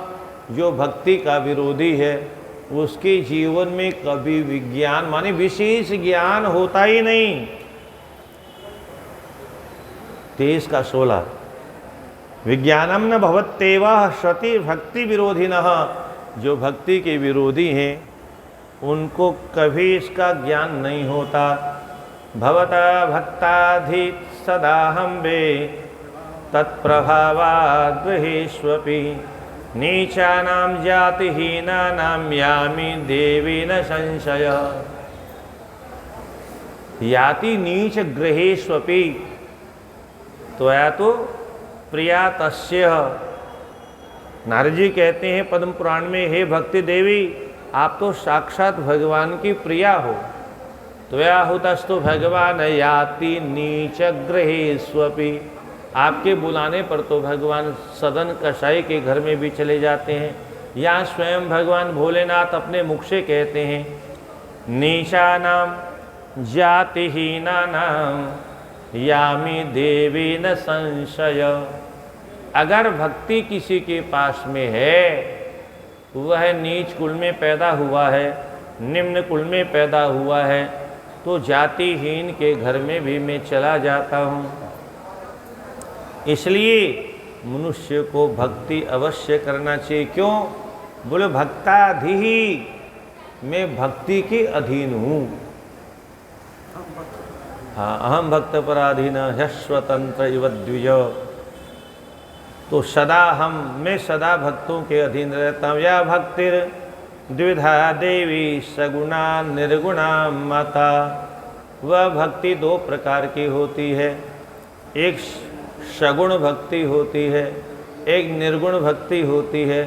जो भक्ति का विरोधी है उसके जीवन में कभी विज्ञान माने विशेष ज्ञान होता ही नहीं। 23 का 16, विज्ञानम न भवत्येव सति भक्ति विरोधिनः, जो भक्ति के विरोधी हैं उनको कभी इसका ज्ञान नहीं होता। भवता भक्ताधि सदाहं वे तत्प्रभावाद्वहेष्वपि, नीचानां जातिहीनानां यामि देवी न संशय। याति नीच ग्रहेष्वपि, तो या तो प्रिया तस्य, नारद जी कहते हैं पद्म पुराण में, हे भक्ति देवी, आप तो साक्षात भगवान की प्रिया हो। त्वया हुतस्तु भगवान याति नीच गृहेष्वपि। आपके बुलाने पर तो भगवान सदन कसाई के घर में भी चले जाते हैं। या स्वयं भगवान भोलेनाथ अपने मुख से कहते हैं, नीचानाम जातिहीनानाम यामी देवी न संशय। अगर भक्ति किसी के पास में है, वह नीच कुल में पैदा हुआ है, निम्न कुल में पैदा हुआ है, तो जातिहीन के घर में भी मैं चला जाता हूँ। इसलिए मनुष्य को भक्ति अवश्य करना चाहिए। क्यों? बोले भक्ताधीहि, मैं भक्ति के अधीन हूँ। हाँ, अहम भक्त पराधीन ह्यस्वतंत्र इव द्विज। तो मैं सदा भक्तों के अधीन रहता हूँ। या भक्तिर द्विधा देवी सगुणा निर्गुणा माता। वह भक्ति दो प्रकार की होती है, एक सगुण भक्ति होती है, एक निर्गुण भक्ति होती है।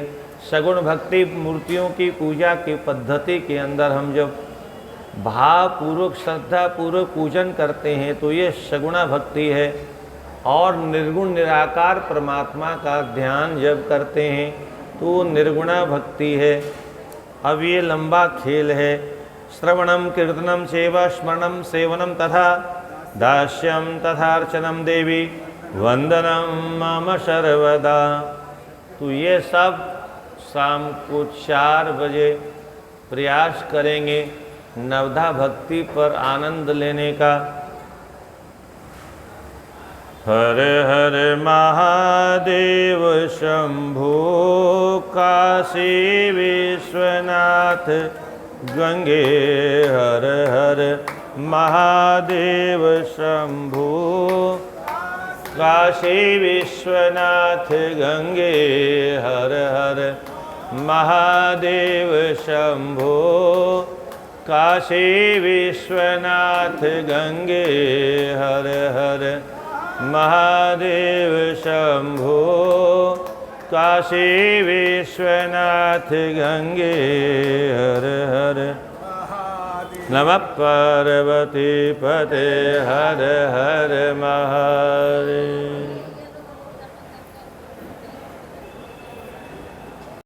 सगुण भक्ति मूर्तियों की पूजा की पद्धति के अंदर हम जब भावपूर्वक श्रद्धापूर्वक पूजन करते हैं तो ये सगुणा भक्ति है। और निर्गुण निराकार परमात्मा का ध्यान जब करते हैं तो वो निर्गुणा भक्ति है। अब ये लंबा खेल है। श्रवणम कीर्तनम सेवा स्मरणम सेवनम तथा दास्यम तथार्चनम देवी वंदनम मम सर्वदा। तो ये सब शाम को 4 बजे प्रयास करेंगे नवधा भक्ति पर आनंद लेने का। हर हर महादेव शंभो काशी विश्वनाथ गंगे। हर हर महादेव शंभो काशी विश्वनाथ गंगे। हर हर महादेव शंभो काशी विश्वनाथ गंगे। हर हर महादेव शंभो काशी विश्वनाथ गंगे। हर हर नमः पार्वती पते हर हर महादेव।